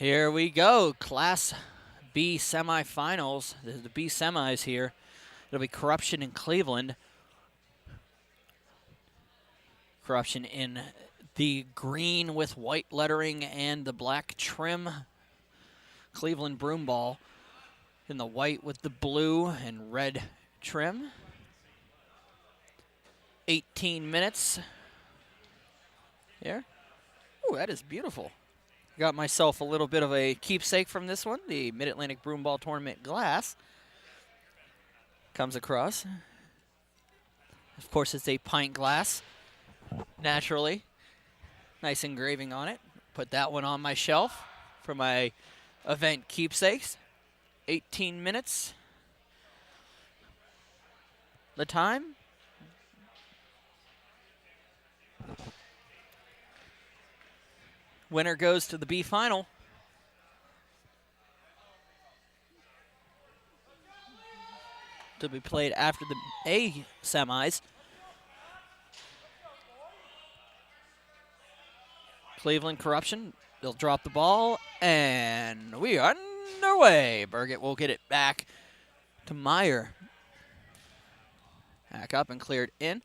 Here we go, Class B semifinals. The B semis here. It'll be Corruption in Cleveland. Corruption in the green with white lettering and the black trim. Cleveland broom ball in the white with the blue and red trim. 18 minutes here. Ooh, that is beautiful. Got myself a little bit of a keepsake from this one, the Mid-Atlantic Broom Ball Tournament glass. Comes across. Of course, it's a pint glass, naturally. Nice engraving on it. Put that one on my shelf for my event keepsakes. 18 minutes. The time. Winner goes to the B final. To be played after the A semis. Cleveland Corruption, they'll drop the ball, and we are underway. Burgett will get it back to Meyer. Back up and cleared in.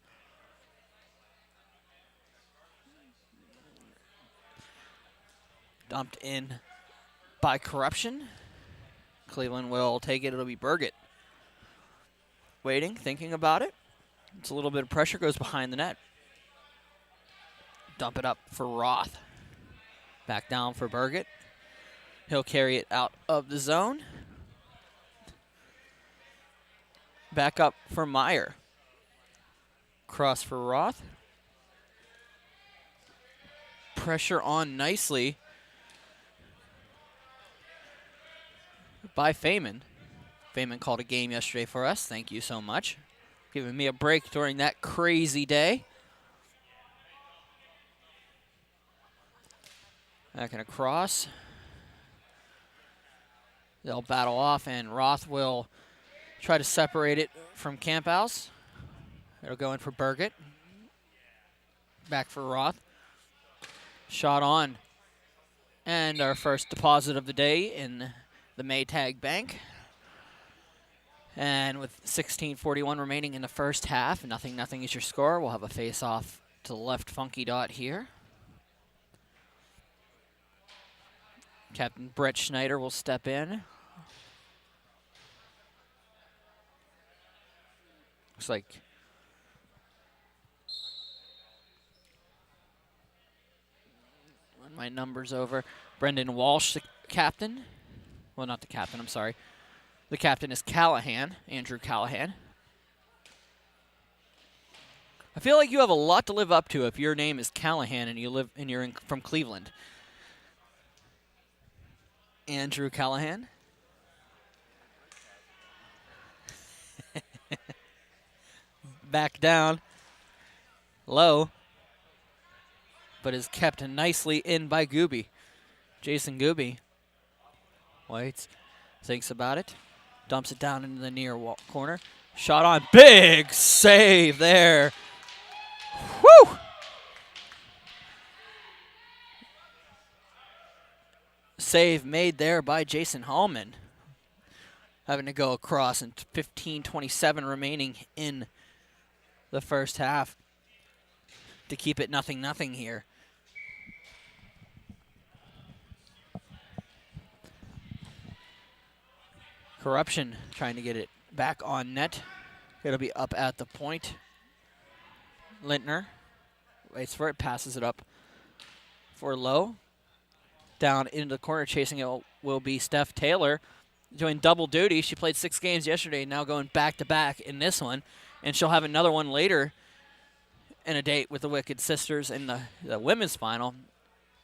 Dumped in by Corruption. Cleveland will take it. It'll be Burgett. Waiting, thinking about it. It's a little bit of pressure, goes behind the net. Dump it up for Roth. Back down for Burgett. He'll carry it out of the zone. Back up for Meyer. Cross for Roth. Pressure on nicely by Feynman. Feynman called a game yesterday for us. Thank you so much. Giving me a break during that crazy day. Back and across. They'll battle off, and Roth will try to separate it from Camphouse. It'll go in for Burgett. Back for Roth. Shot on. And our first deposit of the day in the Maytag Bank. And with 16:41 remaining in the first half, nothing is your score. We'll have a face-off to the left funky dot here. Captain Brett Schneider will step in. Looks like run my numbers over. Brendan Walsh, the captain. Well, not the captain, I'm sorry. The captain is Callahan, Andrew Callahan. I feel like you have a lot to live up to if your name is Callahan and you're from Cleveland. Andrew Callahan. Back down. Low. But is kept nicely in by Gooby. Jason Gooby. Waits. Thinks about it. Dumps it down into the near corner. Shot on. Big save there. Woo! Save made there by Jason Hallman. Having to go across, and 15:27 remaining in the first half to keep it 0-0 here. Corruption trying to get it back on net. It'll be up at the point. Lintner waits for it, passes it up for Lowe. Down into the corner, chasing it will be Steph Taylor, doing double duty. She played 6 games yesterday, now going back-to-back in this one. And she'll have another one later in a date with the Wicked Sisters in the women's final.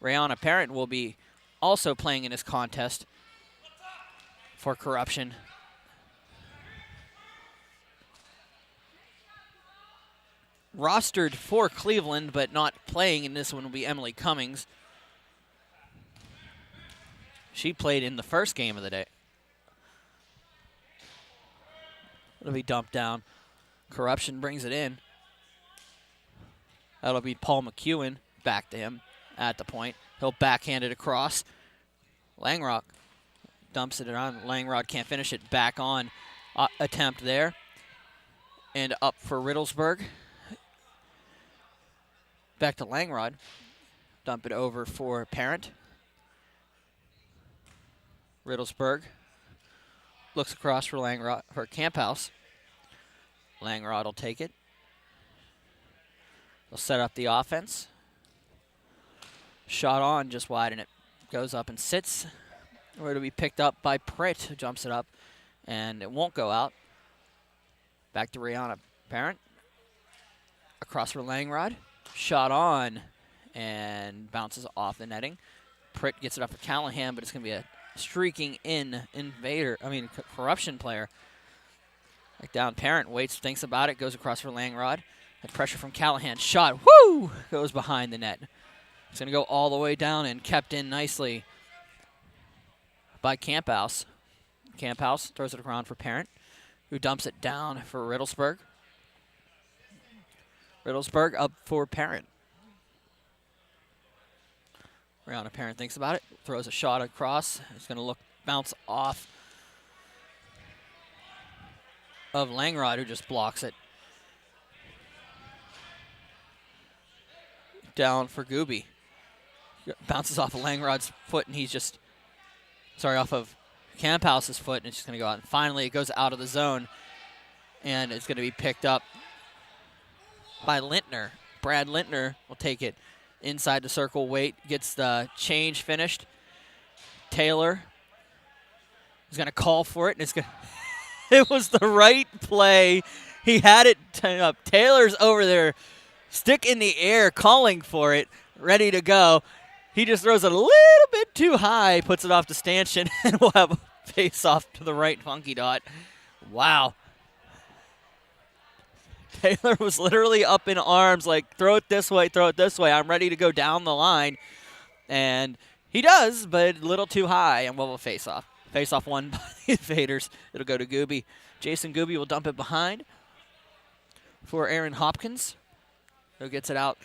Rayana Parent will be also playing in this contest for Corruption. Rostered for Cleveland, but not playing in this one will be Emily Cummings. She played in the first game of the day. It'll be dumped down. Corruption brings it in. That'll be Paul McEwen. Back to him at the point. He'll backhand it across. Langrock dumps it around. Langrod can't finish it. Back on attempt there. And up for Riddlesburg. Back to Langrod. Dump it over for Parent. Riddlesburg looks across for Langrod for Camp House. Langrod will take it. They'll set up the offense. Shot on just wide, and it goes up and sits. Or it'll be picked up by Pritt, who jumps it up, and it won't go out. Back to Rihanna Parent. Across for Langrod. Shot on, and bounces off the netting. Pritt gets it up for Callahan, but it's going to be a streaking corruption player. Back down Parent, waits, thinks about it, goes across for Langrod. Had pressure from Callahan. Shot, woo! Goes behind the net. It's going to go all the way down and kept in nicely by Camp House. Camp House throws it around for Parent, who dumps it down for Riddlesburg. Riddlesburg up for Parent. Rihanna Parent thinks about it, throws a shot across. It's going to bounce off of Langrod, who just blocks it. Down for Gooby. Bounces off of Langrod's foot, and off of Camp House's foot, and it's just going to go out. And finally, it goes out of the zone, and it's going to be picked up by Lintner. Brad Lintner will take it inside the circle. Gets the change finished. Taylor is going to call for it, and it's going. It was the right play. He had it up. Taylor's over there, stick in the air, calling for it, ready to go. He just throws it a little bit too high, puts it off to Stanchion, and we'll have a face-off to the right funky dot. Wow. Taylor was literally up in arms, like, throw it this way, I'm ready to go down the line. And he does, but a little too high, and we'll have a face-off. Face-off won by the Invaders. It'll go to Gooby. Jason Gooby will dump it behind for Aaron Hopkins, who gets it out.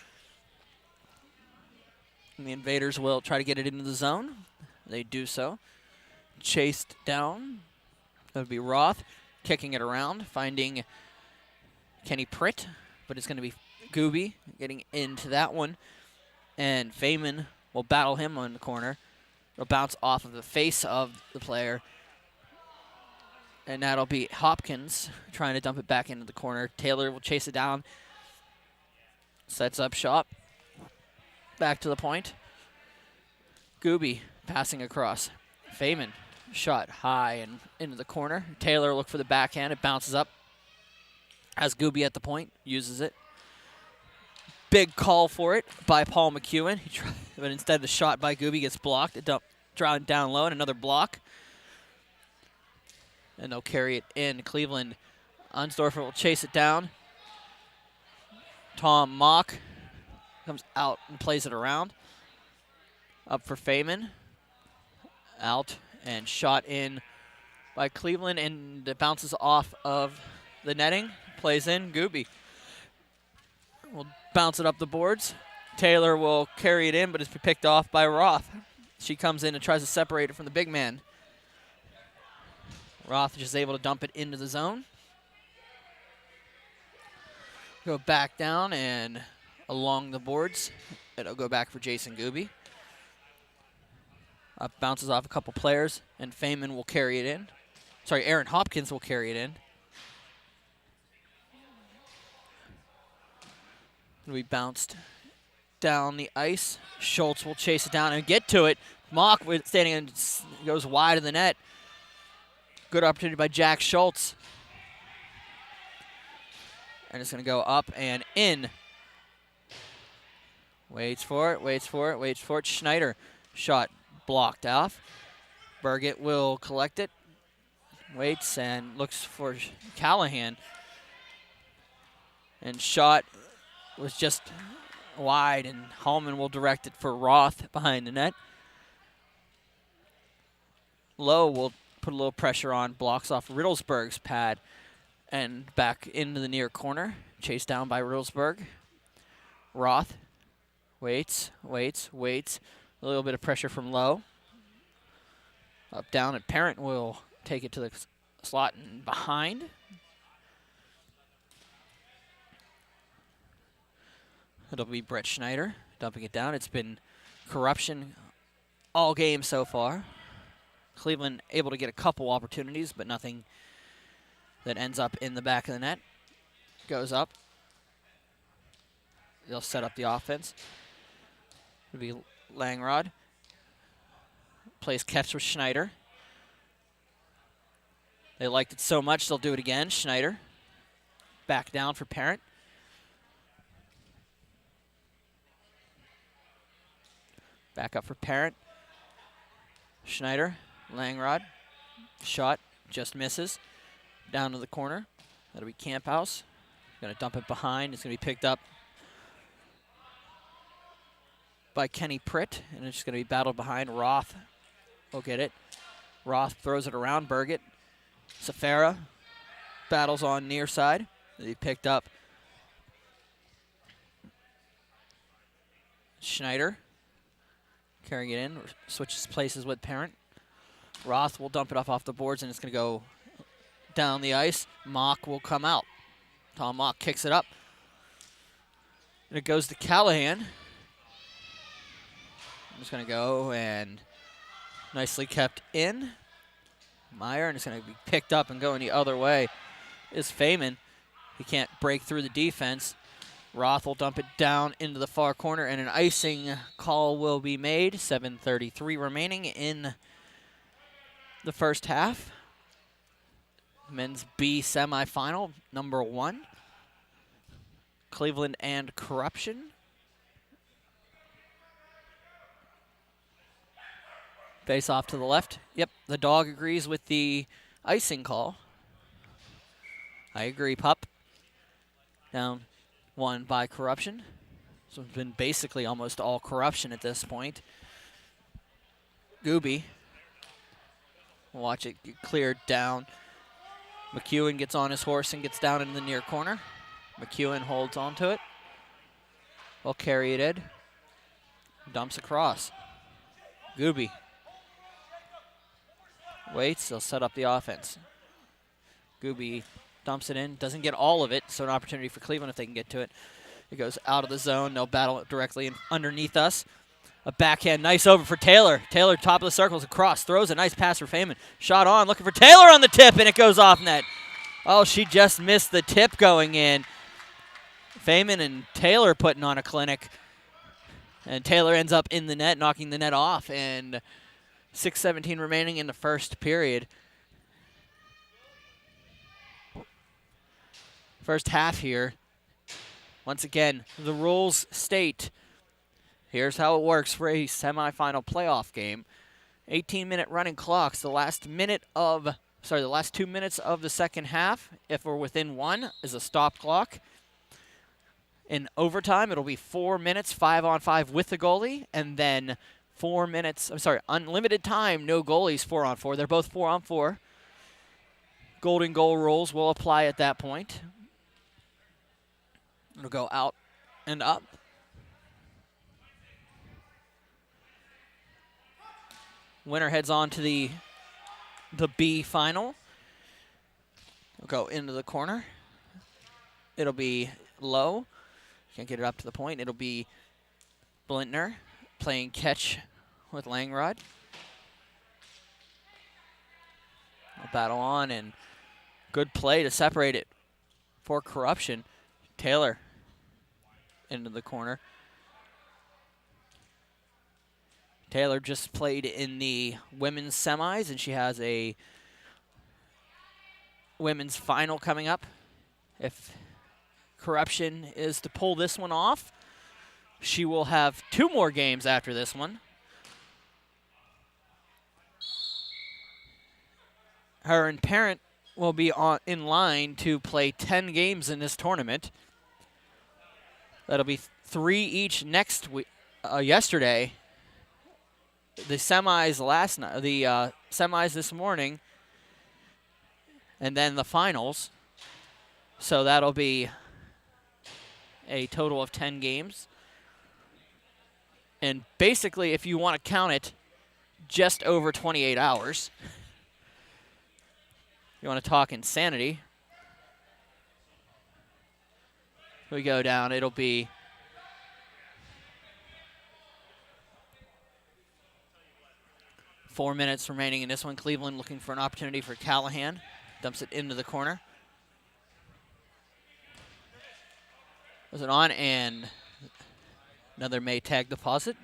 And the Invaders will try to get it into the zone. They do so. Chased down. That would be Roth kicking it around, finding Kenny Pritt, but it's going to be Gooby getting into that one. And Feynman will battle him on the corner. It'll bounce off of the face of the player. And that'll be Hopkins trying to dump it back into the corner. Taylor will chase it down. Sets up shot. Back to the point. Gooby passing across. Feynman shot high and into the corner. Taylor look for the backhand. It bounces up. Has Gooby at the point. Uses it. Big call for it by Paul McEwen. But instead the shot by Gooby gets blocked. It drawn down low and another block. And they'll carry it in. Cleveland. Unsdorfer will chase it down. Tom Mock comes out and plays it around. Up for Feynman. Out and shot in by Cleveland, and it bounces off of the netting. Plays in. Gooby will bounce it up the boards. Taylor will carry it in, but it's picked off by Roth. She comes in and tries to separate it from the big man. Roth just able to dump it into the zone. Go back down and along the boards. It'll go back for Jason Gooby. Up bounces off a couple players, and Feynman will carry it in. Sorry, Aaron Hopkins will carry it in. We bounced down the ice. Schultz will chase it down and get to it. Mock standing and goes wide of the net. Good opportunity by Jack Schultz. And it's going to go up and in. Waits for it. Schneider shot blocked off. Burgett will collect it. Waits and looks for Callahan. And shot was just wide, and Hallman will direct it for Roth behind the net. Lowe will put a little pressure on, blocks off Riddlesburg's pad, and back into the near corner. Chased down by Riddlesburg. Roth waits. A little bit of pressure from Lowe. Up, down, and Parent will take it to the slot and behind. It'll be Brett Schneider dumping it down. It's been corruption all game so far. Cleveland able to get a couple opportunities, but nothing that ends up in the back of the net. Goes up. They'll set up the offense. It'll be Langrod. Plays catch with Schneider. They liked it so much, they'll do it again. Schneider. Back down for Parent. Back up for Parent. Schneider. Langrod. Shot. Just misses. Down to the corner. That'll be Camphouse. Going to dump it behind. It's going to be picked up by Kenny Pritt. And it's just going to be battled behind. Roth will get it. Roth throws it around. Burgett. Safara battles on near side. He picked up Schneider. Carrying it in. Switches places with Parent. Roth will dump it off the boards, and it's going to go down the ice. Mock will come out. Tom Mock kicks it up. And it goes to Callahan. I'm just going to go and nicely kept in. Meyer, and it's going to be picked up and going the other way is Feynman. He can't break through the defense. Roth will dump it down into the far corner, and an icing call will be made. 7:33 remaining in the first half. Men's B semifinal, number 1. Cleveland and Corruption. Face off to the left. Yep, the dog agrees with the icing call. I agree, Pup. Down 1 by Corruption. So it's been basically almost all Corruption at this point. Gooby. Watch it get cleared down. McEwen gets on his horse and gets down in the near corner. McEwen holds onto it. Will carry it in. Dumps across. Gooby. Waits, they'll set up the offense. Gooby dumps it in, doesn't get all of it, so an opportunity for Cleveland if they can get to it. It goes out of the zone, they'll battle it directly underneath us. A backhand, nice over for Taylor. Taylor, top of the circles, across, throws a nice pass for Feynman. Shot on, looking for Taylor on the tip, and it goes off net. Oh, she just missed the tip going in. Feynman and Taylor putting on a clinic. And Taylor ends up in the net, knocking the net off, and 6:17 remaining in the first period. First half here. Once again, the rules state, here's how it works for a semifinal playoff game. 18-minute running clocks. The last 2 minutes of the second half, if we're within 1, is a stop clock. In overtime, it'll be 4 minutes, 5-on-5 with the goalie, and then 4 minutes, unlimited time, no goalies, 4-on-4. They're both 4-on-4. Golden goal rules will apply at that point. It'll go out and up. Winner heads on to the B final. It'll go into the corner. It'll be low. Can't get it up to the point. It'll be Blintner playing catch with Langrod. A battle on, and good play to separate it for Corruption. Taylor into the corner. Taylor just played in the women's semis, and she has a women's final coming up. If Corruption is to pull this one off, she will have 2 more games after this one. Her and Parent will be in line to play 10 games in this tournament. That'll be 3 each next week. Yesterday, the semis last night, the semis this morning, and then the finals. So that'll be a total of 10 games. And basically, if you want to count it, just over 28 hours. You want to talk insanity? We go down, it'll be four minutes remaining in this one. Cleveland looking for an opportunity for Callahan. Dumps it into the corner. Was it on? And another Maytag deposit.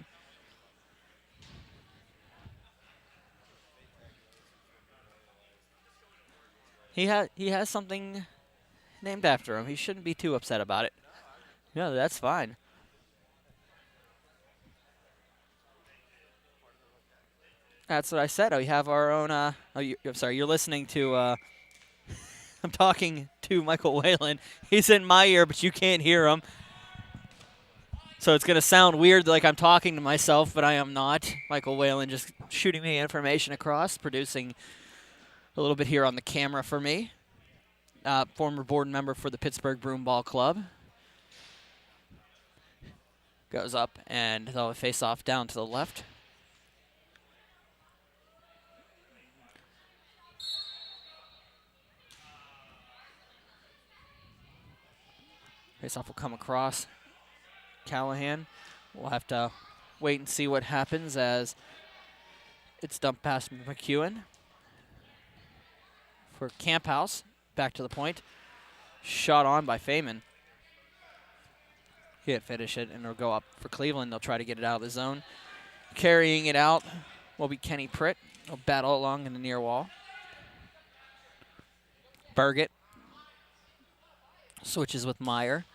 He has something named after him. He shouldn't be too upset about it. No, that's fine. That's what I said. We have our own. I'm sorry. You're listening to. I'm talking to Michael Whalen. He's in my ear, but you can't hear him. So it's going to sound weird like I'm talking to myself, but I am not. Michael Whalen just shooting me information across, producing a little bit here on the camera for me. Former board member for the Pittsburgh Broomball Club. Goes up, and they'll face off down to the left. Face off will come across. Callahan. We'll have to wait and see what happens as it's dumped past McEwen. For Camp House, back to the point. Shot on by Feynman. Can't finish it, and it'll go up for Cleveland. They'll try to get it out of the zone. Carrying it out will be Kenny Pritt. They'll battle along in the near wall. Burgett switches with Meyer.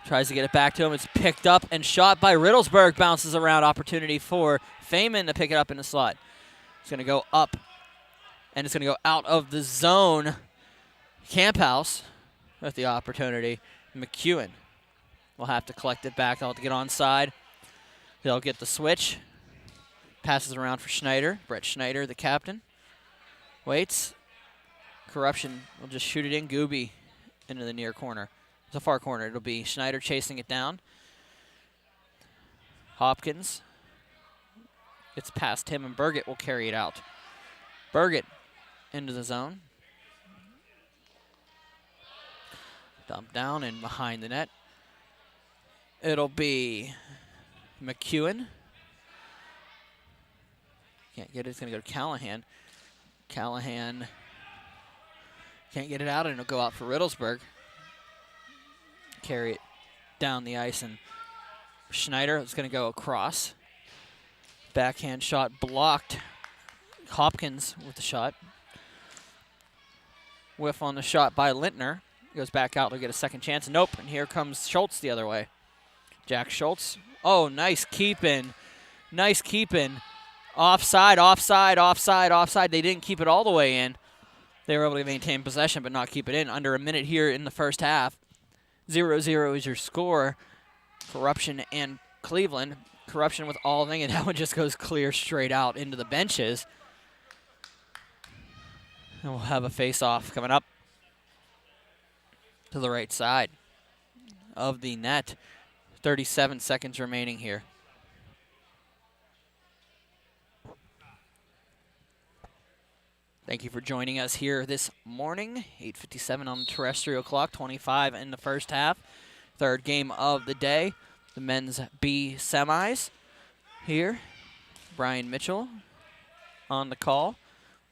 Tries to get it back to him. It's picked up and shot by Riddlesburg. Bounces around. Opportunity for Feynman to pick it up in the slot. It's going to go up, and it's going to go out of the zone. Camp House with the opportunity. McEwen will have to collect it back. They'll have to get onside. They'll get the switch. Passes around for Schneider. Brett Schneider, the captain. Waits. Corruption will just shoot it in. Gooby into the near corner. The far corner. It'll be Schneider chasing it down. Hopkins. It's past him, and Burgett will carry it out. Burgett into the zone. Dump down and behind the net. It'll be McEwen. Can't get it. It's going to go to Callahan. Callahan can't get it out, and it'll go out for Riddlesburg. Carry it down the ice, and Schneider is going to go across. Backhand shot blocked. Hopkins with the shot. Whiff on the shot by Lintner. Goes back out to get a second chance. Nope, and here comes Schultz the other way. Jack Schultz. Oh, nice keeping. Nice keeping. Offside, offside, offside, offside. They didn't keep it all the way in. They were able to maintain possession but not keep it in. Under a minute here in the first half. 0-0 is your score. Corruption and Cleveland. Corruption with all thing, and that one just goes clear straight out into the benches. And we'll have a face-off coming up to the right side of the net. 37 seconds remaining here. Thank you for joining us here this morning. 8:57 on the terrestrial clock, 25 in the first half. Third game of the day, the men's B semis here. Brian Mitchell on the call.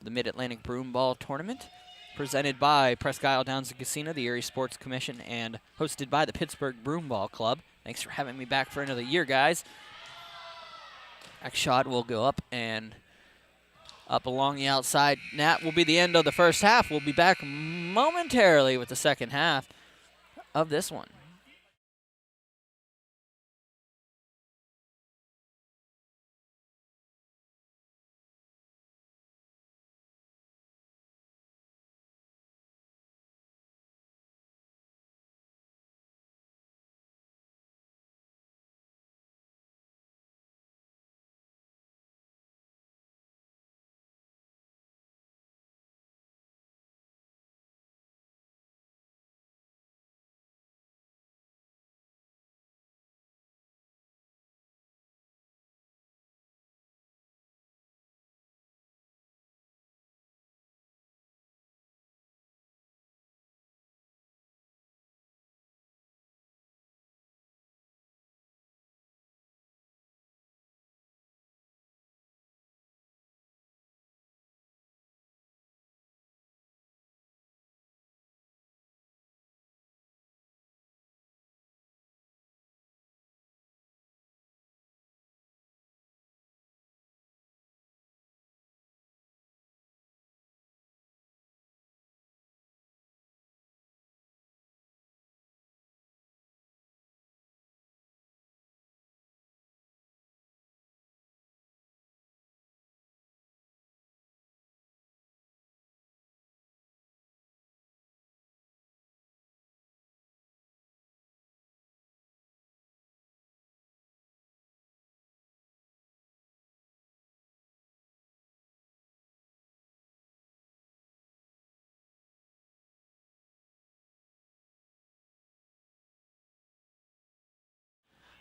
The Mid-Atlantic Broomball Tournament, presented by Presque Isle Downs and Casino, the Erie Sports Commission, and hosted by the Pittsburgh Broomball Club. Thanks for having me back for another year, guys. Back shot will go up and up along the outside. That will be the end of the first half. We'll be back momentarily with the second half of this one.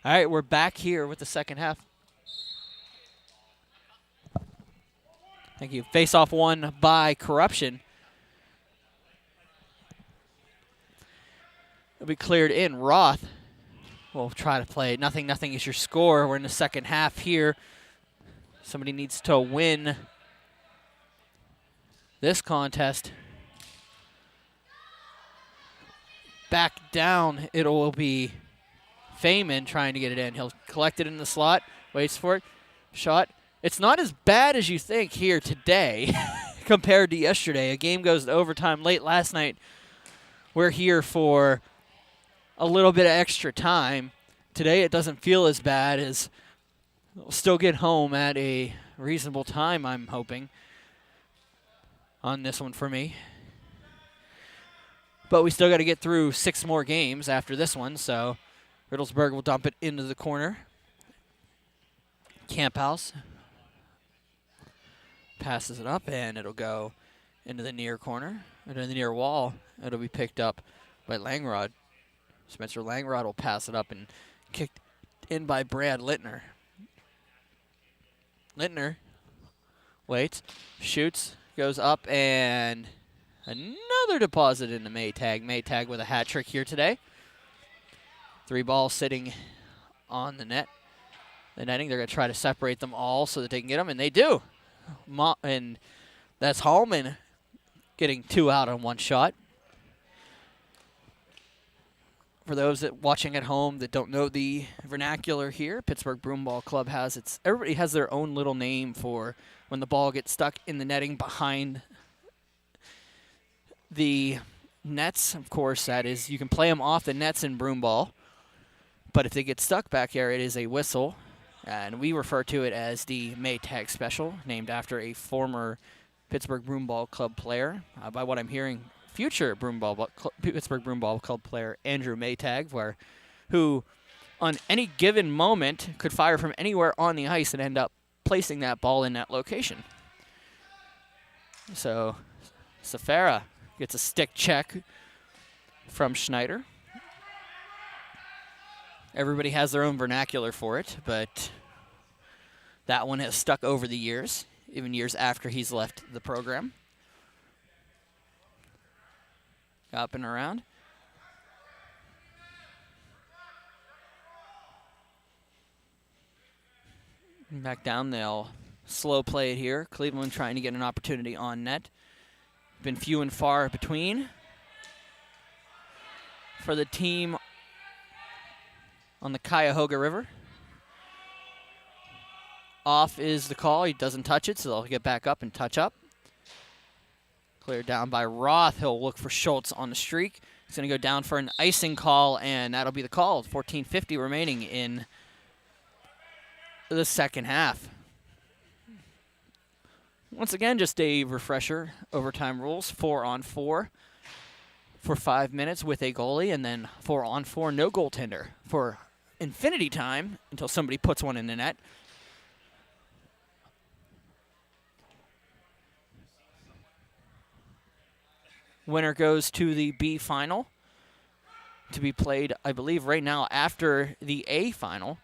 All right, we're back here with the second half. Thank you. Face-off won by Corruption. It'll be cleared in. Roth will try to play it. Nothing is your score. We're in the second half here. Somebody needs to win this contest. Back down, it will be Feynman trying to get it in. He'll collect it in the slot, waits for it, shot. It's not as bad as you think here today compared to yesterday. A game goes to overtime late last night. We're here for a little bit of extra time. Today it doesn't feel as bad as we'll still get home at a reasonable time, I'm hoping, on this one for me. But we still got to get through 6 more games after this one, so Riddlesburg will dump it into the corner. Camp House passes it up, and it'll go into the near corner, into the near wall. It'll be picked up by Langrod. Spencer Langrod will pass it up and kicked in by Brad Littner. Littner waits, shoots, goes up, and another deposit into Maytag. Maytag with a hat trick here today. 3 balls sitting on the net. The netting, they're going to try to separate them all so that they can get them, and they do. And that's Hallman getting 2 out on 1 shot. For those that watching at home that don't know the vernacular here, Pittsburgh Broomball Club everybody has their own little name for when the ball gets stuck in the netting behind the nets. Of course, that is, you can play them off the nets in broomball, but if they get stuck back there, it is a whistle, and we refer to it as the Maytag Special, named after a former Pittsburgh Broomball Club player. By what I'm hearing, future Pittsburgh Broomball Club player Andrew Maytag, who on any given moment could fire from anywhere on the ice and end up placing that ball in that location. So Safara gets a stick check from Schneider. Everybody has their own vernacular for it, but that one has stuck over the years, even years after he's left the program. Up and around. Back down, they'll slow play it here. Cleveland trying to get an opportunity on net. Been few and far between for the team on the Cuyahoga River. Off is the call. He doesn't touch it, so they'll get back up and touch up. Cleared down by Roth. He'll look for Schultz on the streak. He's going to go down for an icing call, and that'll be the call. 14:50 remaining in the second half. Once again, just a refresher. Overtime rules, 4-on-4 for 5 minutes with a goalie, and then 4-on-4, no goaltender for infinity time until somebody puts one in the net. Winner goes to the B final to be played, I believe, right now after the A final.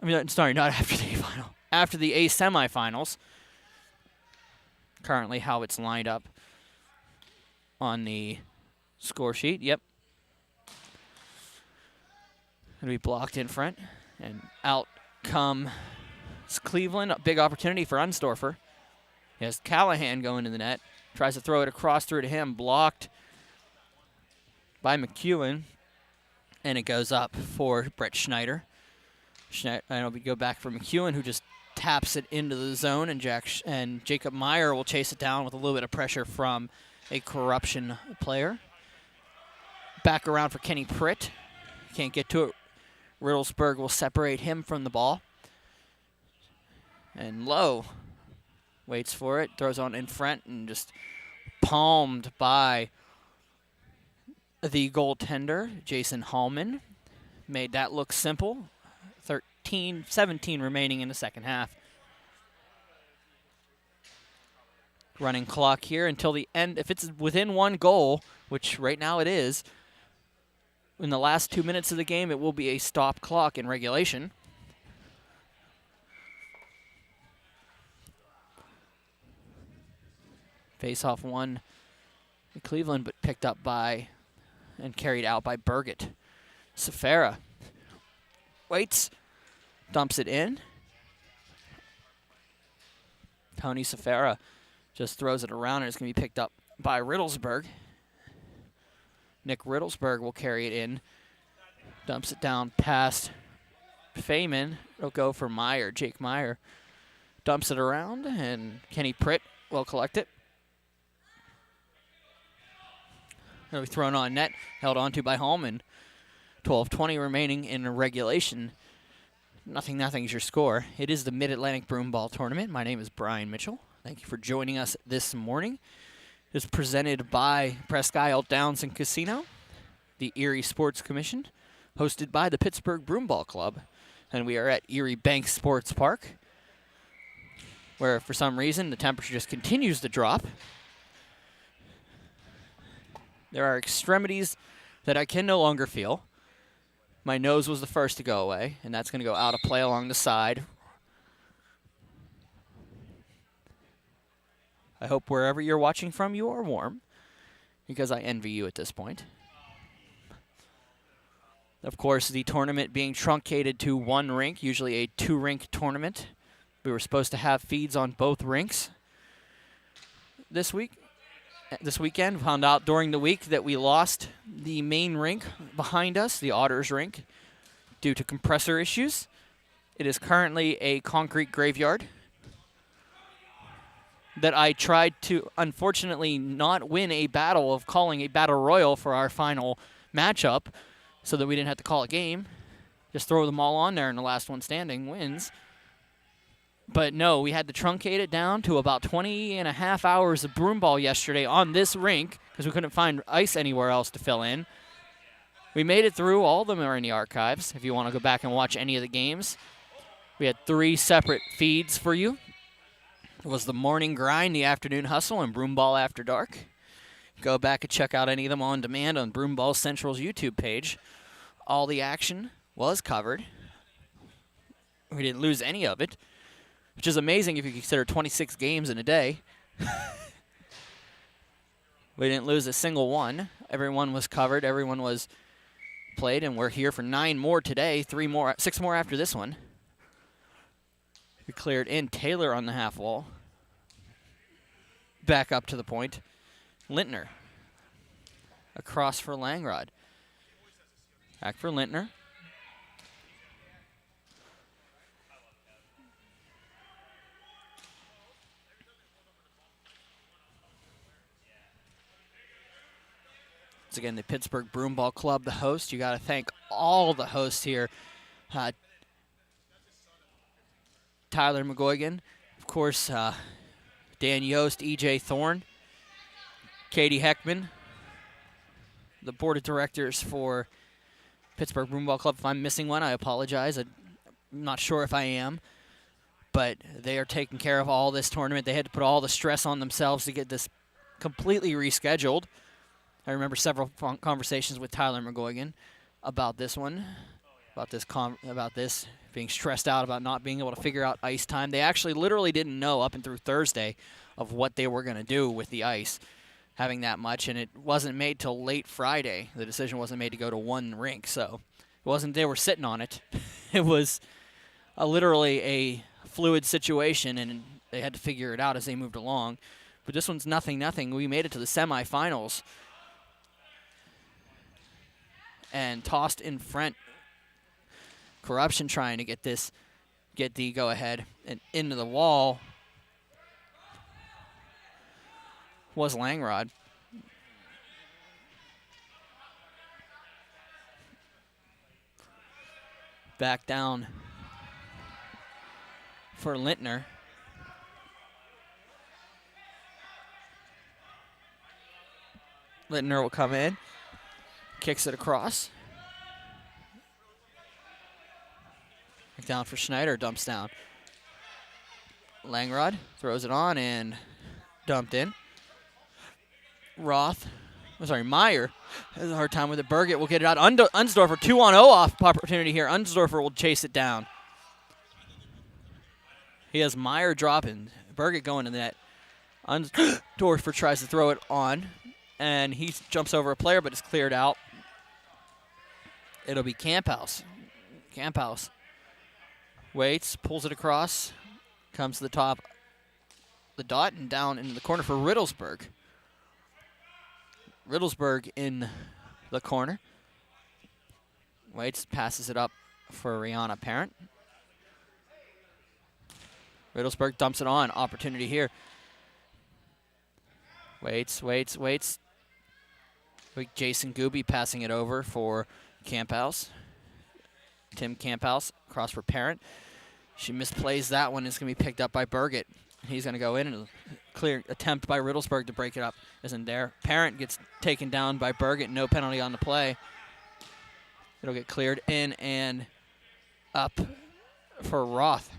I mean, sorry, not after the A final. After the A semifinals. Currently how it's lined up on the score sheet. Yep. Going to be blocked in front. And out comes Cleveland. A big opportunity for Unstorfer. He has Callahan going to the net. Tries to throw it across through to him. Blocked by McEwen. And it goes up for Brett Schneider. And we go back for McEwen, who just taps it into the zone. And Jacob Meyer will chase it down with a little bit of pressure from a Corruption player. Back around for Kenny Pritt. Can't get to it. Riddlesburg will separate him from the ball. And Lowe waits for it, throws on in front, and just palmed by the goaltender, Jason Hallman. Made that look simple. 17 remaining in the second half. Running clock here until the end. If it's within 1 goal, which right now it is, in the last 2 minutes of the game, it will be a stop clock in regulation. Face-off won in Cleveland, but picked up by and carried out by Burgett. Safara waits, dumps it in. Tony Safara just throws it around, and it's going to be picked up by Riddlesberg. Nick Riddlesberg will carry it in. Dumps it down past Feynman. It'll go for Meyer. Jake Meyer dumps it around, and Kenny Pritt will collect it. It'll be thrown on net, held onto by Holman. 12:20 remaining in regulation. 0-0 is your score. It is the Mid-Atlantic Broomball Tournament. My name is Brian Mitchell. Thank you for joining us this morning. It's presented by Presque Isle Downs and Casino, the Erie Sports Commission, hosted by the Pittsburgh Broomball Club. And we are at Erie Bank Sports Park, where for some reason the temperature just continues to drop. There are extremities that I can no longer feel. My nose was the first to go away, and that's going to go out of play along the side. I hope wherever you're watching from, you are warm, because I envy you at this point. Of course, the tournament being truncated to one rink, usually a two-rink tournament. We were supposed to have feeds on both rinks this weekend. Found out during the week that we lost the main rink behind us, the Otters rink, due to compressor issues. It is currently a concrete graveyard that I tried to, unfortunately, not win a battle of calling a battle royal for our final matchup so that we didn't have to call a game. Just throw them all on there and the last one standing wins. But no, we had to truncate it down to about 20 and a half hours of broomball yesterday on this rink because we couldn't find ice anywhere else to fill in. We made it through. All of them are in the archives if you want to go back and watch any of the games. We had 3 separate feeds for you. It was the morning grind, the afternoon hustle, and Broomball After Dark. Go back and check out any of them on demand on Broomball Central's YouTube page. All the action was covered. We didn't lose any of it, which is amazing if you consider 26 games in a day. We didn't lose a single one. Everyone was covered. Everyone was played, and we're here for 9 more today, 6 more after this one. We cleared in Taylor on the half wall. Back up to the point. Lintner. Across for Langrod. Back for Lintner. Once again, the Pittsburgh Broomball Club, the host. You got to thank all the hosts here. Tyler McGuigan, of course, Dan Yost, E.J. Thorne, Katie Heckman, the board of directors for Pittsburgh Broomball Club. If I'm missing one, I apologize. I'm not sure if I am, but they are taking care of all this tournament. They had to put all the stress on themselves to get this completely rescheduled. I remember several conversations with Tyler McGuigan about this one, about this being stressed out about not being able to figure out ice time. They actually literally didn't know up and through Thursday of what they were going to do with the ice, having that much, and it wasn't made till late Friday. The decision wasn't made to go to one rink, so it wasn't they were sitting on it. It was literally a fluid situation, and they had to figure it out as they moved along. But this one's 0-0. We made it to the semifinals and tossed in front. Corruption trying to get the go-ahead, and into the wall was Langrod. Back down for Lintner. Lintner will come in, kicks it across. Down for Schneider, dumps down. Langrod throws it on and dumped in. Roth Meyer has a hard time with it. Birgit will get it out. Unsdorfer, 2-on-0 off opportunity here. Unsdorfer will chase it down. He has Meyer dropping. Birgit going to the net. Unsdorfer tries to throw it on, and he jumps over a player, but it's cleared out. It'll be Camphouse. Camphouse waits, pulls it across, comes to the top, the dot, and down in the corner for Riddlesburg. Riddlesburg in the corner. Waits, passes it up for Rihanna Parent. Riddlesburg dumps it on. Opportunity here. Waits. Jason Gooby passing it over for Camphouse. Tim Camphouse across for Parent. She misplays that one. It's going to be picked up by Birgit. He's going to go in, and a clear attempt by Riddlesburg to break it up isn't there. Parent gets taken down by Birgit. No penalty on the play. It'll get cleared in and up for Roth.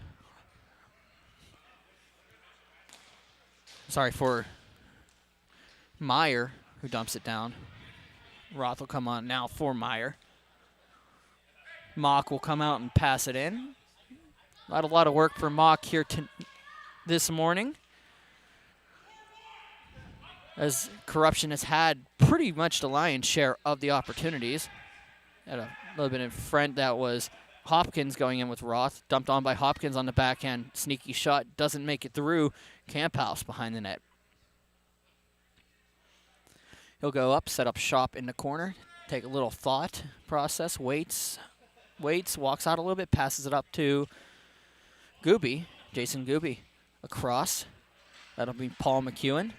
Sorry, for Meyer, who dumps it down. Roth will come on now for Meyer. Mock will come out and pass it in. Not a lot of work for Mock here this morning, as Corruption has had pretty much the lion's share of the opportunities. Had a little bit in front. That was Hopkins going in with Roth. Dumped on by Hopkins on the backhand. Sneaky shot. Doesn't make it through. Camphouse behind the net. He'll go up, set up shop in the corner. Take a little thought process. Waits, walks out a little bit, passes it up to Gooby, Jason Gooby. Across. That'll be Paul McEwen.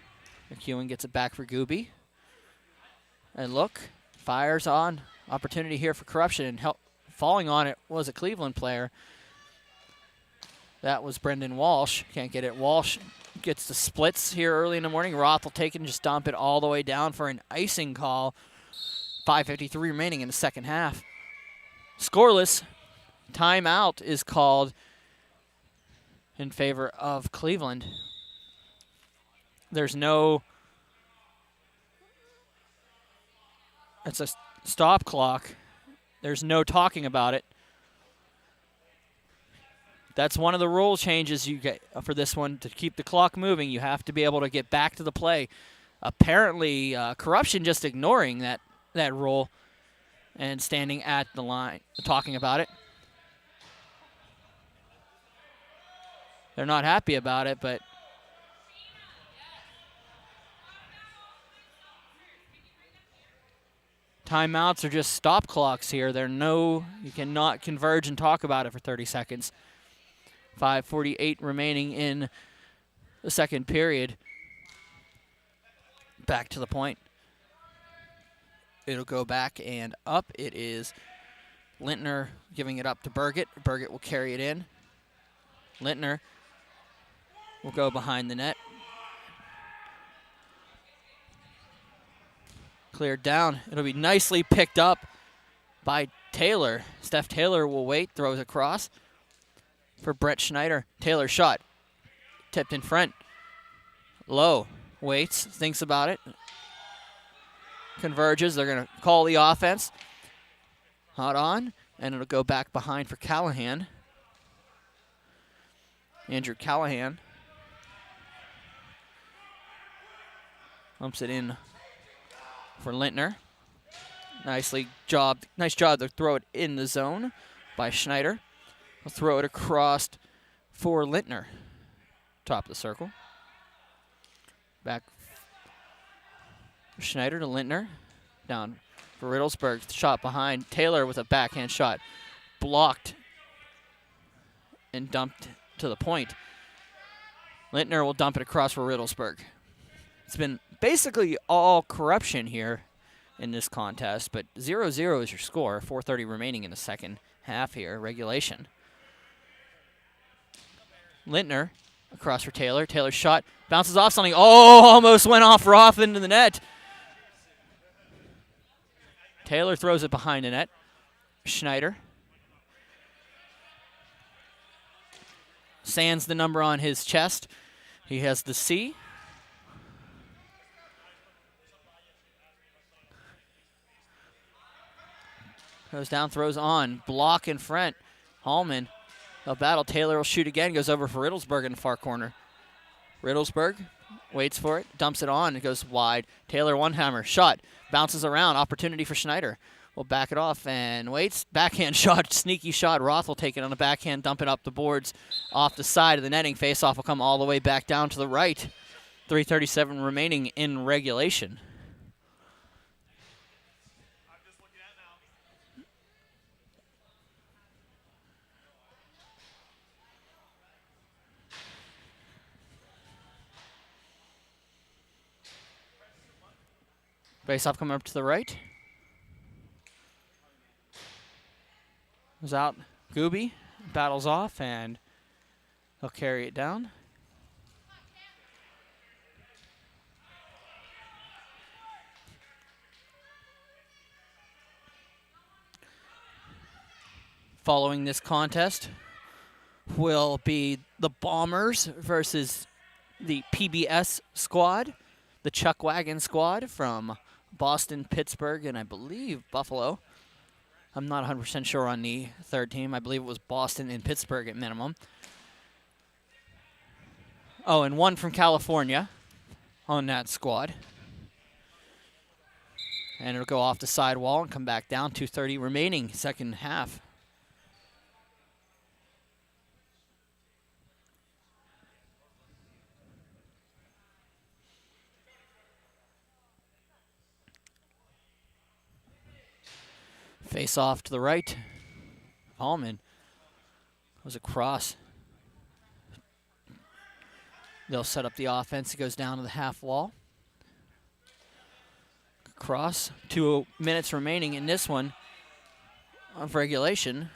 McEwen gets it back for Gooby. And look, fires on. Opportunity here for Corruption, and falling on it was a Cleveland player. That was Brendan Walsh. Can't get it. Walsh gets the splits here early in the morning. Roth will take it and just dump it all the way down for an icing call. 5:53 remaining in the second half. Scoreless. Timeout is called in favor of Cleveland. There's no... It's a stop clock. There's no talking about it. That's one of the rule changes you get for this one. To keep the clock moving, you have to be able to get back to the play. Apparently, Corruption just ignoring that rule and standing at the line, talking about it. They're not happy about it, but timeouts are just stop clocks here. You cannot converge and talk about it for 30 seconds. 5:48 remaining in the second period. Back to the point. It'll go back and up. It is Lintner giving it up to Birgit. Birgit will carry it in. Lintner will go behind the net. Cleared down. It'll be nicely picked up by Taylor. Steph Taylor will wait, throws across for Brett Schneider. Taylor shot. Tipped in front. Low. Waits. Thinks about it. Converges. They're going to call the offense. Hot on. And it'll go back behind for Callahan. Andrew Callahan. Humps it in for Lintner. Nice job to throw it in the zone by Schneider. We'll throw it across for Lintner. Top of the circle. Back Schneider to Lintner. Down for Riddlesburg. Shot behind. Taylor with a backhand shot. Blocked and dumped to the point. Lintner will dump it across for Riddlesburg. It's been basically all Corruption here in this contest, but 0-0 is your score. 4:30 remaining in the second half here, regulation. Lintner across for Taylor. Taylor's shot bounces off something. Oh, almost went off Roth into the net. Taylor throws it behind the net. Schneider. Sands the number on his chest. He has the C. Goes down, throws on. Block in front. Hallman. A battle. Taylor will shoot again. Goes over for Riddlesberg in the far corner. Riddlesberg waits for it. Dumps it on. It goes wide. Taylor one-hammer. Shot. Bounces around. Opportunity for Schneider. Will back it off and waits. Backhand shot. Sneaky shot. Roth will take it on the backhand. Dump it up the boards. Off the side of the netting. Face-off will come all the way back down to the right. 3:37 remaining in regulation. Face-off coming up to the right. Goes out. Gooby battles off, and he'll carry it down. Following this contest will be the Bombers versus the PBS squad, the Chuck Wagon squad from Boston, Pittsburgh, and I believe Buffalo. I'm not 100% sure on the third team. I believe it was Boston and Pittsburgh at minimum. Oh, and one from California on that squad. And it'll go off the sidewall and come back down. 2:30 remaining, second half. Face off to the right. Hallman goes across. They'll set up the offense. It goes down to the half wall. Cross. 2 minutes remaining in this one of regulation.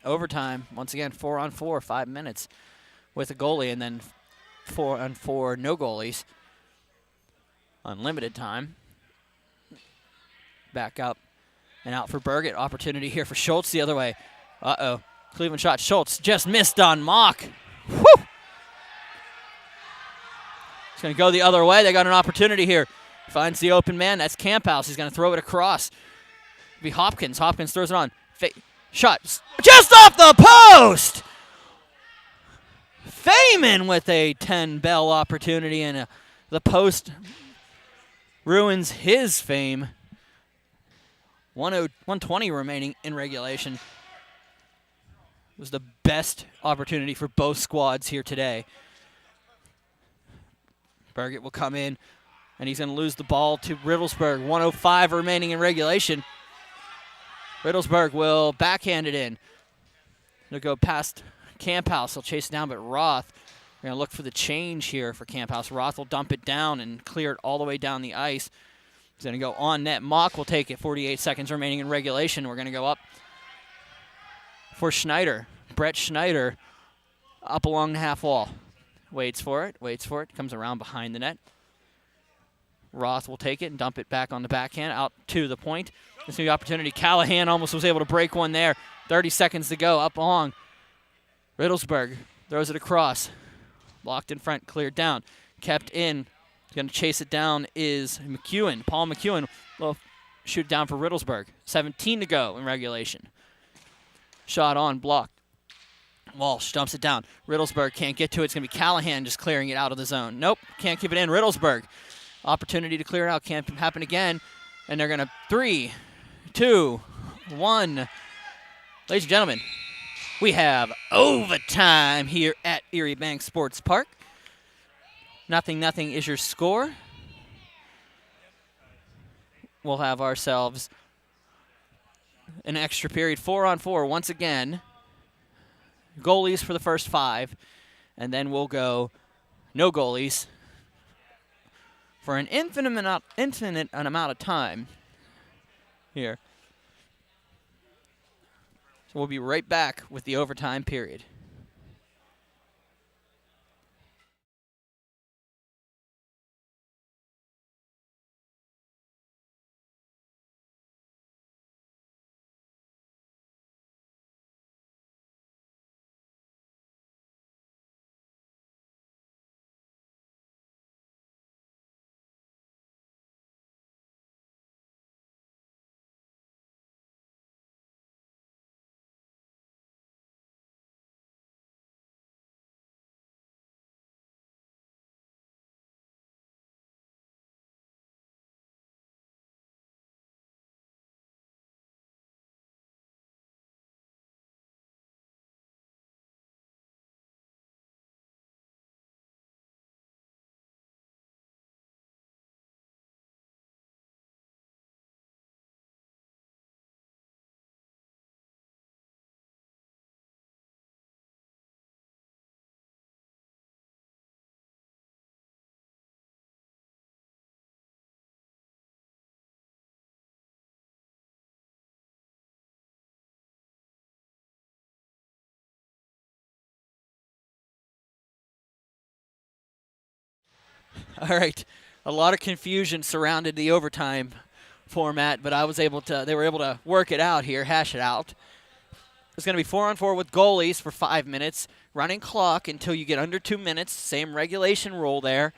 Overtime, once again, 4-on-4, 5 minutes with a goalie, and then 4-on-4, no goalies. Unlimited time. Back up and out for Burgett. Opportunity here for Schultz the other way. Uh-oh. Cleveland shot. Schultz just missed on Mock. Whew! It's going to go the other way. They got an opportunity here. Finds the open man. That's Camphouse. He's going to throw it across. It'll be Hopkins. Hopkins throws it on. Shot. Just off the post! Feynman with a 10-bell opportunity, and the post ruins his fame. 120 remaining in regulation. It was the best opportunity for both squads here today. Burgett will come in, and he's going to lose the ball to Riddlesberg. 1:05 remaining in regulation. Riddlesberg will backhand it in. He'll go past Camphouse. He'll chase it down, but Roth, we're going to look for the change here for Camphouse. Roth will dump it down and clear it all the way down the ice. He's going to go on net. Mock will take it. 48 seconds remaining in regulation. We're going to go up for Schneider. Brett Schneider up along the half wall. Waits for it. Comes around behind the net. Roth will take it and dump it back on the backhand out to the point. This new opportunity. Callahan almost was able to break one there. 30 seconds to go. Up along. Riddlesberg throws it across. Blocked in front. Cleared down. Kept in. Going to chase it down is McEwen. Paul McEwen will shoot down for Riddlesberg. 17 to go in regulation. Shot on. Blocked. Walsh dumps it down. Riddlesberg can't get to it. It's going to be Callahan just clearing it out of the zone. Nope. Can't keep it in. Riddlesberg. Opportunity to clear it out. Can't happen again. And they're going to 3, 2, 1. Ladies and gentlemen, we have overtime here at Erie Bank Sports Park. 0-0 is your score. We'll have ourselves an extra period. 4-on-4 once again. Goalies for the first 5. And then we'll go no goalies for an infinite amount of time here. So we'll be right back with the overtime period. All right. A lot of confusion surrounded the overtime format, but they were able to work it out here, hash it out. It's going to be 4-on-4 with goalies for 5 minutes. Running clock until you get under 2 minutes. Same regulation rule there.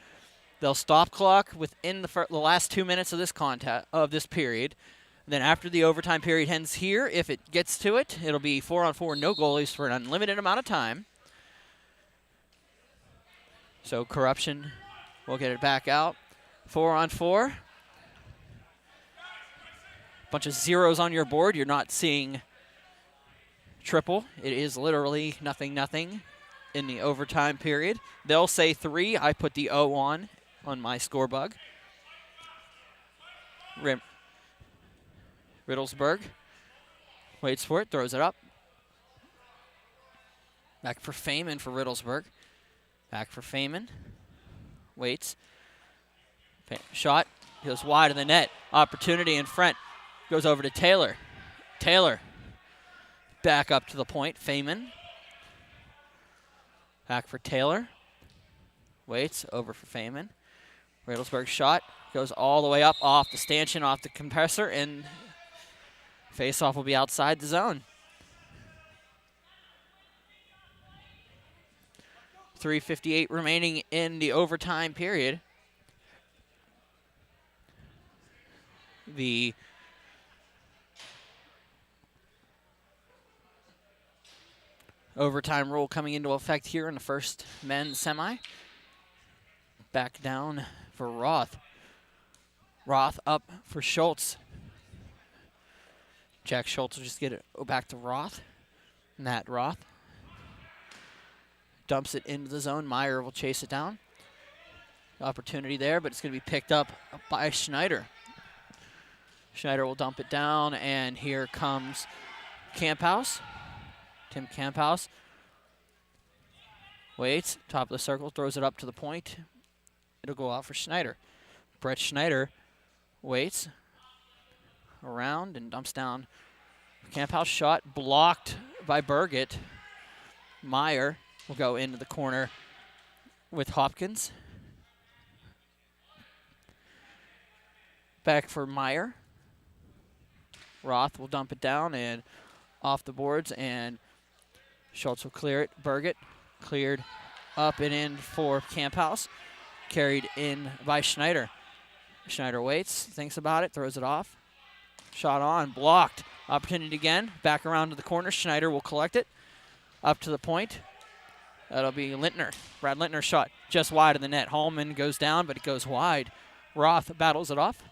They'll stop clock within the last 2 minutes of this period. And then after the overtime period ends here, if it gets to it, it'll be 4-on-4, no goalies for an unlimited amount of time. So Corruption will get it back out. 4-on-4. Bunch of zeros on your board. You're not seeing triple. It is literally nothing in the overtime period. They'll say 3. I put the O on my score bug. Riddlesburg waits for it, throws it up. Back for Feynman for Riddlesburg. Back for Feynman. Waits. Shot. Goes wide of the net. Opportunity in front. Goes over to Taylor. Taylor. Back up to the point. Feynman. Back for Taylor. Waits. Over for Feynman. Riddlesburg shot. Goes all the way up off the stanchion, off the compressor, and face-off will be outside the zone. 3:58 remaining in the overtime period. The overtime rule coming into effect here in the first men's semi. Back down for Roth. Roth up for Schultz. Jack Schultz will just get it back to Roth. Nat Roth dumps it into the zone. Meyer will chase it down. Opportunity there, but it's going to be picked up by Schneider. Schneider will dump it down, and here comes Camphouse. Tim Camphouse waits, top of the circle, throws it up to the point. It'll go out for Schneider. Brett Schneider waits around and dumps down. Camphouse shot blocked by Burgett. Meyer will go into the corner with Hopkins. Back for Meyer. Roth will dump it down and off the boards, and Schultz will clear it. Burgett cleared up and in for Camphouse. Carried in by Schneider. Schneider waits, thinks about it, throws it off. Shot on, blocked. Opportunity again, back around to the corner. Schneider will collect it. Up to the point. That'll be Lintner. Brad Lintner shot just wide of the net. Hallman goes down, but it goes wide. Roth battles it off.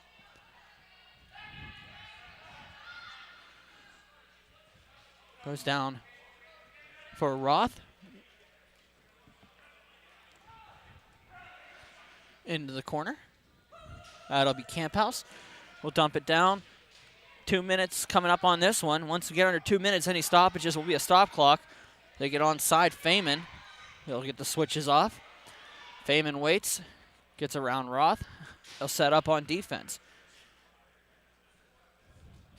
Goes down for Roth. Into the corner. That'll be Camphouse. We'll dump it down. 2 minutes coming up on this one. Once we get under 2 minutes, any stoppages will be a stop clock. They get onside Feynman. He'll get the switches off. Feynman waits. Gets around Roth. They'll set up on defense.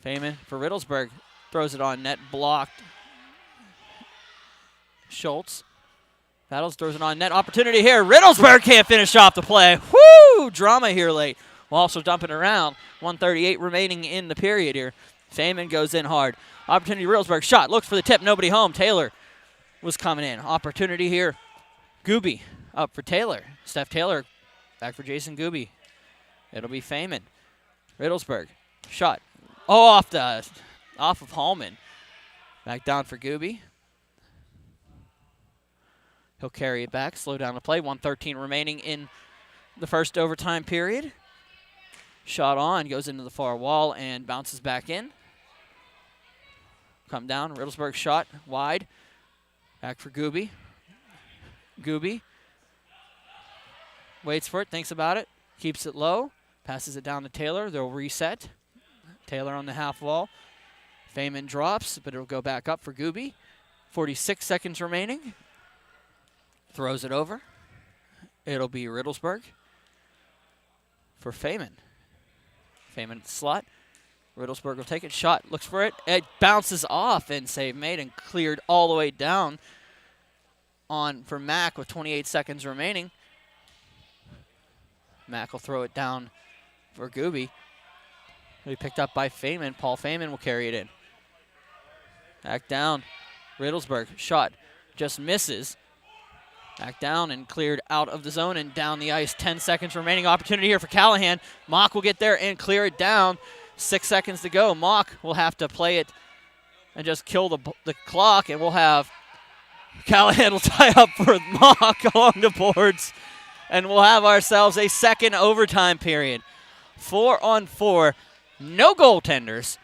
Feynman for Riddlesburg. Throws it on net. Blocked. Schultz. Battles, throws it on net. Opportunity here. Riddlesburg can't finish off the play. Woo! Drama here late. We'll also dump it around. 1:38 remaining in the period here. Feynman goes in hard. Opportunity, Riddlesburg. Shot. Looks for the tip. Nobody home. Taylor was coming in. Opportunity here. Gooby up for Taylor. Steph Taylor back for Jason Gooby. It'll be Feynman. Riddlesburg. Shot. Oh, off of Hallman. Back down for Gooby. He'll carry it back, slow down the play. 1:13 remaining in the first overtime period. Shot on, goes into the far wall and bounces back in. Come down, Riddlesburg shot wide. Back for Gooby. Gooby waits for it, thinks about it, keeps it low, passes it down to Taylor. They'll reset. Taylor on the half wall. Feynman drops, but it'll go back up for Gooby. 46 seconds remaining. Throws it over. It'll be Riddlesburg for Feynman. Feynman at the slot. Riddlesburg will take it. Shot. Looks for it. It bounces off and save made and cleared all the way down on for Mack with 28 seconds remaining. Mack will throw it down for Gooby. It'll be picked up by Feynman. Paul Feynman will carry it in. Back down. Riddlesburg, shot just misses. Back down and cleared out of the zone and down the ice. 10 seconds remaining. Opportunity here for Callahan. Mock will get there and clear it down. 6 seconds to go. Mock will have to play it and just kill the clock, and we'll have Callahan will tie up for Mock along the boards, and we'll have ourselves a second overtime period. 4-on-4, no goaltenders.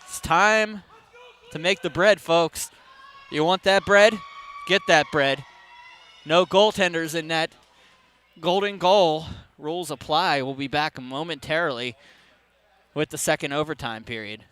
It's time to make the bread, folks. You want that bread? Get that bread. No goaltenders in net. Golden goal rules apply. We'll be back momentarily with the second overtime period.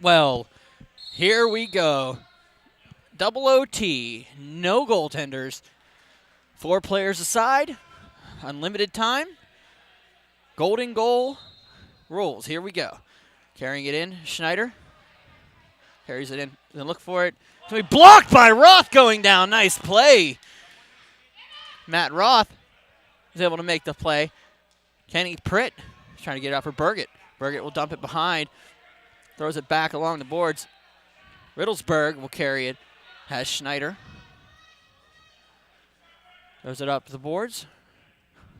Well, here we go. Double OT, no goaltenders. 4 players aside, unlimited time. Golden goal rules. Here we go. Carrying it in, Schneider. Carries it in, then look for it. It's going to be blocked by Roth going down. Nice play. Matt Roth is able to make the play. Kenny Pritt is trying to get it out for Burgett. Burgett will dump it behind. Throws it back along the boards. Riddlesburg will carry it. Has Schneider. Throws it up the boards.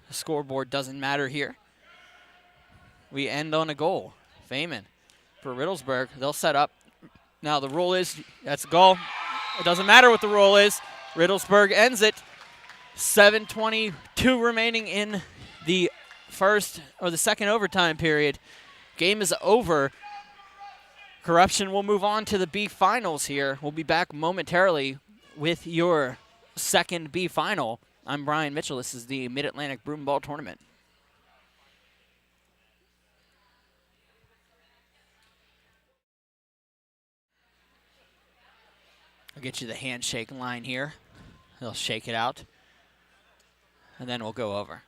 The scoreboard doesn't matter here. We end on a goal. Feynman for Riddlesburg. They'll set up. Now the rule is, that's a goal. It doesn't matter what the rule is. Riddlesburg ends it. 7:22 remaining in the second overtime period. Game is over. Corruption will move on to the B finals here. We'll be back momentarily with your second B final. I'm Brian Mitchell. This is the Mid-Atlantic Broom Ball Tournament. I'll get you the handshake line here. They'll shake it out, and then we'll go over.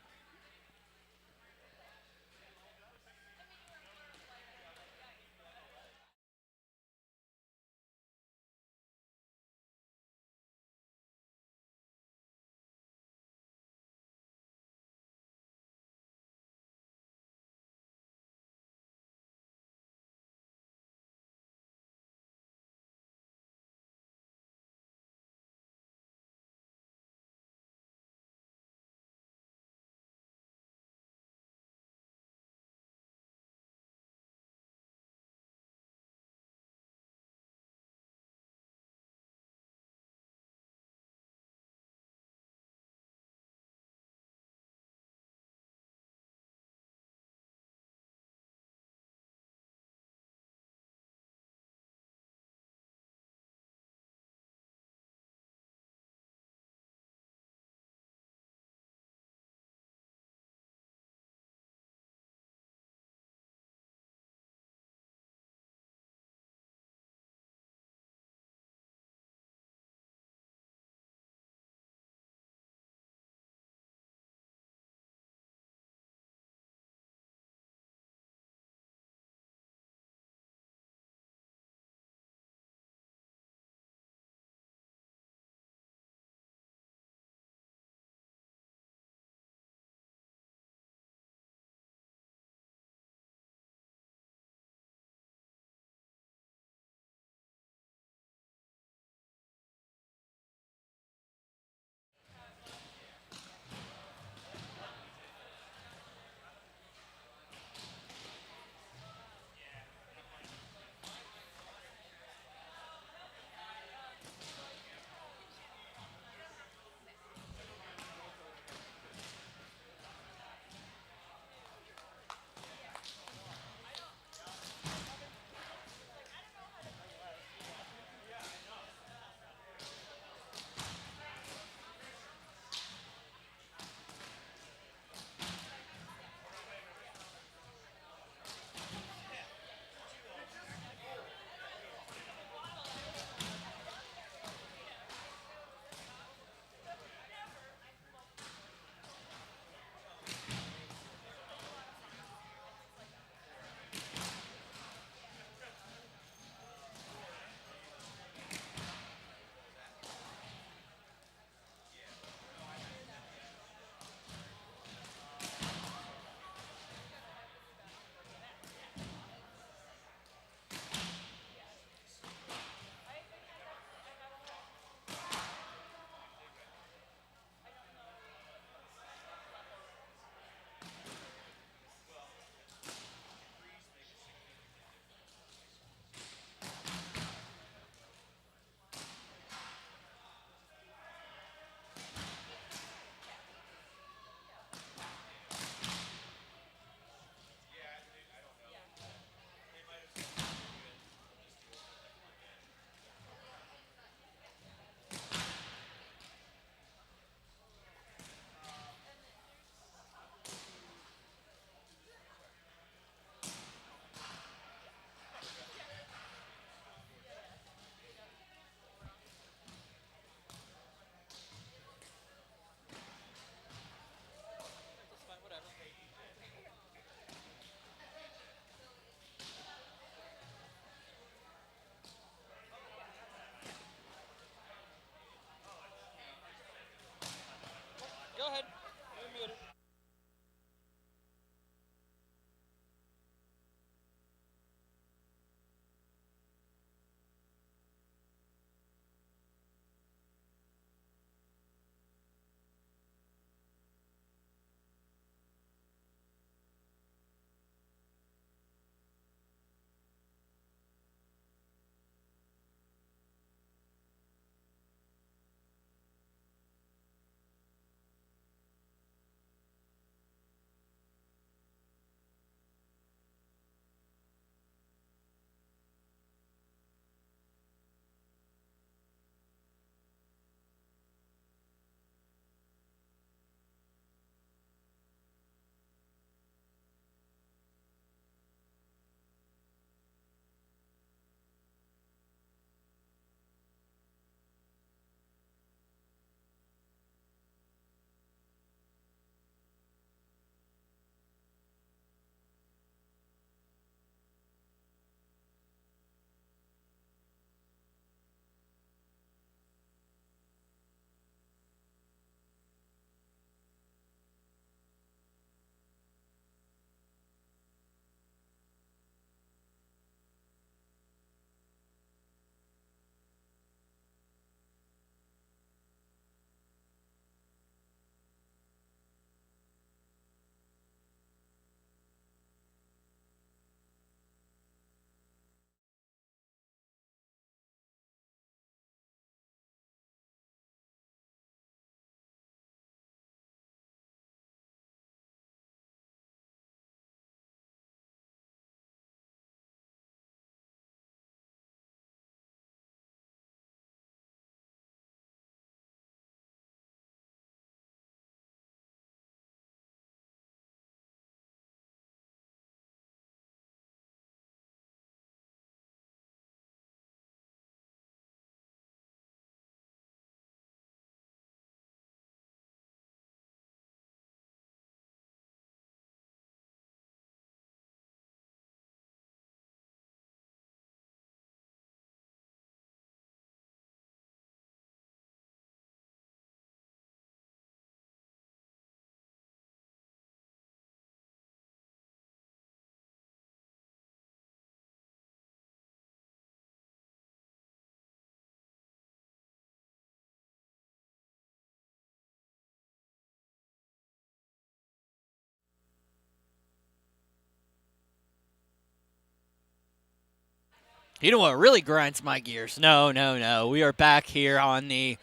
You know what really grinds my gears? No, no, no. We are back here on the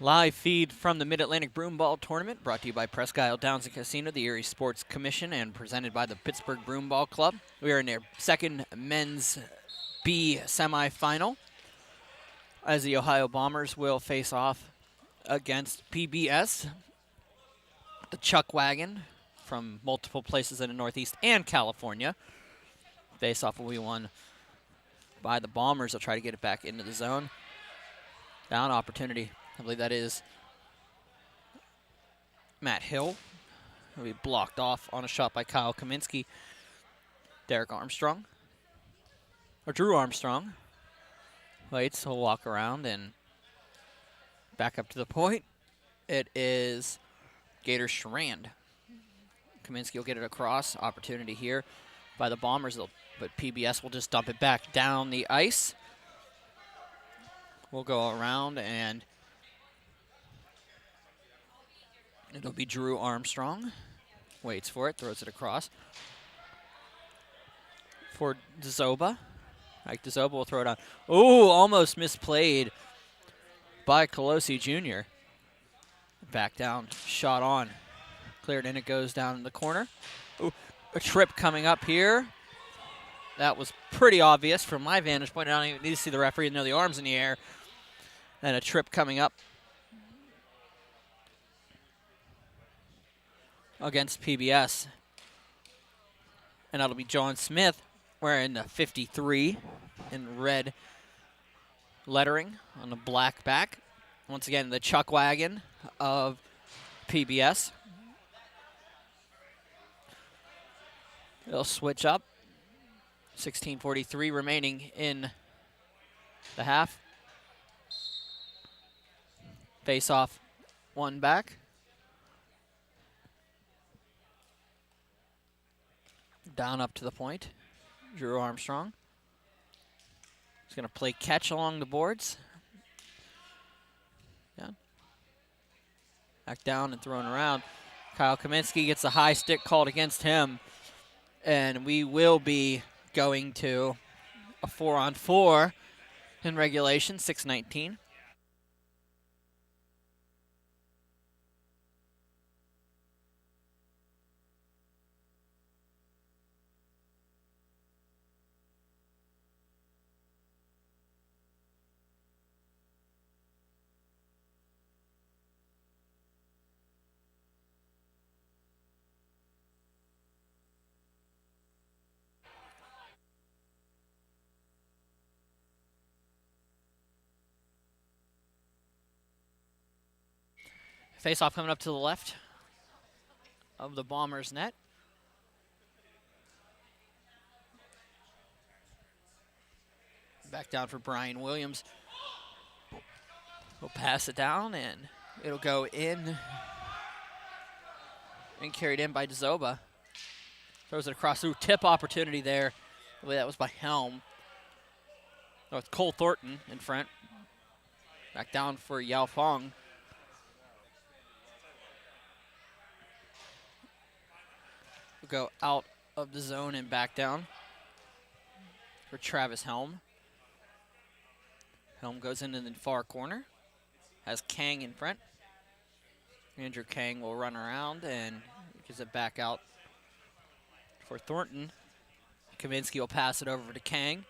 live feed from the Mid-Atlantic Broomball Tournament, brought to you by Presque Isle Downs and Casino, the Erie Sports Commission, and presented by the Pittsburgh Broomball Club. We are in their second men's B semifinal, as the Ohio Bombers will face off against PBS, the Chuck Wagon from multiple places in the Northeast and California. Face-off will be won by the Bombers. They'll try to get it back into the zone. Down opportunity. I believe that is Matt Hill. He'll be blocked off on a shot by Kyle Kaminsky. Derek Armstrong. Or Drew Armstrong. Waits, he'll walk around and back up to the point. It is Gator Schrand. Kaminsky will get it across. Opportunity here by the Bombers, but PBS will just dump it back down the ice. We'll go around, and it'll be Drew Armstrong. Waits for it, throws it across. For Dzoba. Mike Dzoba will throw it on. Oh, almost misplayed by Colosi Jr. Back down, shot on. Cleared in, it goes down in the corner. Ooh, a trip coming up here. That was pretty obvious from my vantage point. I don't even need to see the referee to know the arm's in the air. And a trip coming up against PBS. And that'll be John Smith wearing the 53 in red lettering on the black back. Once again, the Chuck Wagon of PBS. They'll switch up. 16:43 remaining in the half. Face off, one back. Down up to the point. Drew Armstrong. He's going to play catch along the boards. Yeah. Back down and thrown around. Kyle Kaminsky gets a high stick called against him. And we will be going to a 4-on-4 in regulation, 6:19. Face-off coming up to the left of the Bombers' net. Back down for Brian Williams. We'll pass it down, and it'll go in and carried in by Dzoba. Throws it across. Ooh, tip opportunity there. I believe that was by Helm. Oh, it's Cole Thornton in front. Back down for Yao Fong. We'll go out of the zone and back down for Travis Helm. Helm goes into the far corner. Has Kang in front. Andrew Kang will run around and gives it back out for Thornton. Kaminsky will pass it over to Kang.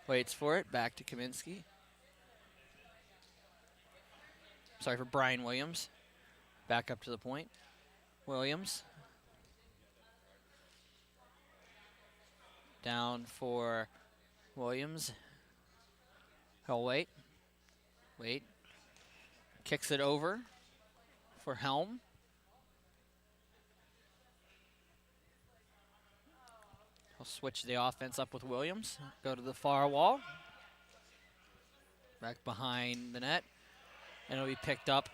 Waits for it. Back to Kaminsky. Sorry, for Brian Williams. Back up to the point. Williams. Down for Williams. He'll wait. Wait. Kicks it over for Helm. He'll switch the offense up with Williams. Go to the far wall. Back behind the net. And it'll be picked up.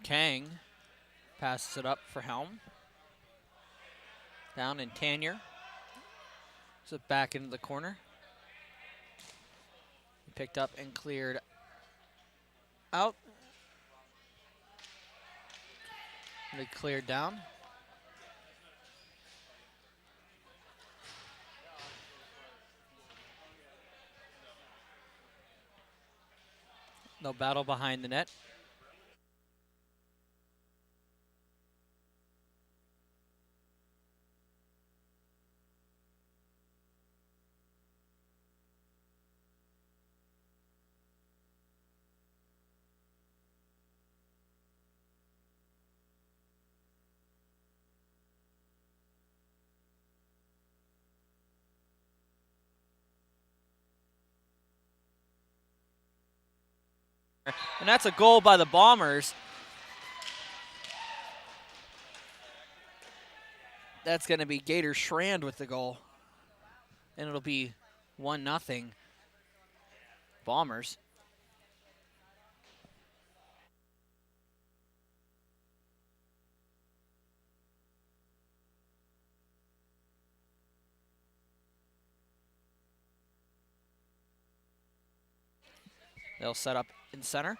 Kang passes it up for Helm. Down in Tanier. So back into the corner. Picked up and cleared out. They cleared down. No battle behind the net. And that's a goal by the Bombers. That's going to be Gator Schrand with the goal. And it'll be 1-0 Bombers. They'll set up in center.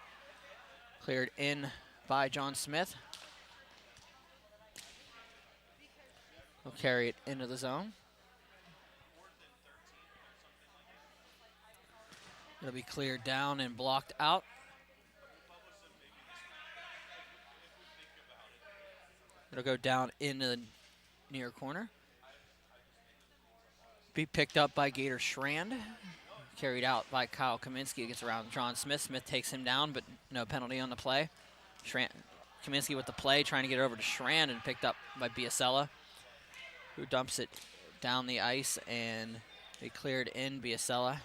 Cleared in by John Smith. He'll carry it into the zone. It'll be cleared down and blocked out. It'll go down into the near corner. Be picked up by Gator Schrand. Carried out by Kyle Kaminsky. Gets around John Smith. Smith takes him down, but no penalty on the play. Kaminsky with the play, trying to get it over to Schrand, and picked up by Biasella, who dumps it down the ice, and they cleared in Biasella.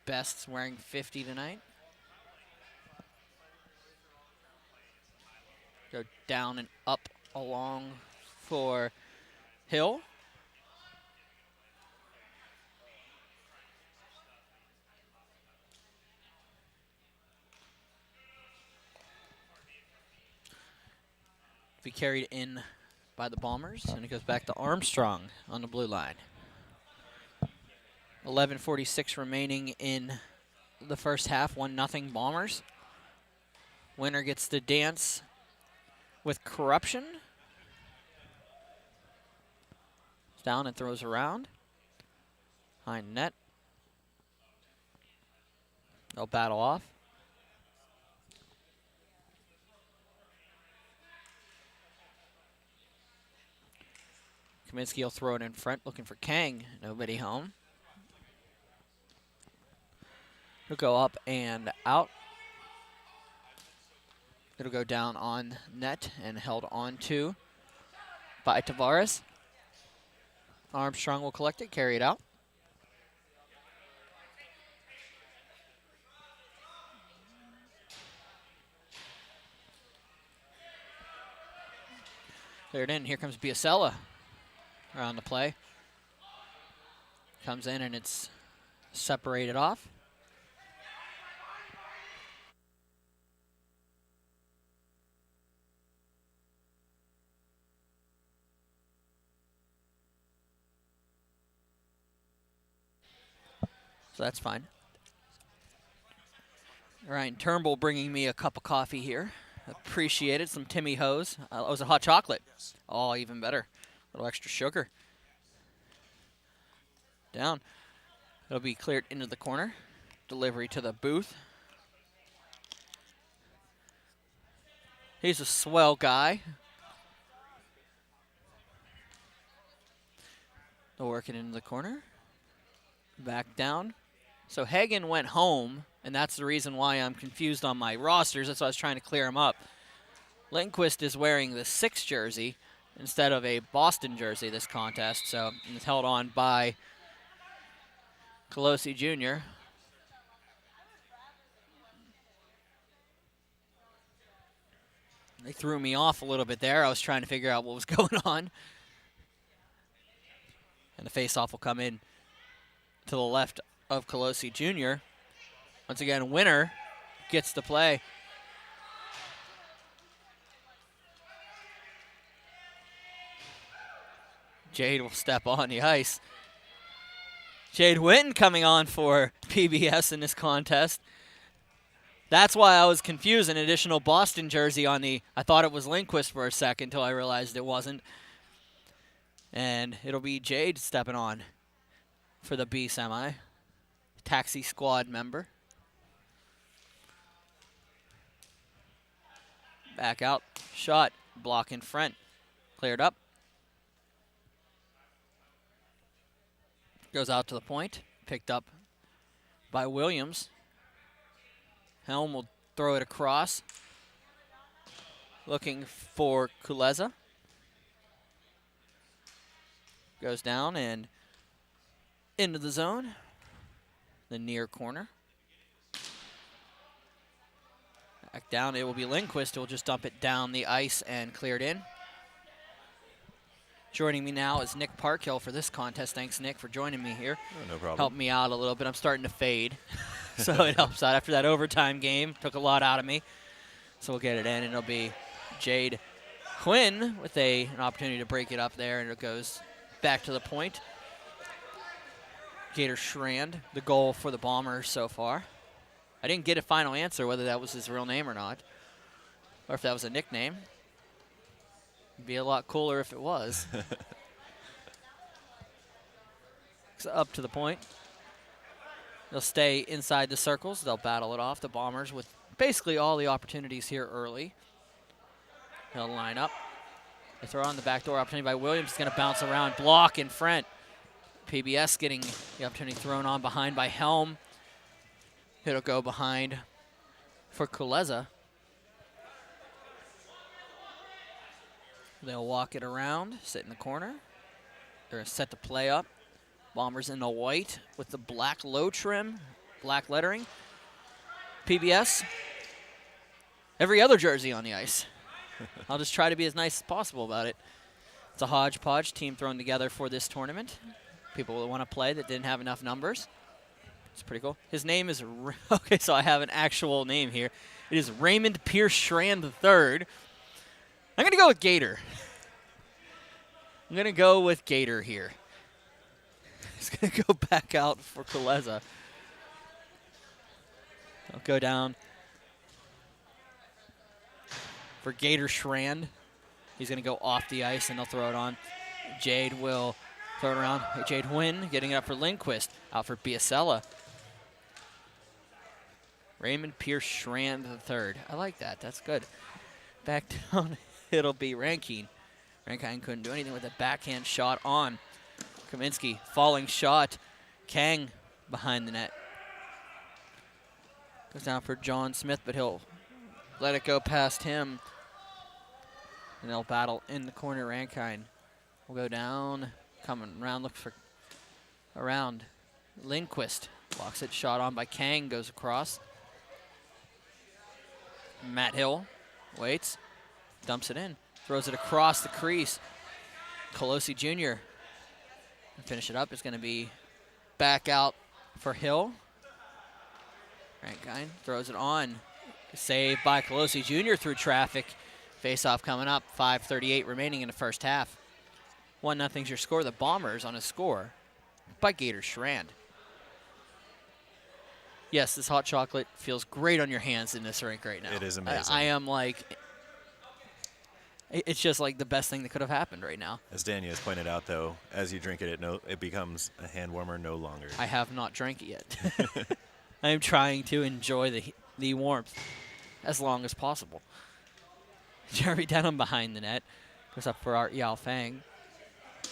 Best's wearing 50 tonight. Go down and up along for Hill. Be carried in by the Bombers, and it goes back to Armstrong on the blue line. 11:46 remaining in the first half, 1-0 Bombers. Winner gets to dance with Corruption. Down and throws around. Behind net. They'll battle off. Kaminsky will throw it in front, looking for Kang. Nobody home. He'll go up and out. It'll go down on net and held on to by Tavares. Armstrong will collect it, carry it out. Cleared in. Here comes Biasella around the play. Comes in and it's separated off. So that's fine. Ryan Turnbull bringing me a cup of coffee here. Appreciate it. Some Timmy Hose. It was a hot chocolate. Oh, even better. A little extra sugar. Down. It'll be cleared into the corner. Delivery to the booth. He's a swell guy. They'll work it into the corner. Back down. So Hagen went home, and that's the reason why I'm confused on my rosters. That's why I was trying to clear him up. Lindquist is wearing the 6 jersey instead of a Boston jersey this contest, so it's held on by Colosi Jr. They threw me off a little bit there. I was trying to figure out what was going on. And the faceoff will come in to the left of Colosi Jr. Once again, winner gets to play. Jade will step on the ice. Jade Winton coming on for PBS in this contest. That's why I was confused. An additional Boston jersey on the, I thought it was Lindquist for a second until I realized it wasn't. And it'll be Jade stepping on for the B semi. Taxi squad member. Back out, shot, block in front. Cleared up. Goes out to the point, picked up by Williams. Helm will throw it across. Looking for Kuleza. Goes down and into the zone. The near corner. Back down, it will be Lindquist who will just dump it down the ice and clear it in. Joining me now is Nick Parkhill for this contest. Thanks, Nick, for joining me here. Oh, no problem. Helped me out a little bit. I'm starting to fade, so it helps out. After that overtime game, took a lot out of me. So we'll get it in, and it'll be Jade Quinn with an opportunity to break it up there, and it goes back to the point. Gator Schrand, the goal for the Bombers so far. I didn't get a final answer whether that was his real name or not, or if that was a nickname. It'd be a lot cooler if it was. So up to the point. They'll stay inside the circles. They'll battle it off. The Bombers with basically all the opportunities here early. They'll line up. They throw on the backdoor opportunity by Williams. It's going to bounce around, block in front. PBS getting the opportunity thrown on behind by Helm. It'll go behind for Kuleza. They'll walk it around, sit in the corner. They're set to play up. Bombers in the white with the black low trim, black lettering. PBS, every other jersey on the ice. I'll just try to be as nice as possible about it. It's a hodgepodge team thrown together for this tournament. People that want to play that didn't have enough numbers. It's pretty cool. His name is, okay, so I have an actual name here. It is Raymond Pierce Schrand III. I'm going to go with Gator. I'm going to go with Gator here. He's going to go back out for Kuleza. I'll go down for Gator Schrand. He's going to go off the ice, and they'll throw it on. Jade will throw it around. Jade Wynn getting it up for Lindquist. Out for Biasella. Raymond Pierce Schrand III. I like that. That's good. Back down, it'll be Rankine. Rankine couldn't do anything with a backhand shot on Kaminsky. Falling shot. Kang behind the net. Goes down for John Smith, but he'll let it go past him. And they'll battle in the corner. Rankine will go down. Coming around, look for around. Lindquist blocks it. Shot on by Kang. Goes across. Matt Hill waits. Dumps it in. Throws it across the crease. Colosi Jr. Finish it up. It's going to be back out for Hill. Rankine throws it on. Saved by Colosi Jr. through traffic. Face-off coming up. 5:38 remaining in the first half. 1-0's your score. The Bombers on a score by Gator Schrand. Yes, this hot chocolate feels great on your hands in this rink right now. It is amazing. I am like, it's just like the best thing that could have happened right now. As Danya has pointed out, though, as you drink it, it becomes a hand warmer no longer. I have not drank it yet. I am trying to enjoy the warmth as long as possible. Jeremy Denham behind the net. Goes up for Art Yao Fang.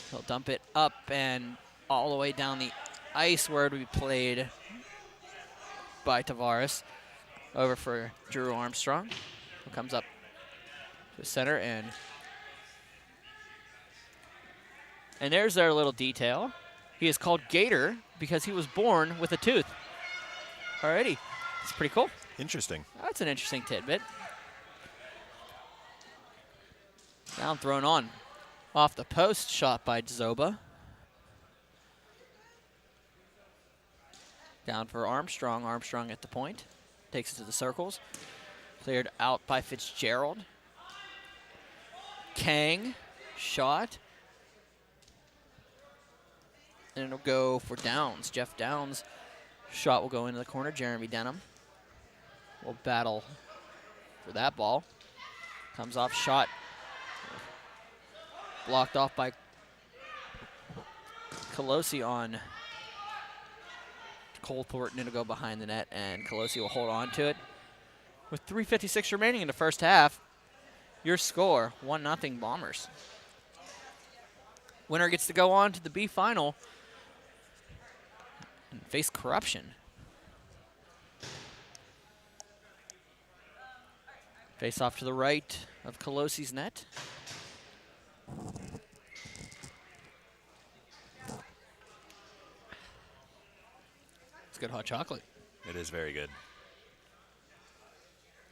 He'll dump it up and all the way down the ice where it will be played by Tavares. Over for Drew Armstrong, who comes up to the center. And there's their little detail. He is called Gator because he was born with a tooth. Alrighty. It's pretty cool. Interesting. That's an interesting tidbit. Down, thrown on. Off the post, shot by Zoba. Down for Armstrong. Armstrong at the point. Takes it to the circles. Cleared out by Fitzgerald. Kang, shot. And it'll go for Downs. Jeff Downs' shot will go into the corner. Jeremy Denham will battle for that ball. Comes off shot. Blocked off by Colosi on Cole Thornton. It'll go behind the net, and Colosi will hold on to it. With 3:56 remaining in the first half, your score, 1-0 Bombers. Winner gets to go on to the B final and face Corruption. Face off to the right of Colosi's net. It's good hot chocolate. It is very good.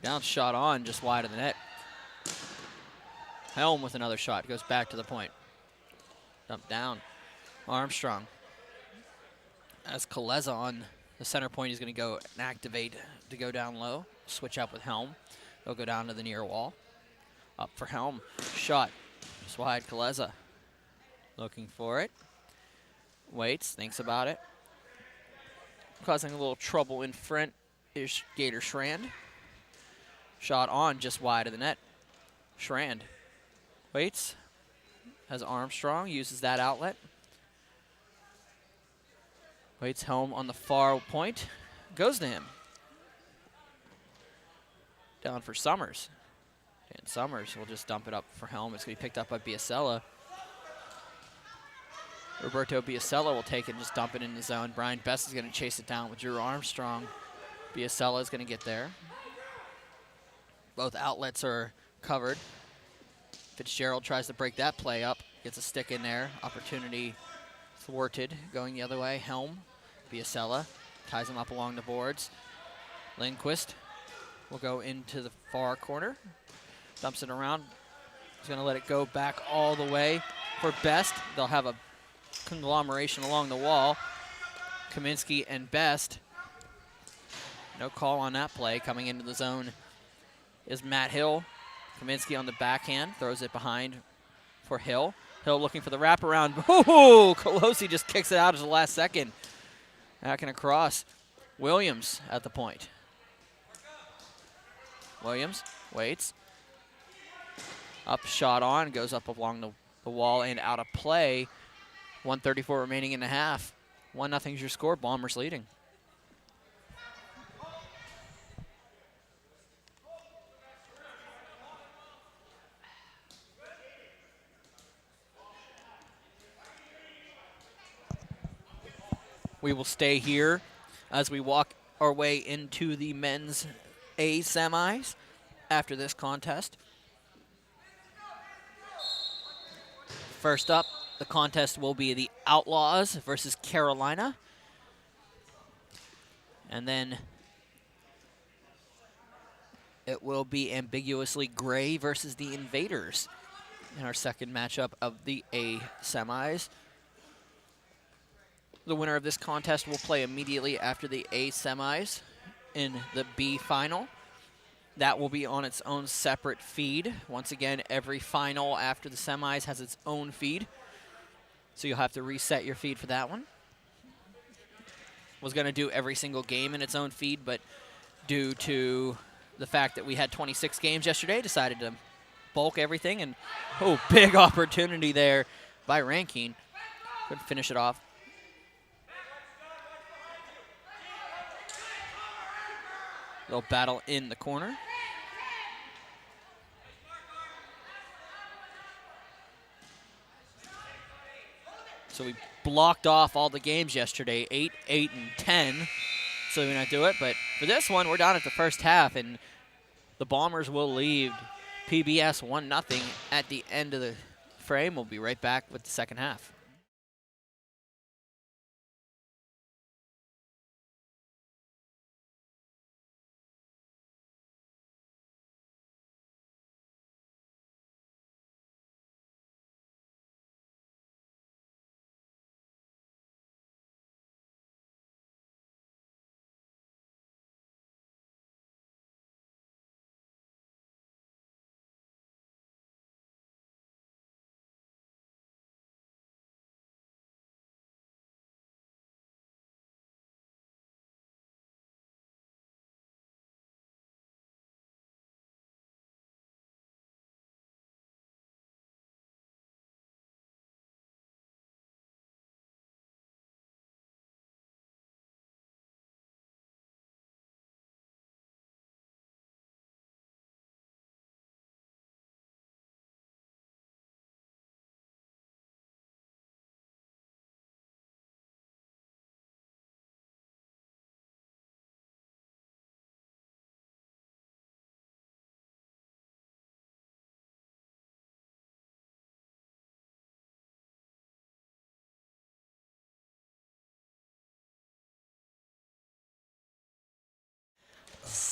Down shot on, just wide of the net. Helm with another shot, goes back to the point. Dump down. Armstrong. As Kaleza on the center point, he's going to go and activate to go down low. Switch up with Helm. They'll go down to the near wall. Up for Helm. Shot. Just wide. Kaleza looking for it. Waits. Thinks about it. Causing a little trouble in front is Gator Schrand. Shot on just wide of the net. Schrand waits. Has Armstrong. Uses that outlet. Waits. Helm on the far point. Goes to him. Down for Summers. And Summers will just dump it up for Helm. It's going to be picked up by Biasella. Roberto Biasella will take it and just dump it in the zone. Brian Best is going to chase it down with Drew Armstrong. Biasella is going to get there. Both outlets are covered. Fitzgerald tries to break that play up. Gets a stick in there. Opportunity thwarted. Going the other way. Helm. Biasella ties him up along the boards. Lindquist will go into the far corner. Dumps it around. He's going to let it go back all the way for Best. They'll have a conglomeration along the wall. Kaminsky and Best. No call on that play. Coming into the zone is Matt Hill. Kaminsky on the backhand. Throws it behind for Hill. Hill looking for the wraparound. Ooh, Colosi just kicks it out at the last second. Back and across. Williams at the point. Williams waits. Up, shot on. Goes up along the wall and out of play. 1:34 remaining in the half. 1-0 is your score. Bombers leading. We will stay here as we walk our way into the men's A semis after this contest. First up, the contest will be the Outlaws versus Carolina. And then it will be Ambiguously Gray versus the Invaders in our second matchup of the A semis. The winner of this contest will play immediately after the A semis in the B final. That will be on its own separate feed. Once again, every final after the semis has its own feed. So you'll have to reset your feed for that one. Was going to do every single game in its own feed, but due to the fact that we had 26 games yesterday, decided to bulk everything. And, oh, big opportunity there by Rankine. Couldn't finish it off. They'll battle in the corner. So we blocked off all the games yesterday, 8, 8, and 10. So we not do it. But for this one, we're down at the first half, and the Bombers will lead PBS 1-0 at the end of the frame. We'll be right back with the second half.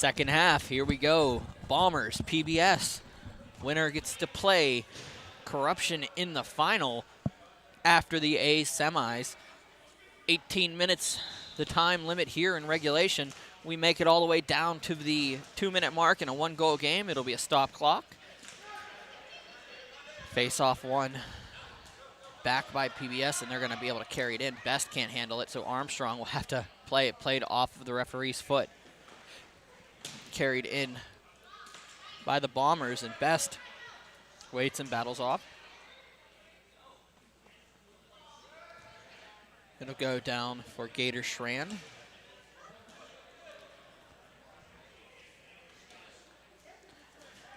Second half, here we go. Bombers, PBS. Winner gets to play Corruption in the final after the A semis. 18 minutes, the time limit here in regulation. We make it all the way down to the 2-minute mark in a 1-goal game. It'll be a stop clock. Face-off one back by PBS, and they're going to be able to carry it in. Best can't handle it, so Armstrong will have to play it played off of the referee's foot. Carried in by the Bombers, and Best waits and battles off. It'll go down for Gator Schran.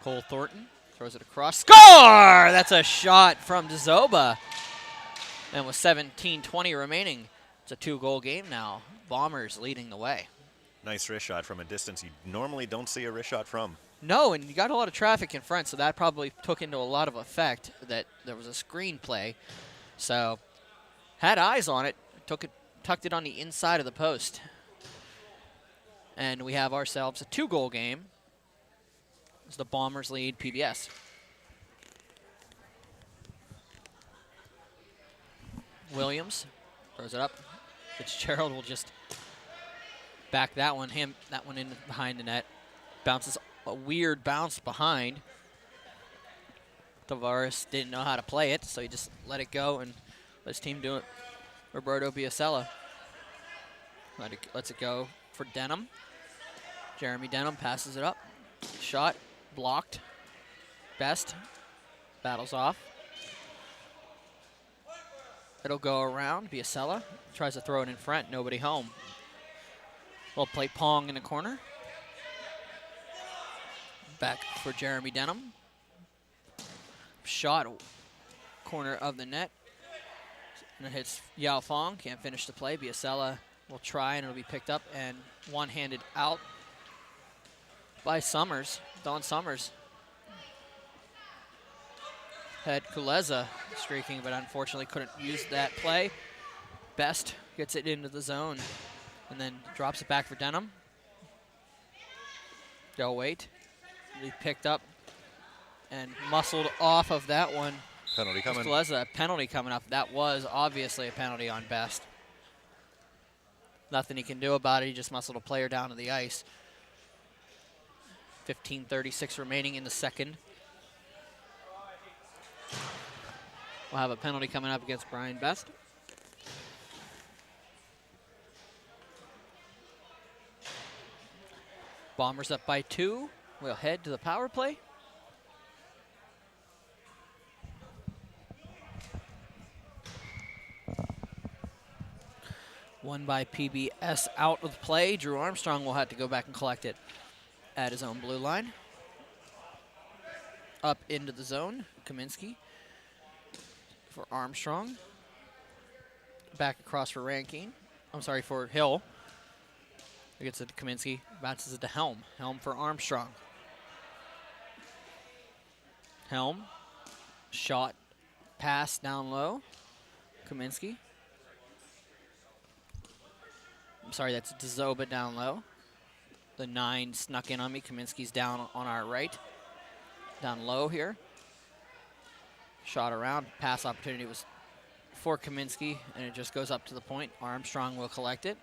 Cole Thornton throws it across. Score! That's a shot from Dzoba. And with 17:20 remaining, it's a 2-goal game now. Bombers leading the way. Nice wrist shot from a distance you normally don't see a wrist shot from. No, and you got a lot of traffic in front, so that probably took into a lot of effect that there was a screen play. So had eyes on it, tucked it on the inside of the post. And we have ourselves a 2-goal game as the Bombers lead PBS. Williams throws it up. Fitzgerald will just back that one in behind the net. Bounces a weird bounce behind. Tavares didn't know how to play it, so he just let it go and let his team do it. Roberto Biasella lets it go for Denham. Jeremy Denham passes it up. Shot blocked. Best battles off. It'll go around. Biasella tries to throw it in front. Nobody home. Well played Pong in the corner. Back for Jeremy Denham. Shot corner of the net. And it hits Yao Fong. Can't finish the play. Biasella will try, and it'll be picked up and one-handed out by Summers. Don Summers. Had Kuleza streaking, but unfortunately couldn't use that play. Best gets it into the zone and then drops it back for Denham. They'll wait. He picked up and muscled off of that one. Penalty coming. Kuleza, a penalty coming up. That was obviously a penalty on Best. Nothing he can do about it. He just muscled a player down to the ice. 15:36 remaining in the second. We'll have a penalty coming up against Brian Best. Bombers up by 2. We'll head to the power play. One by PBS out of play. Drew Armstrong will have to go back and collect it at his own blue line. Up into the zone. Kaminsky for Armstrong. Back across for Rankine. I'm sorry, for Hill. He gets it to Kaminsky. Bounces it to Helm. Helm for Armstrong. Helm. Shot. Pass down low. Kaminsky. I'm sorry, that's Dzoba down low. The 9 snuck in on me. Kaminsky's down on our right. Down low here. Shot around. Pass opportunity was for Kaminsky, and it just goes up to the point. Armstrong will collect it.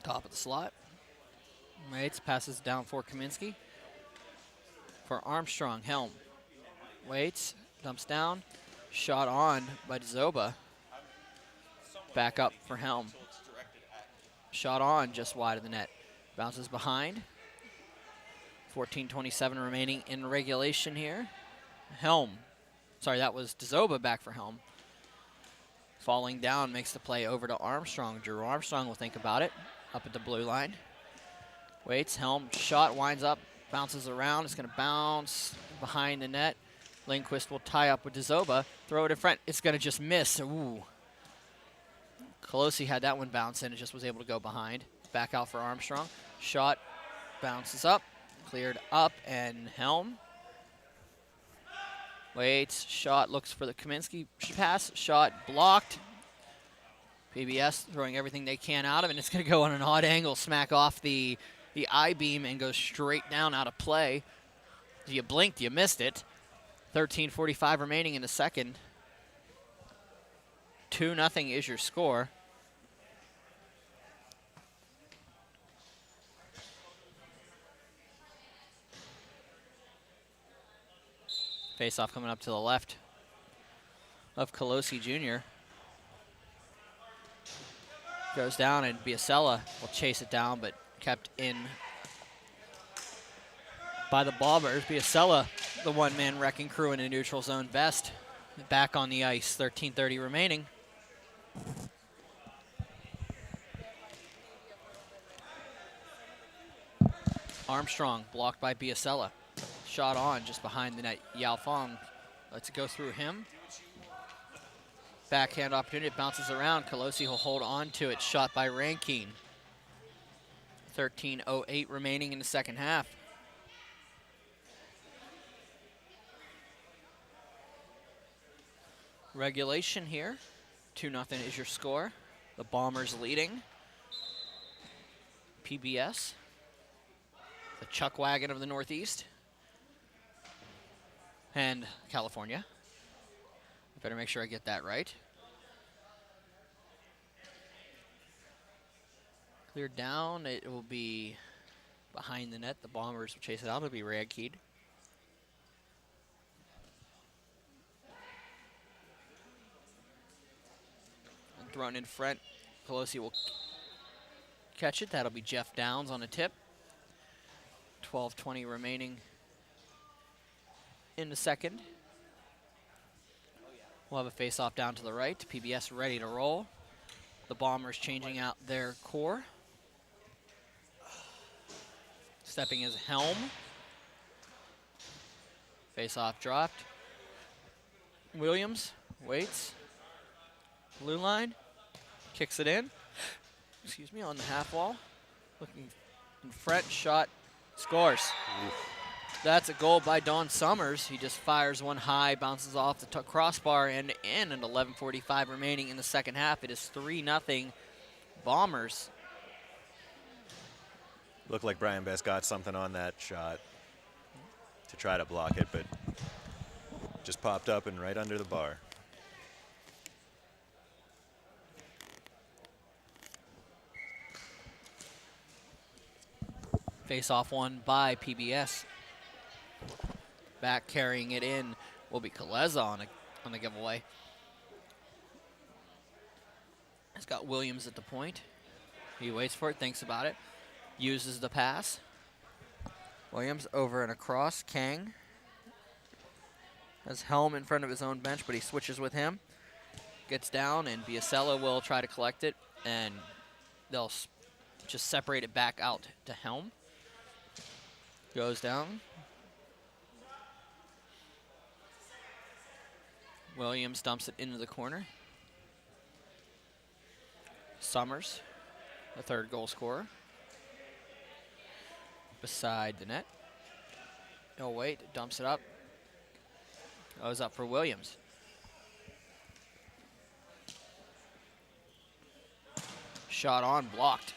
Top of the slot. Waits, passes down for Kaminsky. For Armstrong, Helm. Waits, dumps down. Shot on by Dzoba. Back up for Helm. Shot on just wide of the net. Bounces behind. 14:27 remaining in regulation here. Helm. Sorry, that was Dzoba back for Helm. Falling down makes the play over to Armstrong. Drew Armstrong will think about it. Up at the blue line. Waits. Helm. Shot winds up. Bounces around. It's going to bounce behind the net. Lindquist will tie up with Dzoba. Throw it in front. It's going to just miss. Ooh. Colosi had that one bounce in. It just was able to go behind. Back out for Armstrong. Shot bounces up. Cleared up, and Helm. Waits. Shot looks for the Kaminsky pass. Shot blocked. PBS throwing everything they can out of it, and it's going to go on an odd angle, smack off the I-beam, and go straight down out of play. You blinked, you missed it. 13:45 remaining in the second. 2-0 is your score. Face-off coming up to the left of Colosi Jr. Goes down, and Biasella will chase it down, but kept in by the Bombers. Biasella, the one-man wrecking crew in a neutral zone best. Back on the ice, 13:30 remaining. Armstrong blocked by Biasella. Shot on just behind the net. Yao Fong lets it go through him. Backhand opportunity, it bounces around. Colosi will hold on to it. Shot by Rankine. 13:08 remaining in the second half. Regulation here. 2-0 is your score. The Bombers leading. PBS, the Chuck Wagon of the Northeast, and California. I better make sure I get that right. Cleared down. It will be behind the net. The Bombers will chase it out. It'll be Radkeed. And thrown in front. Colosi will catch it. That'll be Jeff Downs on a tip. 12:20 remaining in the second. We'll have a face-off down to the right. PBS ready to roll. The Bombers changing out their core. Stepping is Helm. Face-off dropped. Williams waits. Blue line. Kicks it in. Excuse me, on the half wall. Looking in front, shot, scores. Oof. That's a goal by Don Summers. He just fires one high, bounces off the crossbar, and in, and 11:45 remaining in the second half. It is 3-0 Bombers. Looked like Brian Best got something on that shot to try to block it, but just popped up and right under the bar. Face-off won by PBS. Back carrying it in will be Kaleza on the giveaway. He's got Williams at the point. He waits for it, thinks about it, uses the pass. Williams over and across. Kang has Helm in front of his own bench, but he switches with him. Gets down, and Biasella will try to collect it, and they'll just separate it back out to Helm. Goes down. Williams dumps it into the corner. Summers, the third goal scorer, beside the net. No, wait, dumps it up. Goes up for Williams. Shot on, blocked.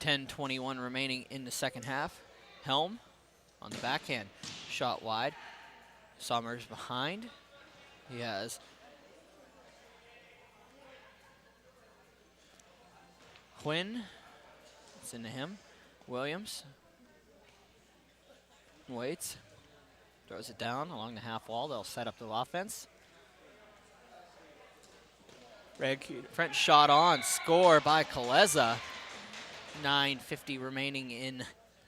10:21 remaining in the second half. Helm on the backhand. Shot wide. Summers behind. He has Quinn. It's into him. Williams waits. Throws it down along the half wall. They'll set up the offense. French shot on. Score by Kaleza. 9:50 remaining in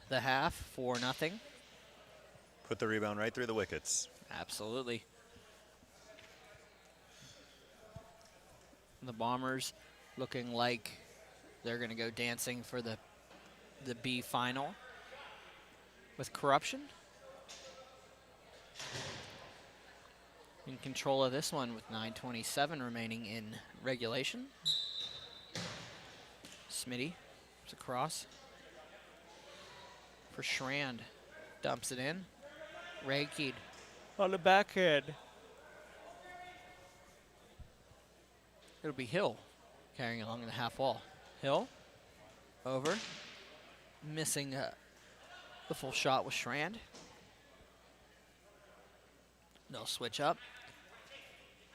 the half. 4-0. Put the rebound right through the wickets. Absolutely. The Bombers looking like they're going to go dancing for the B final with Corruption. In control of this one with 9:27 remaining in regulation. Smitty, it's across for Schrand. Dumps it in. Radkeed on the backhand. It'll be Hill carrying along the half wall. Hill over, missing the full shot with Schrand. They'll switch up.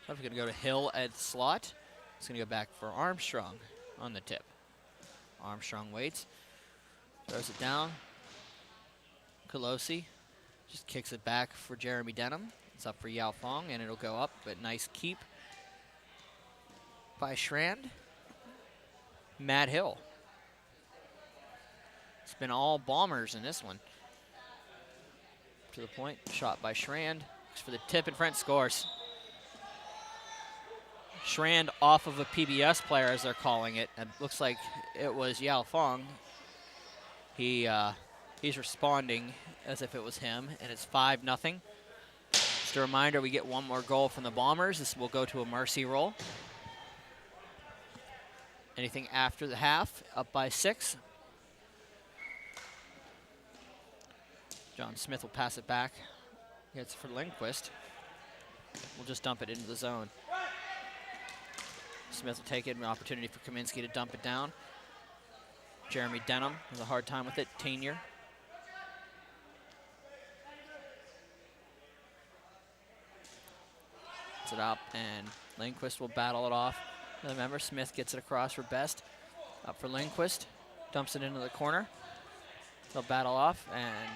So we're going to go to Hill at the slot. It's going to go back for Armstrong on the tip. Armstrong waits, throws it down. Colosi just kicks it back for Jeremy Denham. It's up for Yao Fong, and it'll go up, but nice keep by Schrand. Matt Hill. It's been all Bombers in this one. To the point, shot by Schrand. Looks for the tip in front, scores. Schrand off of a PBS player, as they're calling it. And looks like it was Yao Fong. He's responding as if it was him, and it's 5-0. Just a reminder, we get one more goal from the Bombers. This will go to a mercy roll. Anything after the half, up by 6. John Smith will pass it back. It's for Lindquist. We'll just dump it into the zone. Smith will take it, an opportunity for Kaminsky to dump it down. Jeremy Denham has a hard time with it. Tanier. Puts it up, and Lindquist will battle it off. Remember, Smith gets it across for Best. Up for Lindquist. Dumps it into the corner. They'll battle off, and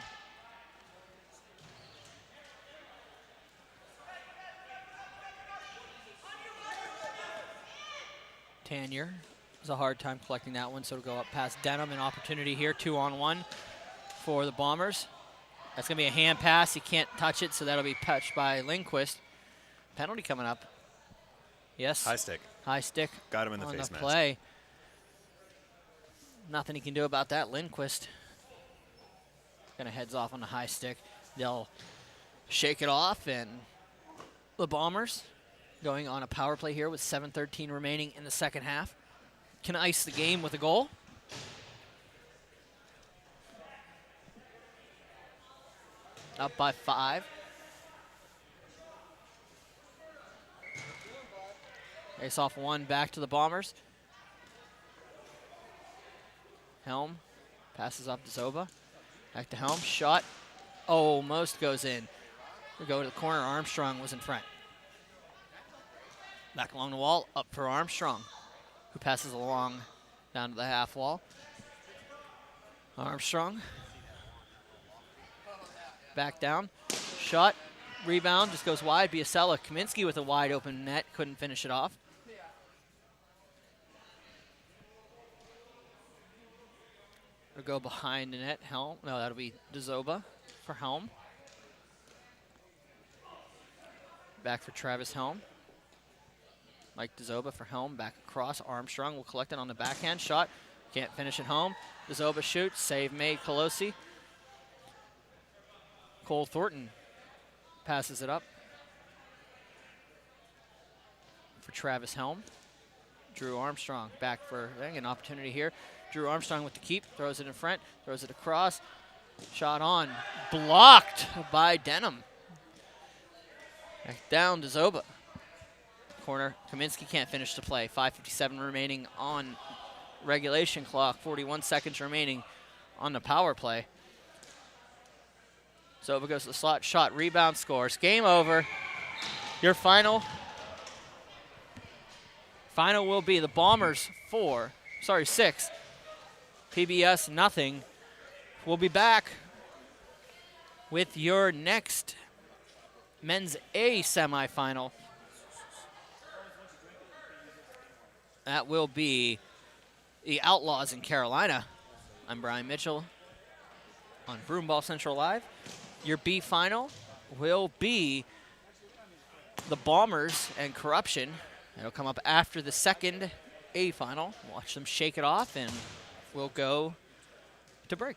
Tanier has a hard time collecting that one, so it'll go up past Denham. An opportunity here, 2-on-1 for the Bombers. That's going to be a hand pass. He can't touch it, so that'll be touched by Lindquist. Penalty coming up. Yes. High stick. High stick. Got him in the on face the mask. play. Nothing he can do about that. Lindquist kind of heads off on the high stick. They'll shake it off, and the Bombers going on a power play here with 7:13 remaining in the second half. Can ice the game with a goal. Up by 5. Ace off 1 back to the Bombers. Helm passes off to Zoba. Back to Helm. Shot almost goes in. We go to the corner. Armstrong was in front. Back along the wall. Up for Armstrong, who passes along down to the half wall. Armstrong. Back down. Shot. Rebound. Just goes wide. Biasella. Kaminsky with a wide open net. Couldn't finish it off. It'll go behind the net. Helm. No, that'll be DeZoba for Helm. Back for Travis Helm. Mike DeZoba for Helm. Back across. Armstrong will collect it on the backhand. Shot. Can't finish it home. DeZoba shoots. Save made. Colosi. Cole Thornton passes it up for Travis Helm. Drew Armstrong back for an opportunity here. Drew Armstrong with the keep, throws it in front, throws it across. Shot on, blocked by Denham. Back down to Zoba. Corner, Kaminsky can't finish the play. 5:57 remaining on regulation clock, 41 seconds remaining on the power play. Zoba goes to the slot, shot, rebound, scores. Game over. Your final will be the Bombers 6. PBS nothing. We'll be back with your next men's A semifinal. That will be the Outlaws in Carolina. I'm Brian Mitchell on Broomball Central Live. Your B final will be the Bombers and Corruption. It'll come up after the second A final. Watch them shake it off, and we'll go to break.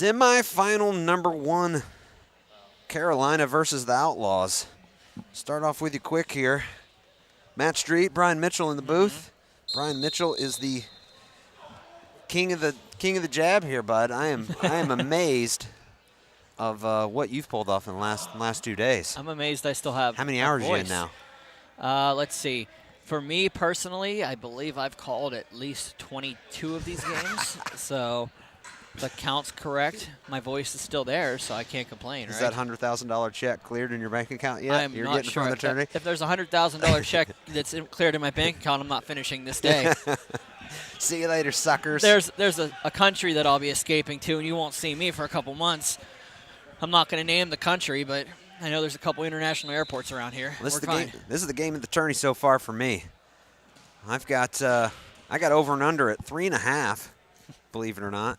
Semifinal number 1, Carolina versus the Outlaws. Start off with you quick here. Matt Street, Brian Mitchell in the booth. Brian Mitchell is the king of the jab here, bud. I am amazed of what you've pulled off in the last 2 days. I'm amazed I still have. How many a hours are you in voice. now? Let's see. For me personally, I believe I've called at least 22 of these games. So if the count's correct, my voice is still there, so I can't complain. Is right? that $100,000 check cleared in your bank account yet? I'm You're not getting sure. from the attorney? If there's a $100,000 check that's cleared in my bank account, I'm not finishing this day. See you later, suckers. There's a country that I'll be escaping to, and you won't see me for a couple months. I'm not going to name the country, but I know there's a couple international airports around here. This We're fine. is the game of the tourney so far for me. I've got I got over and under at 3.5, believe it or not,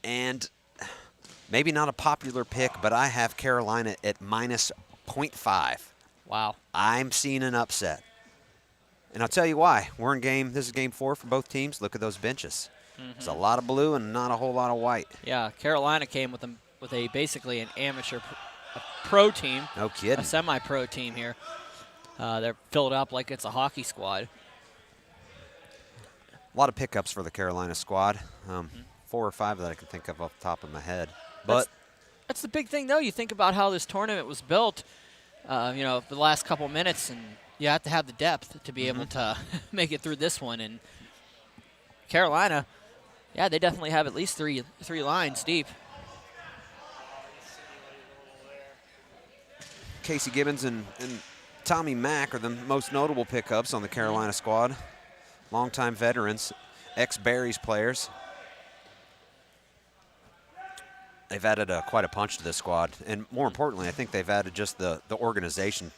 and maybe not a popular pick, but I have Carolina at -0.5. Wow. I'm seeing an upset, and I'll tell you why. This is game 4 for both teams. Look at those benches. There's a lot of blue and not a whole lot of white. Yeah, Carolina came with a basically an amateur pro team. No kidding. A semi-pro team here. They're filled up like it's a hockey squad. A lot of pickups for the Carolina squad. 4 or 5 that I can think of off the top of my head. But that's the big thing, though. You think about how this tournament was built, for the last couple minutes, and you have to have the depth to be able to make it through this one. And Carolina, yeah, they definitely have at least three lines deep. Casey Gibbons and Tommy Mack are the most notable pickups on the Carolina squad. Longtime veterans, ex-Barry's players. They've added quite a punch to this squad, and more importantly, I think they've added just the organization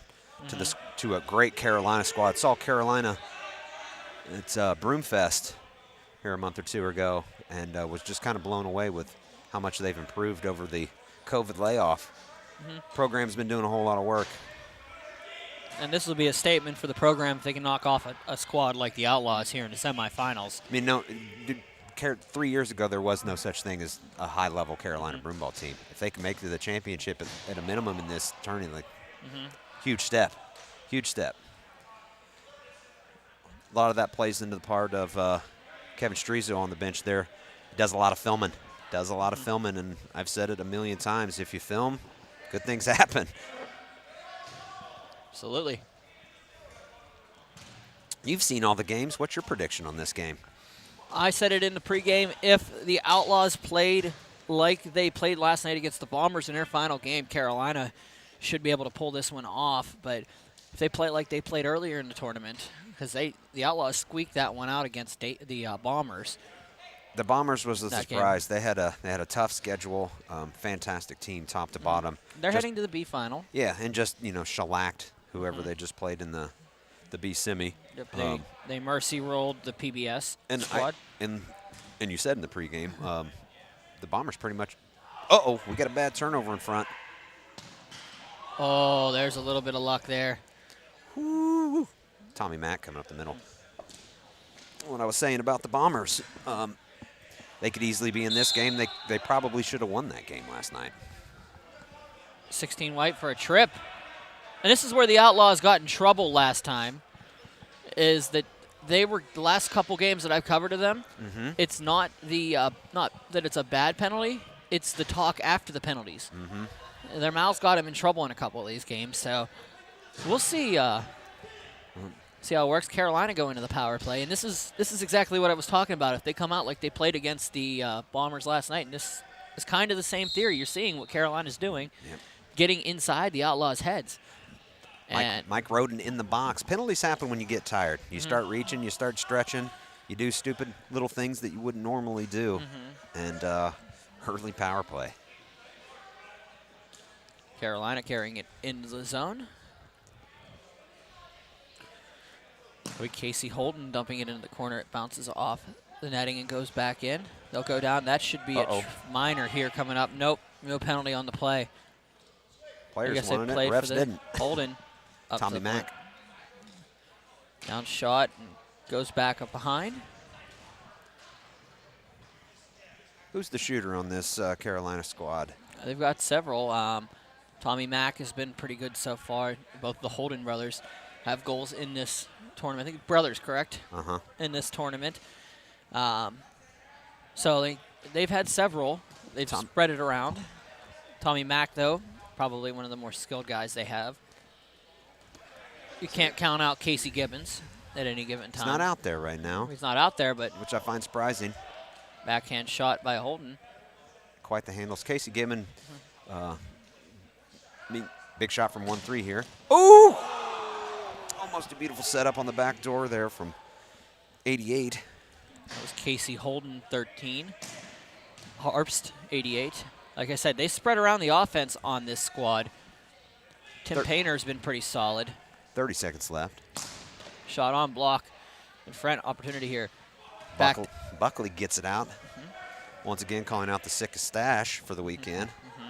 to a great Carolina squad. Saw Carolina at Broomfest here a month or 2 ago, and was just kind of blown away with how much they've improved over the COVID layoff. Program's been doing a whole lot of work. And this will be a statement for the program if they can knock off a squad like the Outlaws here in the semifinals. I mean, 3 years ago, there was no such thing as a high-level Carolina broomball team. If they can make it to the championship at a minimum in this tournament, huge step. Huge step. A lot of that plays into the part of Kevin Strizo on the bench there. He does a lot of filming. And I've said it a million times. If you film, good things happen. Absolutely. You've seen all the games. What's your prediction on this game? I said it in the pregame. If the Outlaws played like they played last night against the Bombers in their final game, Carolina should be able to pull this one off. But if they play like they played earlier in the tournament, because the Outlaws squeaked that one out against the Bombers. The Bombers was a That surprise. They had a tough schedule, fantastic team, top to bottom. They're heading to the B final. Yeah, and just shellacked whoever they just played in the B semi. Yep, they mercy rolled the PBS and squad. And you said in the pregame, the Bombers pretty much. We got a bad turnover in front. Oh, there's a little bit of luck there. Woo. Tommy Mack coming up the middle. What I was saying about the Bombers, they could easily be in this game. They probably should have won that game last night. 16 white for a trip. And this is where the Outlaws got in trouble last time, is that they were the last couple games that I've covered of them. It's not not that it's a bad penalty. It's the talk after the penalties. Their mouths got them in trouble in a couple of these games. So we'll see. See how it works. Carolina going to the power play, and this is exactly what I was talking about. If they come out like they played against the Bombers last night, and this is kind of the same theory. You're seeing what Carolina's doing, getting inside the Outlaws' heads. Mike Roden in the box. Penalties happen when you get tired. You start reaching, you start stretching, you do stupid little things that you wouldn't normally do, and early power play. Carolina carrying it into the zone. Casey Holden dumping it into the corner. It bounces off the netting and goes back in. They'll go down. That should be a minor here coming up. Nope, no penalty on the play. Players wanted it, refs didn't. Holden. Up Tommy to Mack. Down shot and goes back up behind. Who's the shooter on this Carolina squad? They've got several. Tommy Mack has been pretty good so far. Both the Holden brothers have goals in this tournament. I think brothers, correct? Uh-huh. In this tournament. So they've had several. They've spread it around. Tommy Mack, though, probably one of the more skilled guys they have. You can't count out Casey Gibbons at any given time. He's not out there right now. He's not out there, but which I find surprising. Backhand shot by Holden. Quite the handles. Casey Gibbon, big shot from 1-3 here. Ooh! Almost a beautiful setup on the back door there from 88. That was Casey Holden, 13. Harpst, 88. Like I said, they spread around the offense on this squad. Tim Painter's been pretty solid. 30 seconds left. Shot on block. In front, opportunity here. Buckley gets it out. Once again, calling out the sickest stash for the weekend.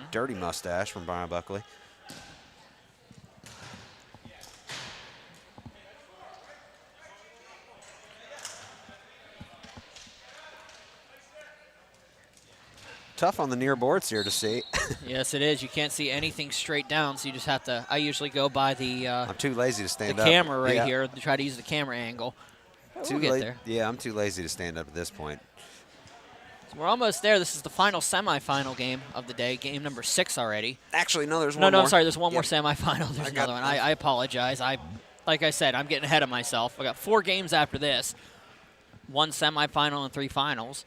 Dirty mustache from Brian Buckley. Tough on the near boards here to see. Yes, it is. You can't see anything straight down, so you just have to. I usually go by the. I'm too lazy to stand up. The camera right here to try to use the camera angle. We'll get there. Yeah, I'm too lazy to stand up at this point. So we're almost there. This is the final semifinal game of the day. Game number 6 already. Actually, no, there's one more. No, I'm sorry. There's one more semifinal. There's another one. I apologize. Like I said, I'm getting ahead of myself. I got 4 games after this. 1 semifinal and 3 finals.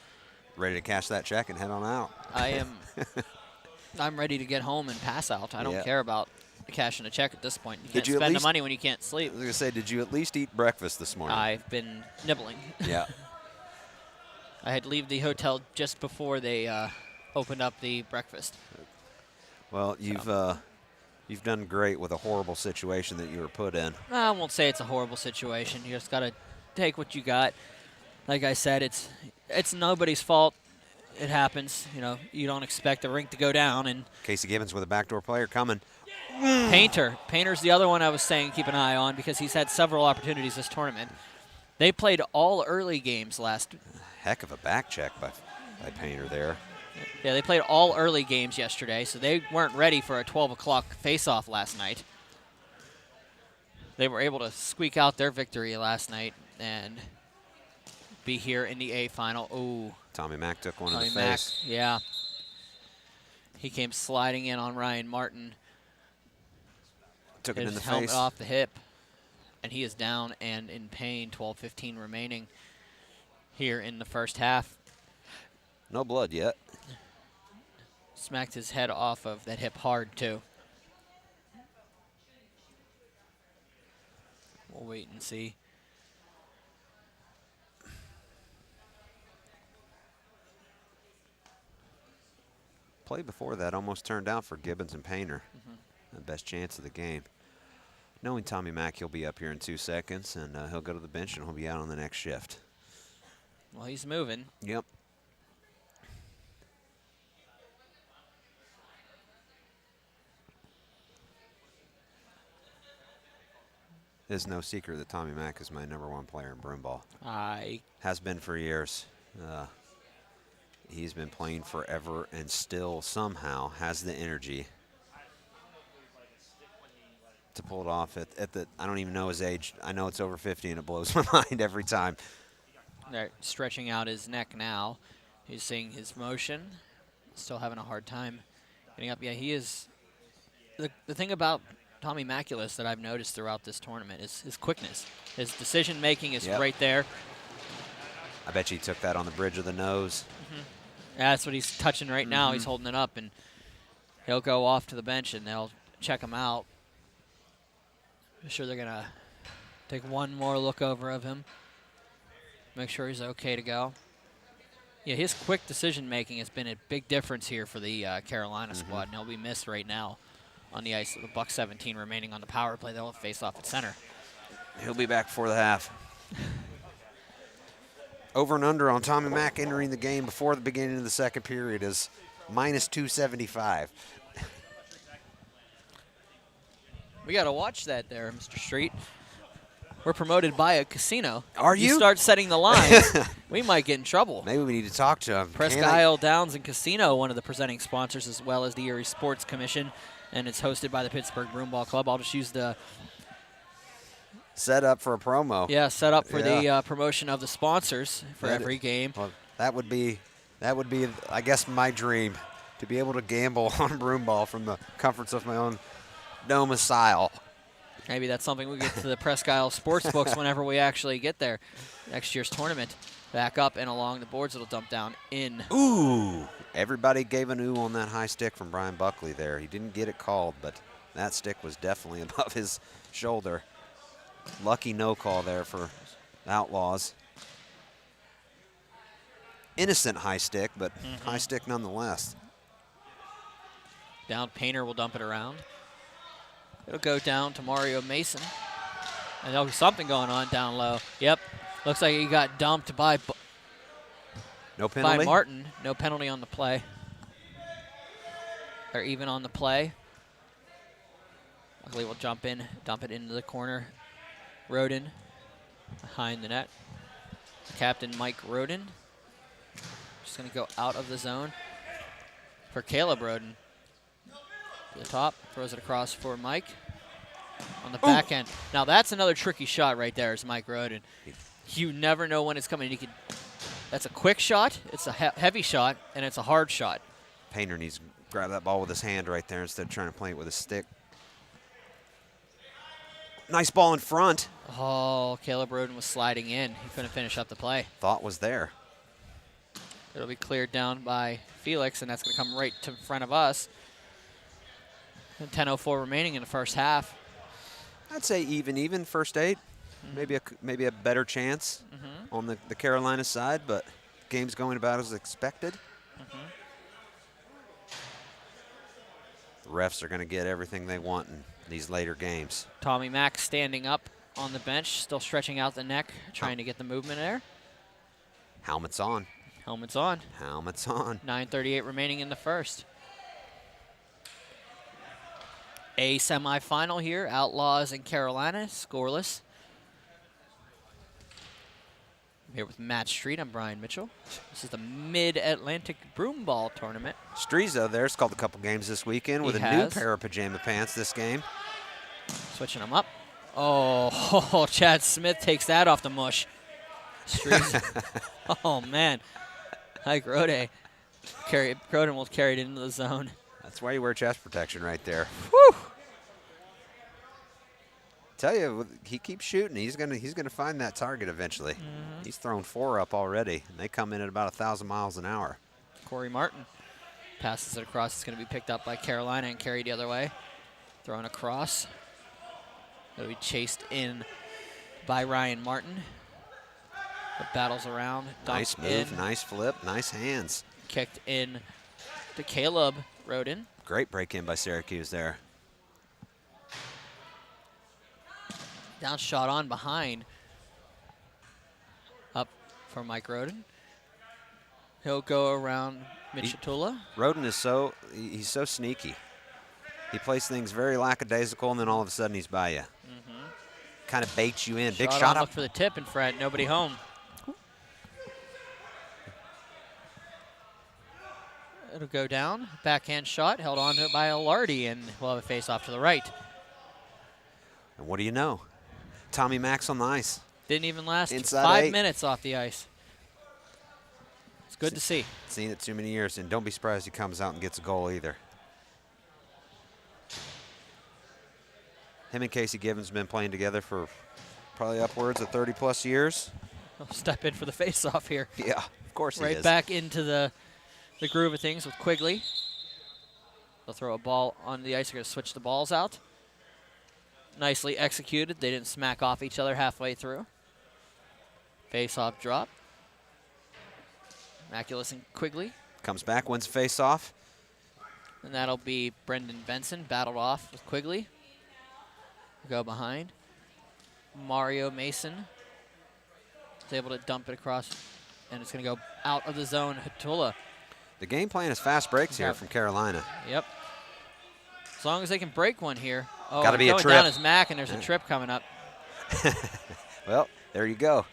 Ready to cash that check and head on out. I am. I'm ready to get home and pass out. I don't care about cashing a check at this point. You can't spend the money when you can't sleep. I was going to say, did you at least eat breakfast this morning? I've been nibbling. Yeah. I had to leave the hotel just before they opened up the breakfast. Well, you've done great with a horrible situation that you were put in. I won't say it's a horrible situation. You just got to take what you got. Like I said, it's nobody's fault. It happens. You know, you don't expect the rink to go down. And Casey Gibbons with a backdoor player coming. Painter's the other one I was saying keep an eye on because he's had several opportunities this tournament. They played all early games last. Heck of a back check by Painter there. Yeah, they played all early games yesterday, so they weren't ready for a 12 o'clock face-off last night. They were able to squeak out their victory last night and be here in the A final. Ooh. Tommy Mack took one in the Mack, face. yeah. He came sliding in on Ryan Martin. Took it in the helmet face. Off the hip. And he is down and in pain. 12:15 remaining here in the first half. No blood yet. Smacked his head off of that hip hard, too. We'll wait and see. Play before that almost turned out for Gibbons and Painter. The best chance of the game. Knowing Tommy Mack, he'll be up here in 2 seconds, and he'll go to the bench, and he'll be out on the next shift. Well, he's moving. Yep. It's no secret that Tommy Mack is my #1 player in broomball. Has been for years. He's been playing forever and still somehow has the energy to pull it off at the, I don't even know his age. I know it's over 50 and it blows my mind every time. They're stretching out his neck now. He's seeing his motion. Still having a hard time getting up. Yeah, he is. The thing about Tommy Maculus that I've noticed throughout this tournament is his quickness. His decision making is right there. I bet you he took that on the bridge of the nose. Yeah, that's what he's touching right now. He's holding it up, and he'll go off to the bench, and they'll check him out. I'm sure they're going to take one more look over of him, make sure he's okay to go. Yeah, his quick decision-making has been a big difference here for the Carolina squad, and he'll be missed right now on the ice with a $1.17 remaining on the power play. They'll face off at center. He'll be back before the half. Over and under on Tommy Mack entering the game before the beginning of the second period is -275. We got to watch that there, Mr. Street. We're promoted by a casino. Are you? start setting the lines, we might get in trouble. Maybe we need to talk to him. Presque Isle Downs and Casino, one of the presenting sponsors, as well as the Erie Sports Commission, and it's hosted by the Pittsburgh Broomball Club. I'll just use the Set up for a promo. set up for the promotion of the sponsors for every game. Well, that would be, I guess, my dream, to be able to gamble on broomball from the comforts of my own domicile. Maybe that's something we get to the Presque Isle sports books whenever we actually get there. Next year's tournament. Back up and along the boards, it'll dump down in. Ooh! Everybody gave an ooh on that high stick from Brian Buckley there. He didn't get it called, but that stick was definitely above his shoulder. Lucky no call there for Outlaws. Innocent high stick, but high stick nonetheless. Down Painter will dump it around. It'll go down to Mario Mason. And there'll be something going on down low. Yep. Looks like he got dumped by No penalty? Martin. No penalty on the play. Or even on the play. Buckley will jump in, dump it into the corner. Roden behind the net. Captain Mike Roden. Just going to go out of the zone for Caleb Roden. To the top, throws it across for Mike on the back end. Now that's another tricky shot right there is Mike Roden. You never know when it's coming. That's a quick shot, it's a heavy shot, and it's a hard shot. Painter needs to grab that ball with his hand right there instead of trying to play it with his stick. Nice ball in front. Oh, Caleb Roden was sliding in. He couldn't finish up the play. Thought was there. It'll be cleared down by Felix, and that's going to come right to front of us. 10:04 remaining in the first half. I'd say even first 8. Maybe a better chance on the Carolina side, but game's going about as expected. The refs are going to get everything they want in these later games. Tommy Mack standing up on the bench, still stretching out the neck, trying to get the movement there. Helmets on. Helmets on. Helmets on. 9:38 remaining in the first. A semifinal here, Outlaws and Carolina, scoreless. I'm here with Matt Street. I'm Brian Mitchell. This is the Mid-Atlantic Broomball Tournament. Strizo there's called a couple games this weekend with a new pair of pajama pants this game. Switching them up. Oh, Chad Smith takes that off the mush. Strizo. Oh, man. Hi, Grode. Groden will carry it into the zone. That's why you wear chest protection right there. Whew. Tell you, he keeps shooting. He's gonna find that target eventually. He's thrown 4 up already, and they come in at about 1,000 miles an hour. Corey Martin passes it across. It's going to be picked up by Carolina and carried the other way. Thrown across. It'll be chased in by Ryan Martin. It battles around. Nice move, nice flip, nice hands. Kicked in to Caleb Roden. Great break in by Syracuse there. Down shot on behind. Up for Mike Roden. He'll go around Mitchell. Roden is he's so sneaky. He plays things very lackadaisical, and then all of a sudden he's by you. Kind of baits you in. Big shot up. Look for the tip in front. Nobody home. It'll go down. Backhand shot held on to by Alardi, and we'll have a face off to the right. And what do you know? Tommy Max on the ice. Didn't even last Inside 5 8. minutes off the ice. It's good to see. Seen it too many years, and don't be surprised he comes out and gets a goal either. Him and Casey Gibbons have been playing together for probably upwards of 30-plus years. He'll step in for the face-off here. Yeah, of course he is. Right back into the groove of things with Quigley. They'll throw a ball on the ice. They're going to switch the balls out. Nicely executed. They didn't smack off each other halfway through. Face-off drop. Maculus and Quigley. Comes back, wins face-off. And that'll be Brendan Benson battled off with Quigley. Go behind. Mario Mason is able to dump it across, and it's going to go out of the zone. Hatula. The game plan is fast breaks here from Carolina. Yep. As long as they can break one here. Oh, Gotta be a going trip. down is Mack, and there's a trip coming up. Well, there you go.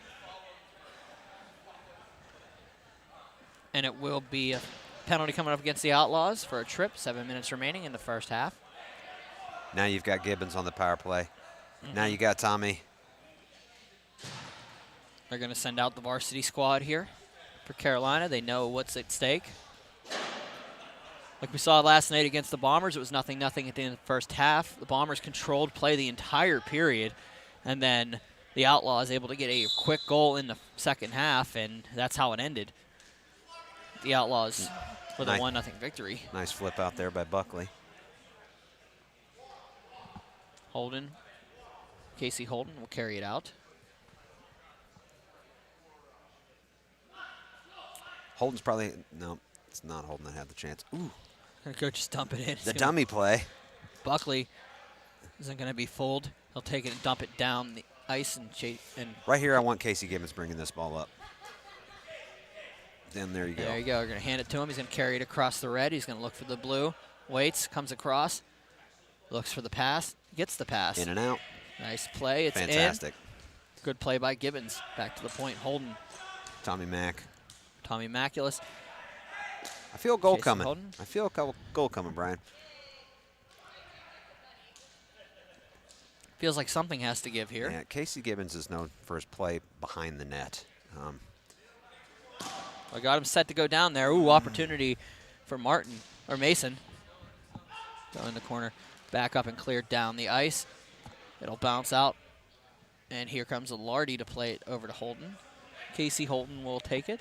And it will be a penalty coming up against the Outlaws for a trip. 7 minutes remaining in the first half. Now you've got Gibbons on the power play. Now you got Tommy. They're going to send out the varsity squad here for Carolina. They know what's at stake. Like we saw last night against the Bombers, it was 0-0 at the end of the first half. The Bombers controlled play the entire period, and then the Outlaws able to get a quick goal in the second half, and that's how it ended. The Outlaws with a 1-0 victory. Nice flip out there by Buckley. Holden, Casey Holden will carry it out. Holden's probably, no, it's not Holden that had the chance. Ooh. Gonna go just dump it in. The dummy play. Buckley isn't going to be fooled. He'll take it and dump it down the ice and right here, I want Casey Gibbons bringing this ball up. Then there you go. There you go. We're going to hand it to him. He's going to carry it across the red. He's going to look for the blue. Waits, comes across, looks for the pass, gets the pass. In and out. Nice play. It's fantastic. In. Good play by Gibbons. Back to the point. Holden. Tommy Mack. Tommy Maculus. I feel a goal Jason coming. Holden. I feel a goal coming, Brian. Feels like something has to give here. Yeah, Casey Gibbons is known for his play behind the net. I got him set to go down there. Ooh, opportunity for Martin, or Mason. Go in the corner. Back up and cleared down the ice. It'll bounce out. And here comes Lardy to play it over to Holden. Casey Holden will take it.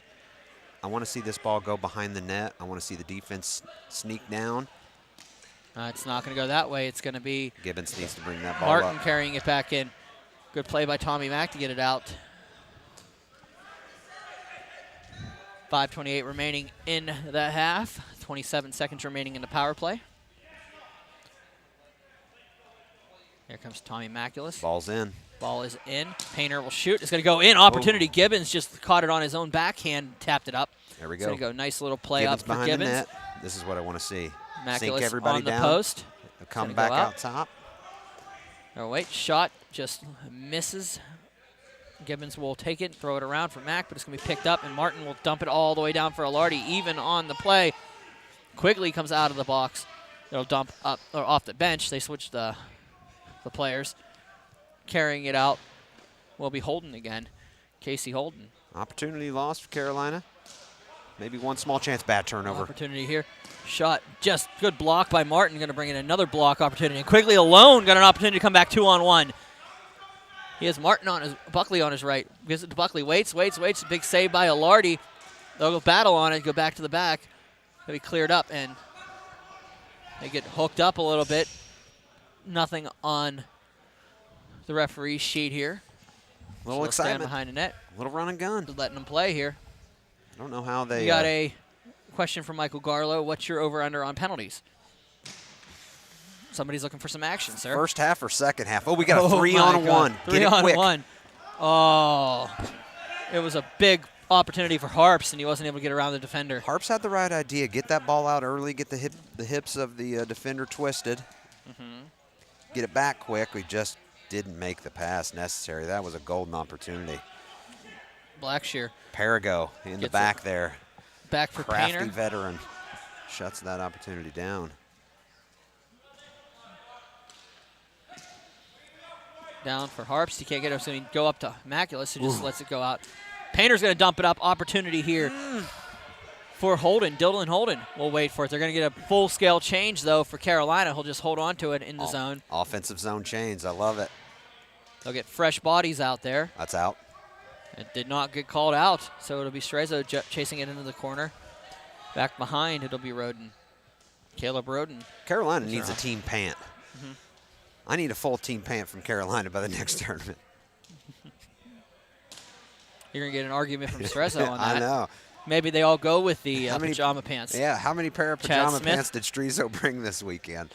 I want to see this ball go behind the net. I want to see the defense sneak down. It's not going to go that way. It's going to be Gibbons needs to bring that ball Martin up. carrying it back in. Good play by Tommy Mack to get it out. 5:28 remaining in the half. 27 seconds remaining in the power play. Here comes Tommy Maculus. Ball's in. Ball is in. Painter will shoot. It's going to go in. Opportunity. Oh. Gibbons just caught it on his own backhand, tapped it up. There we It's go. going to go. Nice little play Gibbons up for behind Gibbons. the net. This is what I want to see. Maculus Sink everybody on the down. post. Come back out top. Oh, wait. Shot just misses. Gibbons will take it, throw it around for Mack, but it's going to be picked up, and Martin will dump it all the way down for Alardi, even on the play. Quigley comes out of the box. They'll dump up or off the bench. They switch the players. Carrying it out will be Holden again. Casey Holden. Opportunity lost for Carolina. Maybe one small chance. Bad turnover. Opportunity here. Shot. Just good block by Martin. Going to bring in another block opportunity. And Quigley alone got an opportunity to come back 2-on-1. He has Martin on his, Buckley on his right. Gives it to Buckley. Waits. Big save by Alardi. They'll go battle on it. Go back to the back. They'll be cleared up, and they get hooked up a little bit. Nothing on the referee's sheet here. A little excitement. Behind the net. A little run and gun. Just letting them play here. I don't know how they. We got a question from Michael Garlow. What's your over/under on penalties? Somebody's looking for some action, sir. First half or second half? Oh, we got a 3-on-1. Get it quick. 3-on-1. Oh, it was a big opportunity for Harps, and he wasn't able to get around the defender. Harps had the right idea. Get that ball out early. Get the hips of the defender twisted. Get it back quick. We just didn't make the pass necessary. That was a golden opportunity. Blackshear. Perigo in the back there. Back for Crafty Painter. veteran shuts that opportunity down. Down for Harps. He can't get it, so he go up to Maculus, who just lets it go out. Painter's going to dump it up. Opportunity here for Holden. Dylan Holden will wait for it. They're going to get a full-scale change, though, for Carolina. He'll just hold on to it in the zone. Offensive zone chains. I love it. They'll get fresh bodies out there. That's out. It did not get called out, so it'll be Strezzo chasing it into the corner. Back behind, it'll be Roden. Caleb Roden. Carolina needs a team pant. I need a full team pant from Carolina by the next tournament. You're going to get an argument from Strezzo on that. I know. Maybe they all go with the pajama pants. Yeah, how many pair of pajama pants did Strezzo bring this weekend?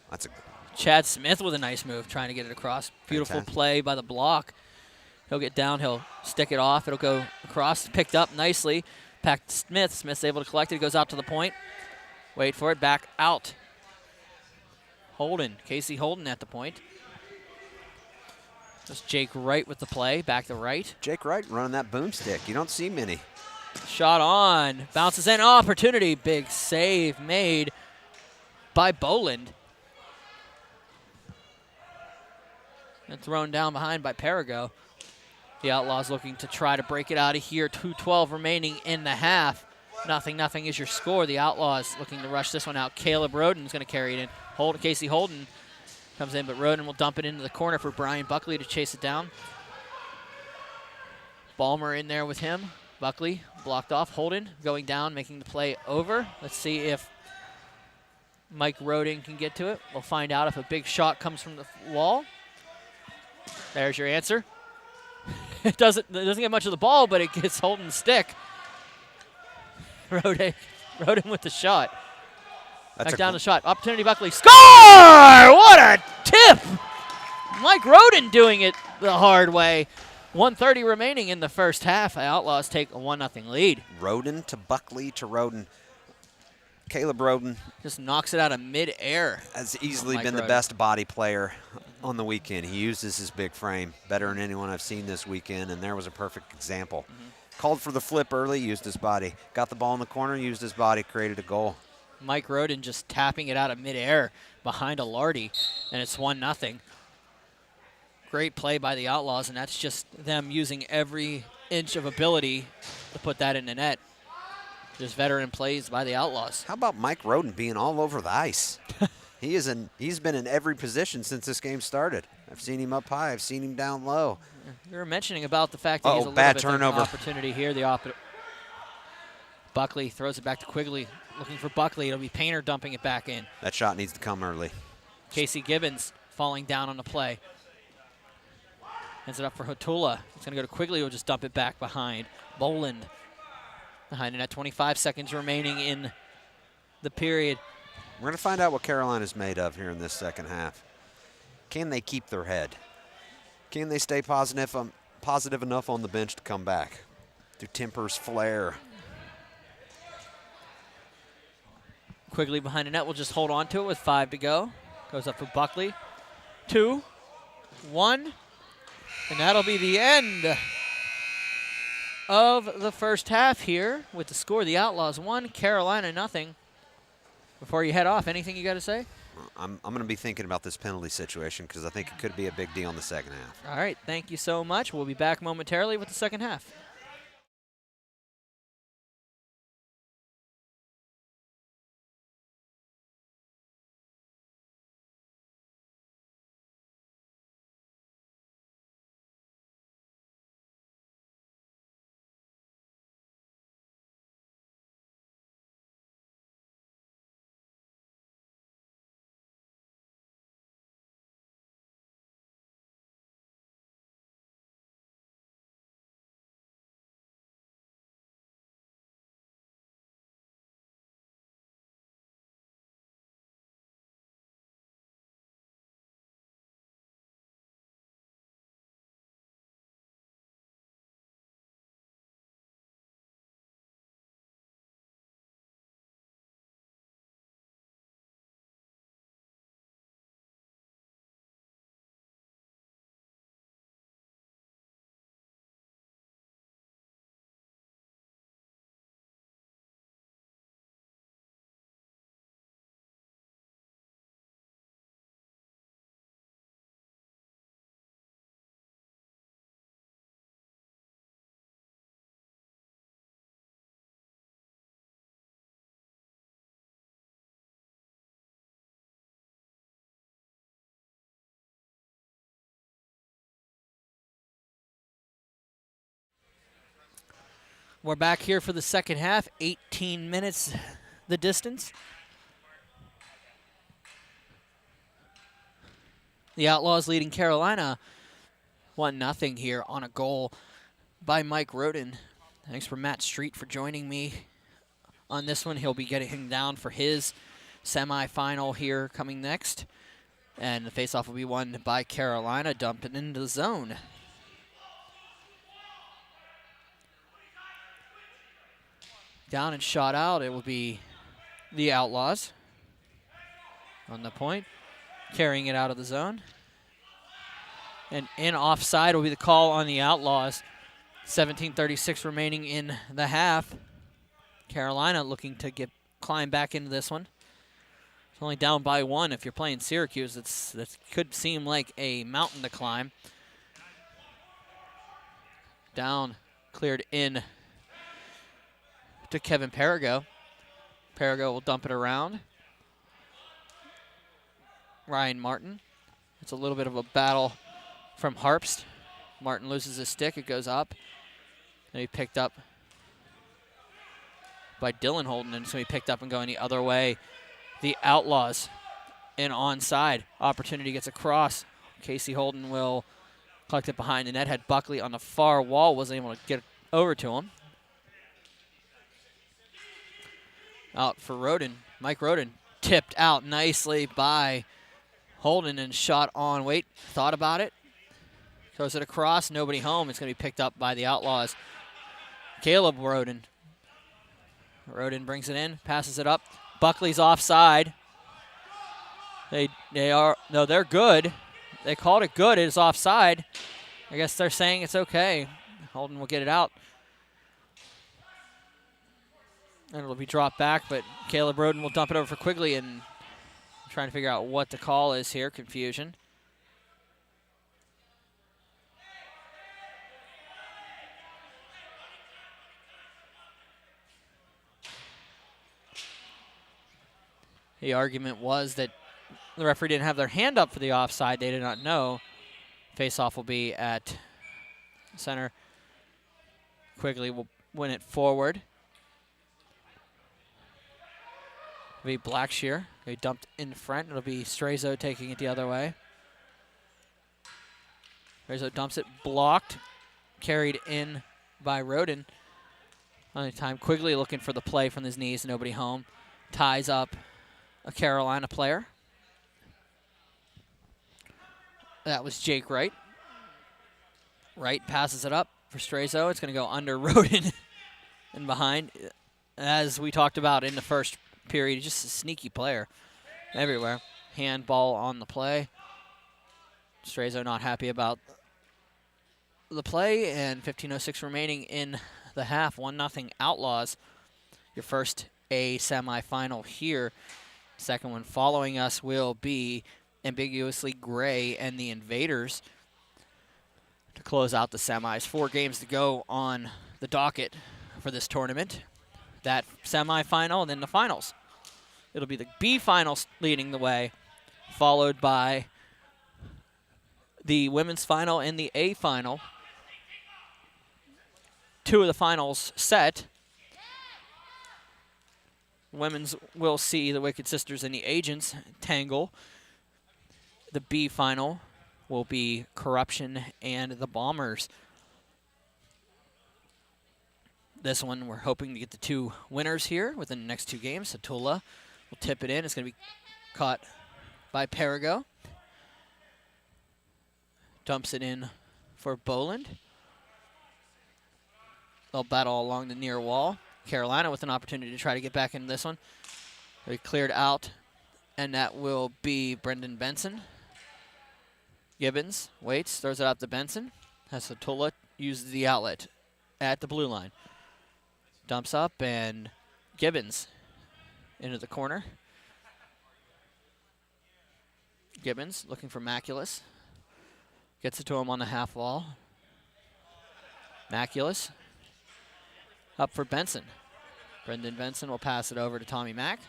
That's a Chad Smith with a nice move, trying to get it across. Beautiful Fantastic. play by the block. He'll get down. He'll stick it off. It'll go across, picked up nicely. Back to Smith. Smith's able to collect it. It goes out to the point. Wait for it. Back out. Holden. Casey Holden at the point. That's Jake Wright with the play, back to right. Jake Wright running that boomstick. You don't see many. Shot on, bounces in, opportunity, big save made by Boland. And thrown down behind by Perigo. The Outlaws looking to try to break it out of here. 2:12 remaining in the half. 0-0 is your score. The Outlaws looking to rush this one out. Caleb Roden's going to carry it in. Casey Holden comes in, but Roden will dump it into the corner for Brian Buckley to chase it down. Ballmer in there with him. Buckley blocked off. Holden going down, making the play over. Let's see if Mike Roden can get to it. We'll find out if a big shot comes from the wall. There's your answer. It doesn't get much of the ball, but it gets Holden's stick. Roden with the shot. Back down the shot. Opportunity, Buckley. Score! What a tip! Mike Roden doing it the hard way. 1:30 remaining in the first half. The Outlaws take a 1-0 lead. Roden to Buckley to Roden. Caleb Roden just knocks it out of mid-air. Has easily been the best body player on the weekend. He uses his big frame better than anyone I've seen this weekend, and there was a perfect example. Called for the flip early, used his body. Got the ball in the corner, used his body, created a goal. Mike Roden just tapping it out of midair behind Alardi, and it's 1-0. Great play by the Outlaws, and that's just them using every inch of ability to put that in the net. Just veteran plays by the Outlaws. How about Mike Roden being all over the ice? He's been in every position since this game started. I've seen him up high. I've seen him down low. You were mentioning about the fact that he's a little bad bit turnover. of an opportunity here. Buckley throws it back to Quigley, looking for Buckley. It'll be Painter dumping it back in. That shot needs to come early. Casey Gibbons falling down on the play. Ends it up for Hotula. It's going to go to Quigley, who will just dump it back behind. Boland behind it at 25 seconds remaining in the period. We're going to find out what Carolina's made of here in this second half. Can they keep their head? Can they stay positive enough on the bench to come back? Do tempers flare? Quigley behind the net will just hold on to it with 5 to go. Goes up for Buckley. 2, 1, and that'll be the end of the first half here with the score. The Outlaws 1, Carolina 0. Before you head off, anything you got to say? I'm going to be thinking about this penalty situation because I think it could be a big deal in the second half. All right, thank you so much. We'll be back momentarily with the second half. We're back here for the second half. 18 minutes the distance. The Outlaws leading Carolina 1-0 here on a goal by Mike Roden. Thanks for Matt Street for joining me on this one. He'll be getting down for his semifinal here coming next. And the faceoff will be won by Carolina, dumping into the zone. Down and shot out, it will be the Outlaws on the point, carrying it out of the zone. And in offside will be the call on the Outlaws. 17:36 remaining in the half. Carolina looking to climb back into this one. It's only down by 1. If you're playing Syracuse, that could seem like a mountain to climb. Down, cleared in to Kevin Perigo. Perigo will dump it around. Ryan Martin. It's a little bit of a battle from Harpst. Martin loses his stick. It goes up. And he picked up by Dylan Holden, and so he picked up and going the other way. The Outlaws in onside. Opportunity gets across. Casey Holden will collect it behind the net. Had Buckley on the far wall, wasn't able to get over to him. Out for Roden. Mike Roden tipped out nicely by Holden and shot on. Wait, thought about it. Throws it across, nobody home. It's going to be picked up by the Outlaws. Caleb Roden. Roden brings it in, passes it up. Buckley's offside. They're good. They called it good. It is offside. I guess they're saying it's okay. Holden will get it out. And it'll be dropped back, but Caleb Roden will dump it over for Quigley, and trying to figure out what the call is here. Confusion. The argument was that the referee didn't have their hand up for the offside. They did not know. Face-off will be at center. Quigley will win it forward. It'll be Blackshear. They dumped in front. It'll be Strazo taking it the other way. Strazo dumps it, blocked, carried in by Roden. Only time Quigley looking for the play from his knees, nobody home. Ties up a Carolina player. That was Jake Wright. Wright passes it up for Strazo. It's going to go under Roden and behind. As we talked about in the first period, just a sneaky player everywhere. Handball on the play. Strazo not happy about the play, and 15:06 remaining in the half. 1-0 Outlaws. Your first A semifinal here. Second one following us will be Ambiguously Gray and the Invaders to close out the semis. 4 games to go on the docket for this tournament. That semifinal and then the finals. It'll be the B finals leading the way, followed by the women's final and the A final. 2 of the finals set. Women's will see the Wicked Sisters and the Agents tangle. The B final will be Corruption and the Bombers. This one, we're hoping to get the 2 winners here within the next 2 games. Satula will tip it in. It's going to be caught by Perigo. Dumps it in for Boland. They'll battle along the near wall. Carolina with an opportunity to try to get back into this one. They cleared out, and that will be Brendan Benson. Gibbons waits, throws it out to Benson. Hasatola uses the outlet at the blue line. Dumps up, and Gibbons into the corner. Gibbons looking for Maculus. Gets it to him on the half wall. Maculus up for Benson. Brendan Benson will pass it over to Tommy Mack.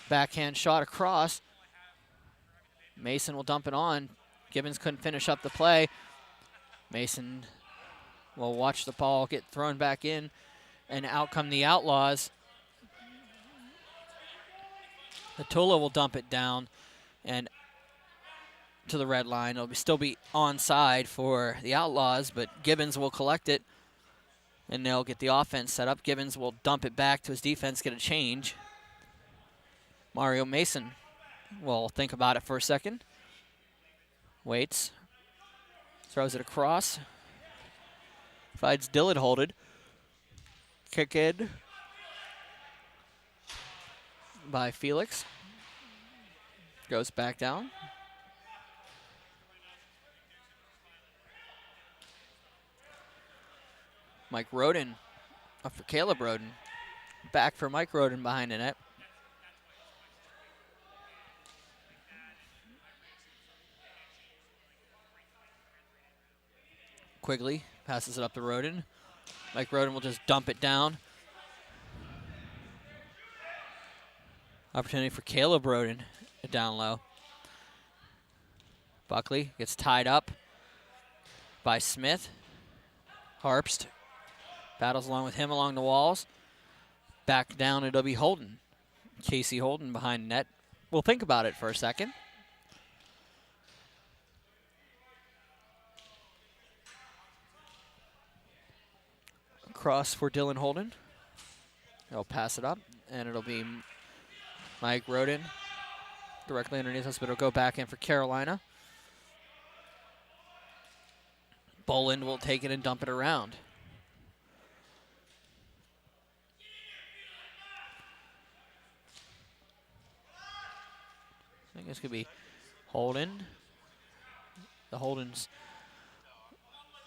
Backhand shot across. Mason will dump it on. Gibbons couldn't finish up the play. Mason will watch the ball get thrown back in, and out come the Outlaws. Atula will dump it down and to the red line. It'll still be onside for the Outlaws, but Gibbons will collect it, and they'll get the offense set up. Gibbons will dump it back to his defense, get a change. Mario Mason will think about it for a second. Waits. Throws it across. Finds Dylan Holded. Kick in by Felix. Goes back down. Mike Roden up for Caleb Roden. Back for Mike Roden behind the net. Quigley passes it up to Roden. Mike Roden will just dump it down. Opportunity for Caleb Roden down low. Buckley gets tied up by Smith. Harpst battles along with him along the walls. Back down, it'll be Holden. Casey Holden behind net. We'll think about it for a second. Cross for Dylan Holden. He'll pass it up, and it'll be Mike Roden directly underneath us, but it'll go back in for Carolina. Boland will take it and dump it around. I think this could be Holden. The Holdens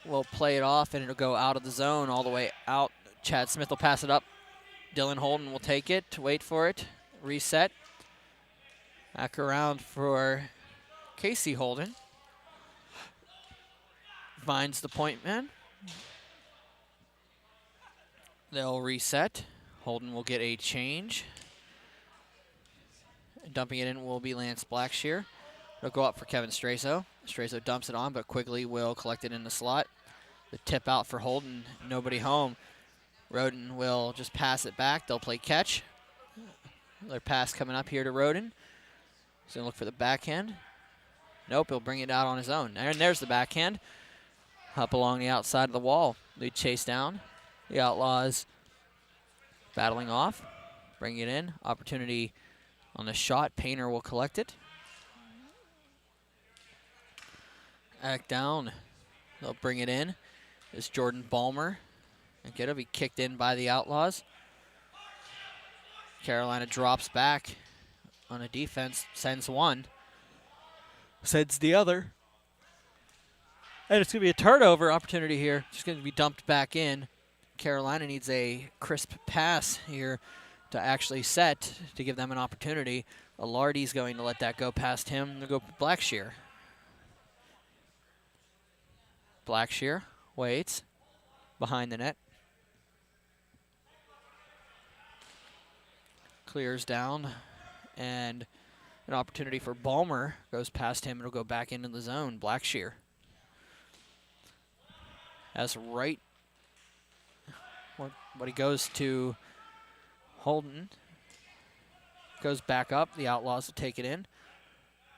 will play it off, and it'll go out of the zone all the way out. Chad Smith will pass it up. Dylan Holden will take it, wait for it, reset. Back around for Casey Holden. Finds the point man. They'll reset. Holden will get a change. Dumping it in will be Lance Blackshear. It'll go up for Kevin Straso. Straso dumps it on, but Quigley will collect it in the slot. The tip out for Holden, nobody home. Roden will just pass it back. They'll play catch. Another pass coming up here to Roden. He's going to look for the backhand. Nope, he'll bring it out on his own. And there's the backhand. Up along the outside of the wall. Lead chase down. The Outlaws battling off. Bring it in. Opportunity on the shot. Painter will collect it. Back down. They'll bring it in. It's Jordan Balmer. And it'll be kicked in by the Outlaws. Carolina drops back on a defense. Sends one. Sends the other. And it's going to be a turnover opportunity here. Just going to be dumped back in. Carolina needs a crisp pass here to actually set to give them an opportunity. Alardi's going to let that go past him. They'll go Blackshear. Blackshear waits behind the net. Clears down. And an opportunity for Balmer goes past him. It'll go back into the zone. Blackshear. As right, but he goes to Holden. Goes back up. The Outlaws will take it in.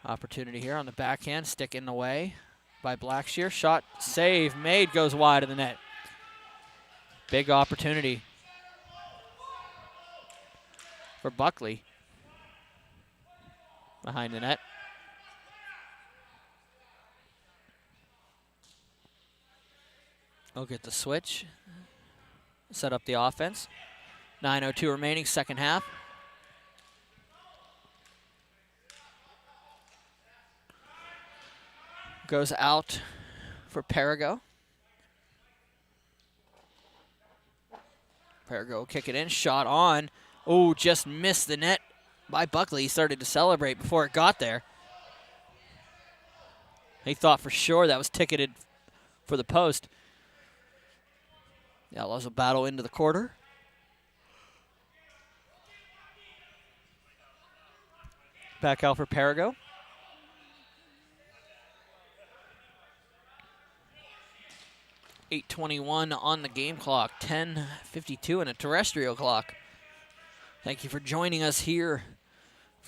Opportunity here on the backhand. Stick in the way by Blackshear. Shot, save, made, goes wide of the net. Big opportunity for Buckley behind the net. They'll get the switch, set up the offense. 9:02 remaining, second half. Goes out for Perigo. Perigo will kick it in, shot on. Oh, just missed the net by Buckley. He started to celebrate before it got there. He thought for sure that was ticketed for the post. The Outlaws will battle into the quarter. Back out for Perigo. .8:21 on the game clock. 10:52 and a terrestrial clock. Thank you for joining us here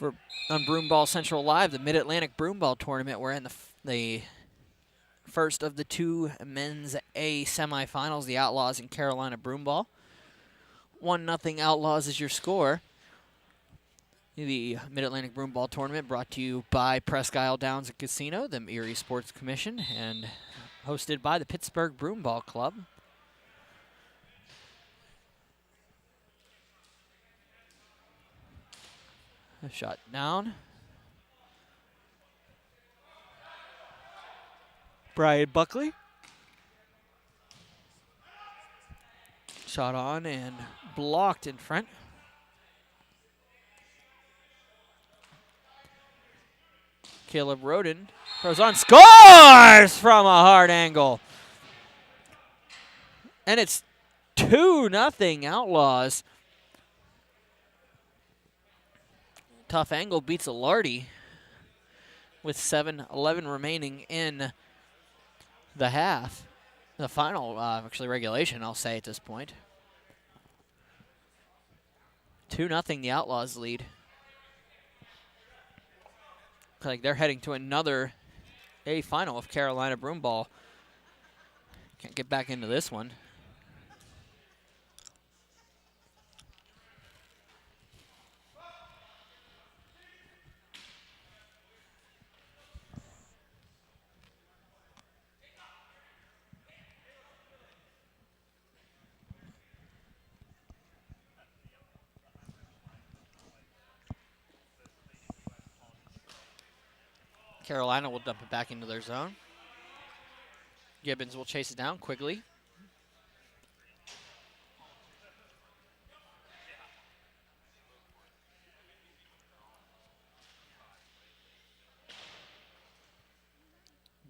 on Broomball Central Live, the Mid-Atlantic Broomball Tournament. We're in the first of the two men's A semifinals, the Outlaws and Carolina Broomball. 1-0 Outlaws is your score. The Mid-Atlantic Broomball Tournament brought to you by Presque Isle Downs and Casino, the Erie Sports Commission, and hosted by the Pittsburgh Broomball Club. A shot down. Brian Buckley. Shot on and blocked in front. Caleb Roden throws on, scores from a hard angle. And it's 2-0 Outlaws. Tough angle beats Alardi with 7:11 remaining in the half. The final, actually regulation, I'll say at this point. 2-0 the Outlaws lead. Looks like they're heading to another A final of Carolina Broomball. Can't get back into this one. Carolina will dump it back into their zone. Gibbons will chase it down quickly.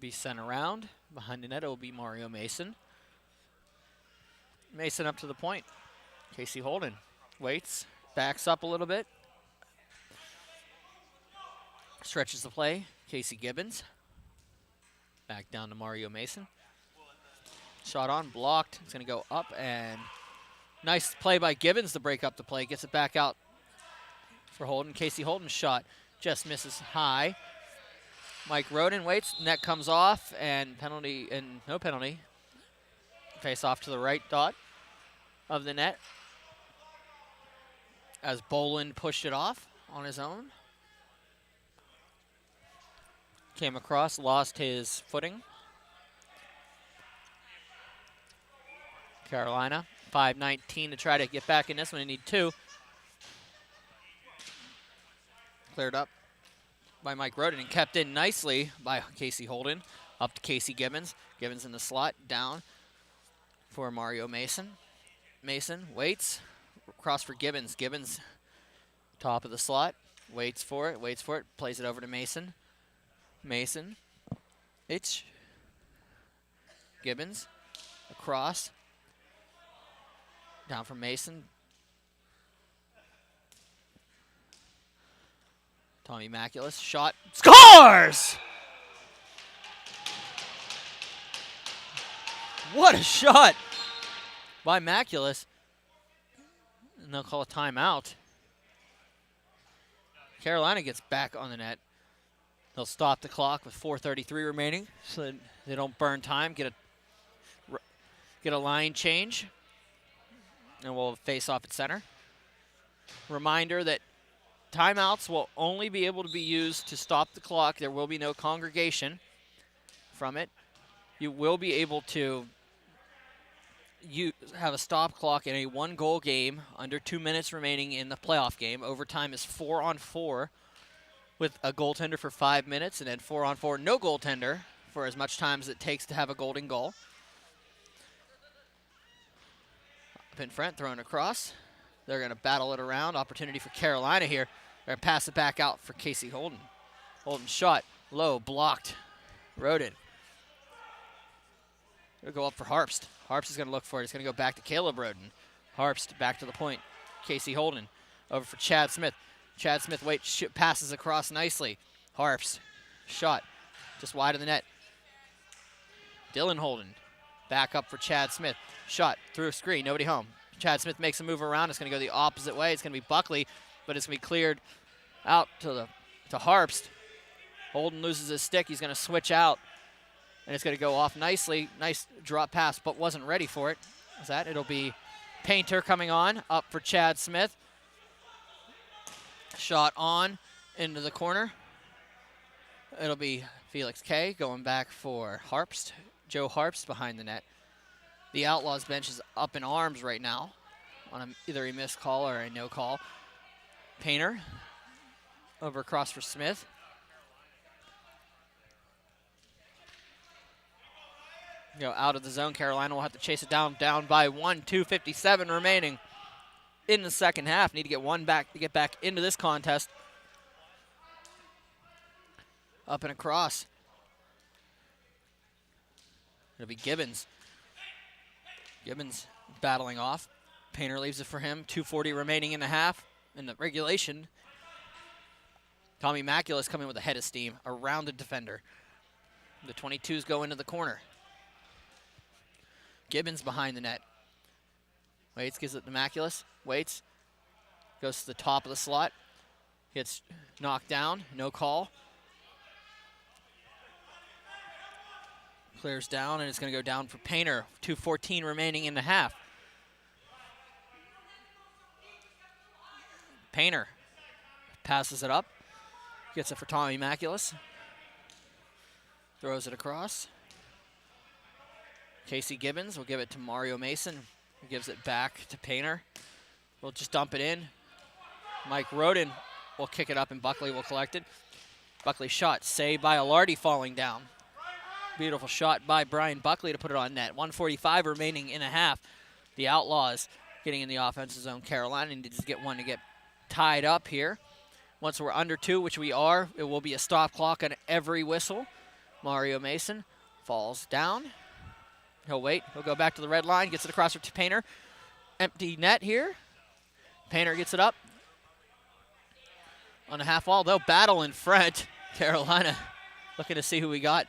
Be sent around. Behind the net, it will be Mario Mason. Mason up to the point. Casey Holden waits, backs up a little bit. Stretches the play. Casey Gibbons. Back down to Mario Mason. Shot on, blocked. It's going to go up, and nice play by Gibbons to break up the play. Gets it back out for Holden. Casey Holden's shot just misses high. Mike Roden waits. Net comes off, and penalty, and no penalty. Face off to the right dot of the net as Boland pushed it off on his own. Came across, lost his footing. Carolina, 5:19 to try to get back in this one. They need 2. Cleared up by Mike Roden and kept in nicely by Casey Holden. Up to Casey Gibbons. Gibbons in the slot, down for Mario Mason. Mason waits, cross for Gibbons. Gibbons, top of the slot, waits for it, plays it over to Mason. Mason, it's Gibbons, across, down from Mason. Tommy Maculus, shot, scores! What a shot by Maculus. And they'll call a timeout. Carolina gets back on the net. They'll stop the clock with 4:33 remaining so that they don't burn time, get a line change, and we'll face off at center. Reminder that timeouts will only be able to be used to stop the clock. There will be no congregation from it. You will be able to have a stop clock in a 1-goal game under 2 minutes remaining in the playoff game. Overtime is 4-on-4 with a goaltender for 5 minutes, and then 4-on-4 no goaltender for as much time as it takes to have a golden goal. Up in front, thrown across. They're going to battle it around. Opportunity for Carolina here. They're going to pass it back out for Casey Holden. Holden shot, low, blocked. Roden. Going to go up for Harpst. Harpst is going to look for it. It's going to go back to Caleb Roden. Harpst back to the point. Casey Holden over for Chad Smith. Chad Smith waits, passes across nicely. Harpst, shot, just wide of the net. Dylan Holden, back up for Chad Smith. Shot through a screen, nobody home. Chad Smith makes a move around. It's going to go the opposite way. It's going to be Buckley, but it's going to be cleared out to Harpst. Holden loses his stick. He's going to switch out, and it's going to go off nicely. Nice drop pass, but wasn't ready for it. It'll be Painter coming on, up for Chad Smith. Shot on into the corner. It'll be Felix Kay going back for Harpst. Joe Harpst behind the net. The Outlaws bench is up in arms right now on either a missed call or a no call. Painter over across for Smith. Go out of the zone. Carolina will have to chase it down by 1, 2:57 remaining in the second half. Need to get one back to get back into this contest. Up and across. It'll be Gibbons. Gibbons battling off. Painter leaves it for him. 2:40 remaining in the half in the regulation. Tommy Maculas coming with a head of steam. A rounded defender. The 22s go into the corner. Gibbons behind the net. Waits, gives it to Maculas. Waits. Goes to the top of the slot. Gets knocked down. No call. Clears down, and it's going to go down for Painter. 2:14 remaining in the half. Painter passes it up. Gets it for Tommy Maculas. Throws it across. Casey Gibbons will give it to Mario Mason. He gives it back to Painter. We'll just dump it in. Mike Roden will kick it up, and Buckley will collect it. Buckley shot saved by Alardi falling down. Beautiful shot by Brian Buckley to put it on net. 1:45 remaining in a half. The Outlaws getting in the offensive zone. Carolina needs to get one to get tied up here. Once we're under 2, which we are, it will be a stop clock on every whistle. Mario Mason falls down. He'll wait. He'll go back to the red line. Gets it across to Painter. Empty net here. Painter gets it up. On the half wall, they'll battle in front. Carolina looking to see who we got.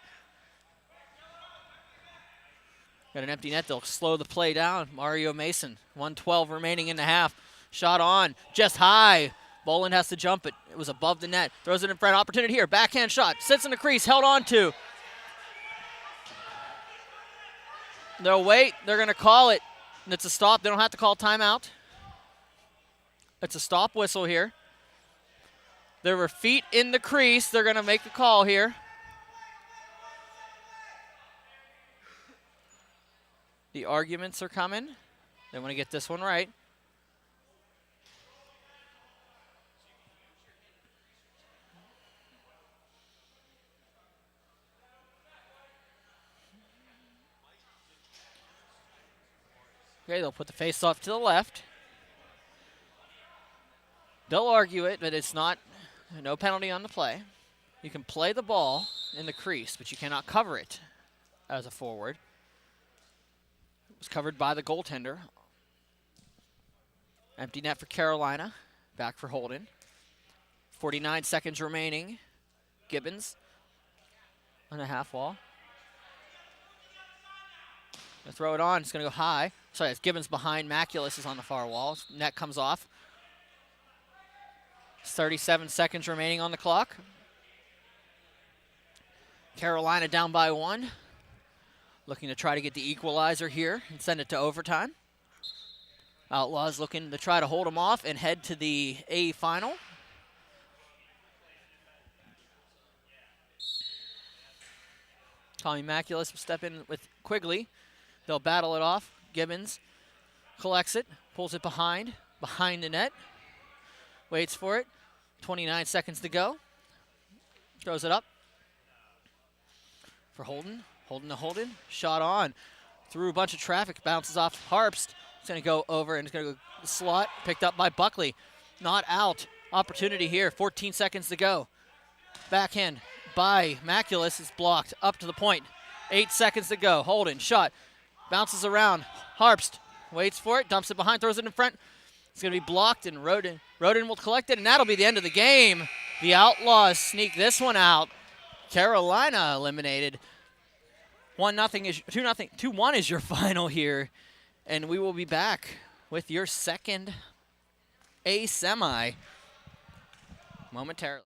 Got an empty net. They'll slow the play down. Mario Mason, 1:12 remaining in the half. Shot on, just high. Boland has to jump it. It was above the net. Throws it in front. Opportunity here. Backhand shot. Sits in the crease. Held on to. They'll wait. They're going to call it. And it's a stop. They don't have to call timeout. It's a stop whistle here. There were feet in the crease. They're going to make the call here. The arguments are coming. They want to get this one right. Okay, they'll put the face-off to the left. They'll argue it, but it's not, no penalty on the play. You can play the ball in the crease, but you cannot cover it as a forward. It was covered by the goaltender. Empty net for Carolina. Back for Holden. 49 seconds remaining. Gibbons on the half wall. Gonna throw it on. It's going to go high. Sorry, it's Gibbons behind. Maculas is on the far wall. Net comes off. 37 seconds remaining on the clock. Carolina down by 1. Looking to try to get the equalizer here and send it to overtime. Outlaws looking to try to hold them off and head to the A final. Tommy Maculas will step in with Quigley. They'll battle it off. Gibbons collects it, pulls it behind the net. Waits for it. 29 seconds to go. Throws it up for Holden. Holden to Holden. Shot on. Through a bunch of traffic. Bounces off Harpst. It's going to go over and it's going to go slot. Picked up by Buckley. Not out. Opportunity here. 14 seconds to go. Backhand by Maculas is blocked. Up to the point. 8 seconds to go. Holden. Shot. Bounces around. Harpst waits for it. Dumps it behind. Throws it in front. It's going to be blocked, and Roden will collect it, and that'll be the end of the game. The Outlaws sneak this one out. Carolina eliminated. 1-0 is 2-0. 2-1 is your final here, and we will be back with your second A semi momentarily.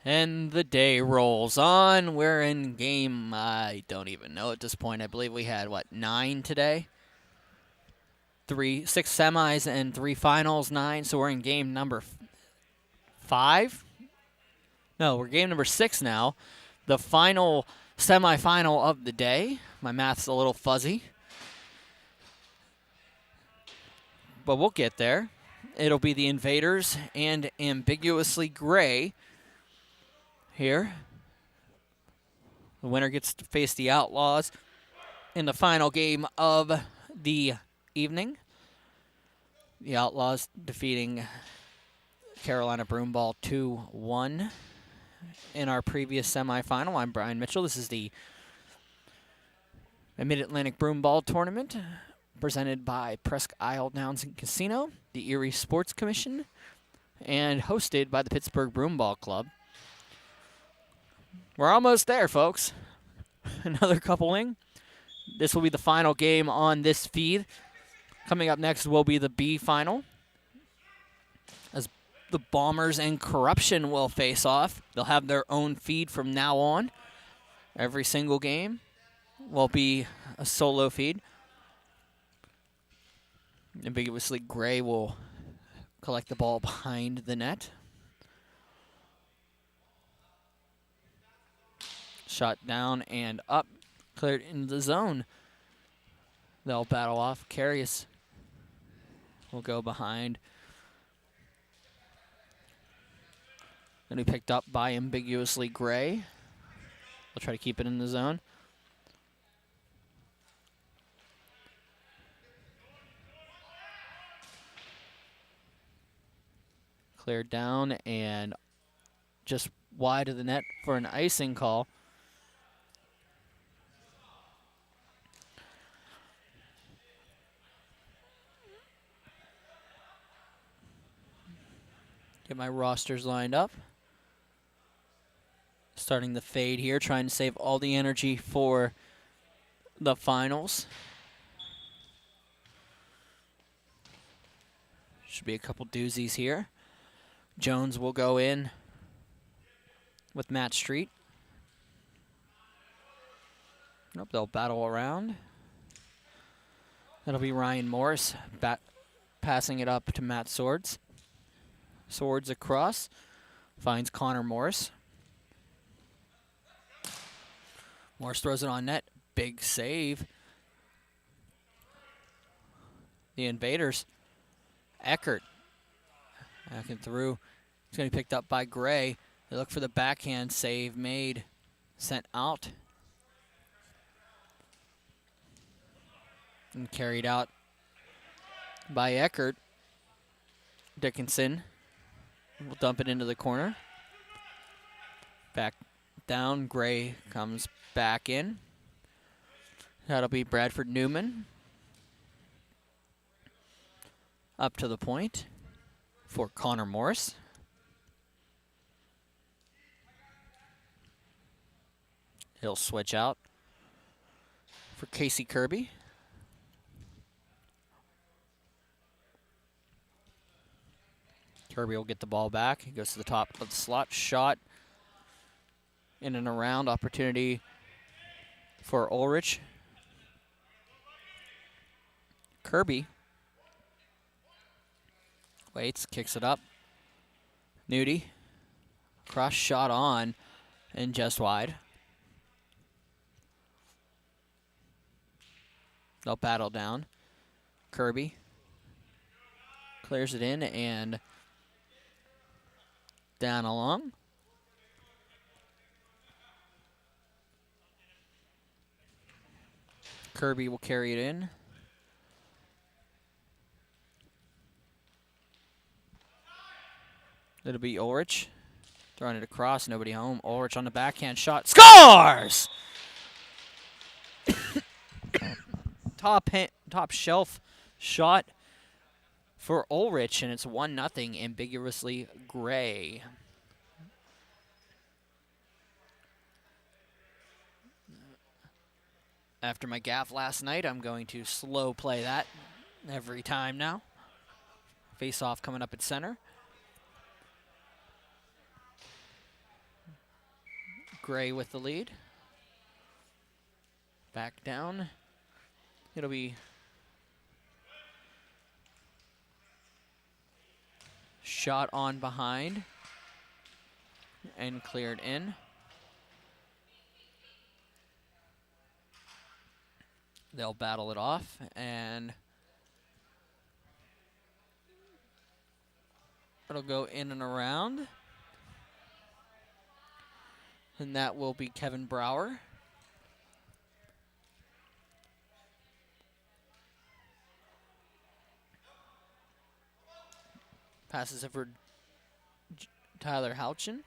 And the day rolls on. We're in game, I don't even know at this point. I believe we had, 9 today? 6 semis and 3 finals, 9. So we're in game number 5? No, we're game number 6 now. The final semifinal of the day. My math's a little fuzzy, but we'll get there. It'll be the Invaders and Ambiguously Gray here. The winner gets to face the Outlaws in the final game of the evening. The Outlaws defeating Carolina Broomball 2-1 in our previous semifinal. I'm Brian Mitchell. This is the Mid-Atlantic Broomball Tournament presented by Presque Isle Downs and Casino, the Erie Sports Commission, and hosted by the Pittsburgh Broomball Club. We're almost there, folks. Another coupling. This will be the final game on this feed. Coming up next will be the B final, as the Bombers and Corruption will face off. They'll have their own feed from now on. Every single game will be a solo feed. Ambiguously Gray will collect the ball behind the net. Shot down and up, cleared into the zone. They'll battle off. Carius will go behind. Then be picked up by Ambiguously Gray. They'll try to keep it in the zone. Cleared down and just wide of the net for an icing call. Get my rosters lined up. Starting the fade here, trying to save all the energy for the finals. Should be a couple doozies here. Jones will go in with Matt Street. Nope, they'll battle around. That'll be Ryan Morris passing it up to Matt Swords. Swords across. Finds Connor Morris. Morris throws it on net. Big save. The Invaders. Eckert. Back and through. It's going to be picked up by Gray. They look for the backhand save made. Sent out. And carried out by Eckert. Dickinson will dump it into the corner. Back down. Gray comes back in. That'll be Bradford Newman. Up to the point for Connor Morris. He'll switch out for Casey Kirby. Kirby will get the ball back. He goes to the top of the slot. Shot in and around. Opportunity for Ulrich. Kirby waits, kicks it up. Nudie. Cross shot on and just wide. They'll battle down. Kirby clears it in and down along. Kirby will carry it in. It'll be Ulrich throwing it across, nobody home. Ulrich on the backhand shot, scores! Top shelf shot for Ulrich, and it's 1-0, Ambiguously Gray. After my gaff last night, I'm going to slow play that every time now. Face off coming up at center. Gray with the lead. Back down. It'll be shot on behind and cleared in. They'll battle it off, and it'll go in and around. And that will be Kevin Brower. Passes it for Tyler Houchin.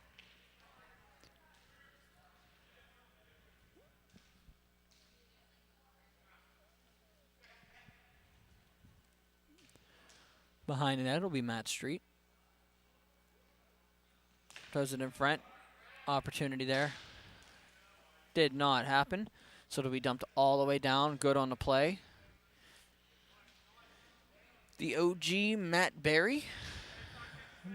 Behind the net will be Matt Street. Throws it in front. Opportunity there. Did not happen. So it'll be dumped all the way down. Good on the play. The OG, Matt Berry,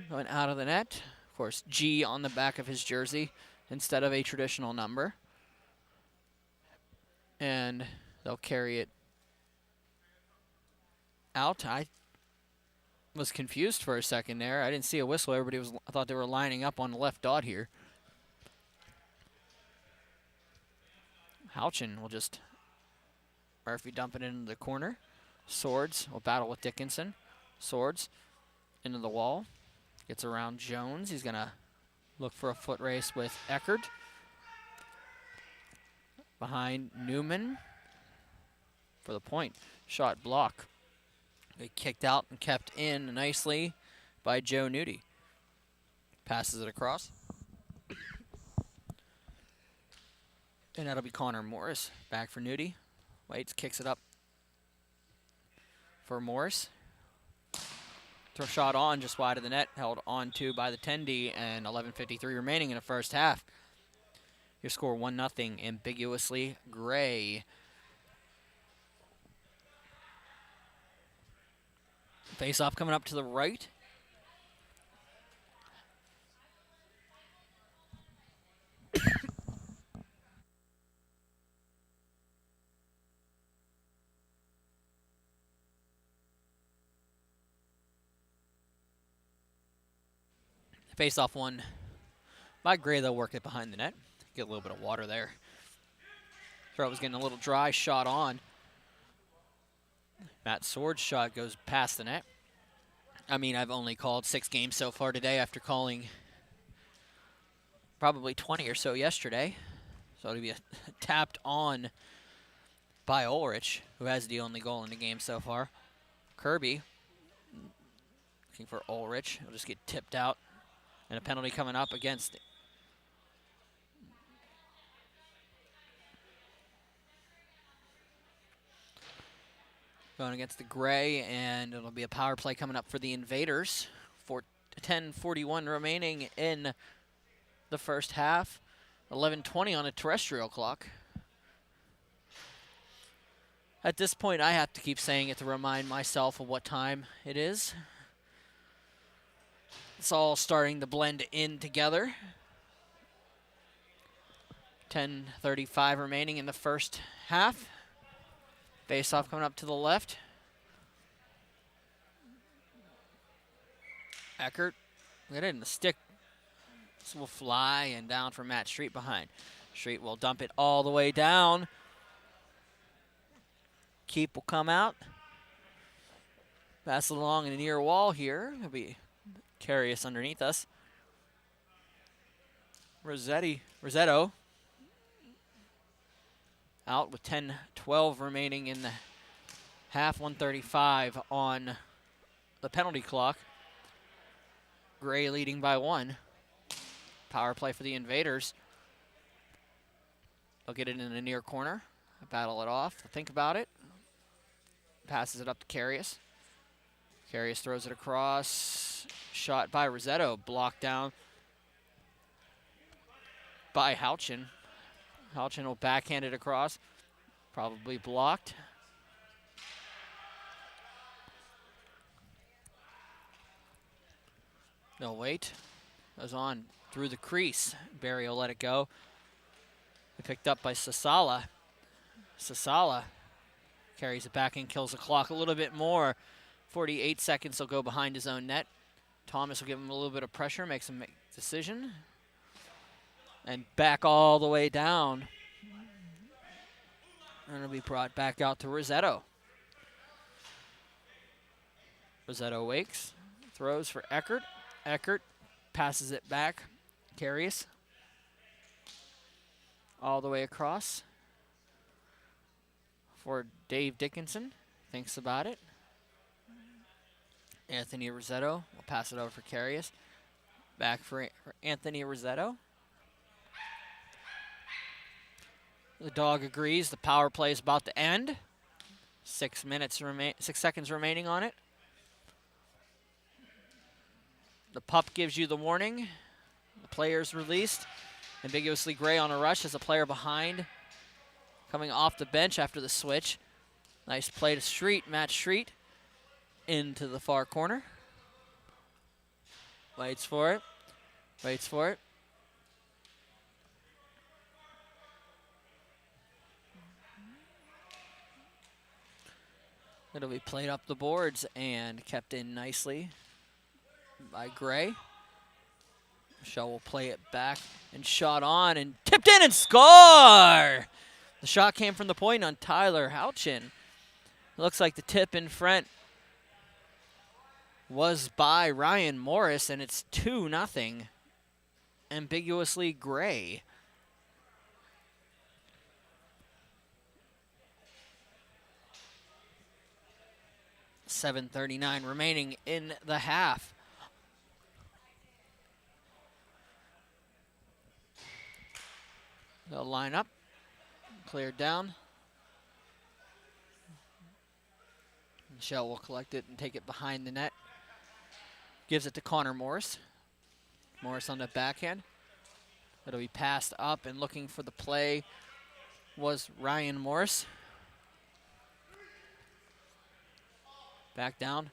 going out of the net. Of course, G on the back of his jersey instead of a traditional number. And they'll carry it out. I was confused for a second there. I didn't see a whistle. I thought they were lining up on the left dot here. Houchin will just Murphy dump it into the corner. Swords will battle with Dickinson. Swords into the wall. Gets around Jones. He's going to look for a foot race with Eckert. Behind Newman for the point. Shot block. They kicked out and kept in nicely by Joe Nudie. Passes it across. And that'll be Connor Morris. Back for Nudie. Waits, kicks it up for Morris. Throw shot on just wide of the net. Held on to by the 10D, and 11:53 remaining in the first half. Your score 1-0, ambiguously Gray. Face-off coming up to the right. Face-off one by Gray. They'll work it behind the net. Get a little bit of water there. Throw was getting a little dry. Shot on. Matt Sword's shot goes past the net. I mean, I've only called 6 games so far today after calling probably 20 or so yesterday. So it'll be tapped on by Ulrich, who has the only goal in the game so far. Kirby looking for Ulrich. He'll just get tipped out. And a penalty coming up against going against the Gray, and it'll be a power play coming up for the Invaders. 10:41 remaining in the first half. 11:20 on a terrestrial clock. At this point, I have to keep saying it to remind myself of what time it is. It's all starting to blend in together. 10:35 remaining in the first half. Face-off coming up to the left. Eckert, get it in the stick. This will fly and down for Matt Street behind. Street will dump it all the way down. Keep will come out. Pass it along in the near wall here. It'll be Carius underneath us. Rosetto out with 10:12 remaining in the half. 1:35 on the penalty clock. Gray leading by 1. Power play for the Invaders. They'll get it in the near corner. Battle it off. Think about it. Passes it up to Carius. Carius throws it across. Shot by Rosetto. Blocked down by Houchin. Houchin will backhand it across. Probably blocked. No, wait. Goes on through the crease. Barry will let it go. Picked up by Sasala. Sasala carries it back and kills the clock a little bit more. 48 seconds, he'll go behind his own net. Thomas will give him a little bit of pressure, makes him make a decision. And back all the way down. And it'll be brought back out to Rossetto. Rossetto wakes, throws for Eckert. Eckert passes it back, carries all the way across for Dave Dickinson. Thinks about it. Anthony Rossetto will pass it over for Carius. Back for Anthony Rossetto. The dog agrees. The power play is about to end. 6 seconds remaining on it. The pup gives you the warning. The player's released. Ambiguously Gray on a rush as a player behind. Coming off the bench after the switch. Nice play to Street, Matt Street. Into the far corner. Waits for it. Waits for it. It'll be played up the boards and kept in nicely by Gray. Michelle will play it back and shot on and tipped in and score! The shot came from the point on Tyler Houchin. Looks like the tip in front was by Ryan Morris, and it's 2-0. Ambiguously Gray. .7:39 remaining in the half. They'll line up, cleared down. Michelle will collect it and take it behind the net. Gives it to Connor Morris. Morris on the backhand. It'll be passed up, and looking for the play was Ryan Morris. Back down.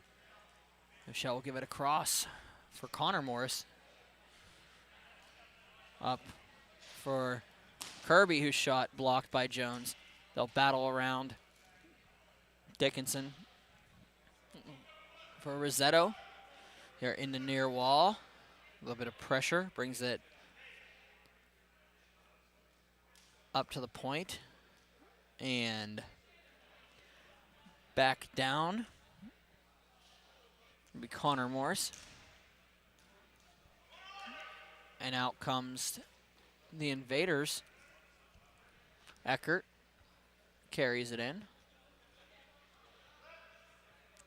Michelle will give it across for Connor Morris. Up for Kirby, whose shot blocked by Jones. They'll battle around Dickinson for Rossetto. They're in the near wall. A little bit of pressure brings it up to the point and back down. It'll be Connor Morris. And out comes the Invaders. Eckert carries it in.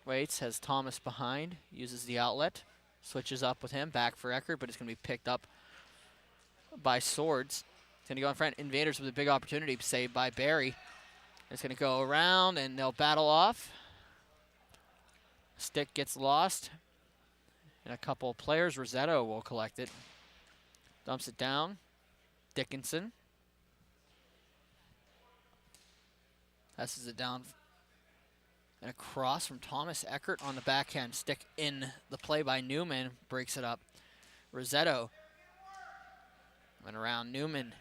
Waits, has Thomas behind, uses the outlet, switches up with him, back for Eckert, but it's going to be picked up by Swords. It's going to go in front. Invaders with a big opportunity, saved by Barry. It's going to go around, and they'll battle off. Stick gets lost. And a couple of players, Rossetto will collect it. Dumps it down. Dickinson. Passes it down and across from Thomas. Eckert on the backhand. Stick in the play by Newman. Breaks it up. Rossetto. Went around Newman.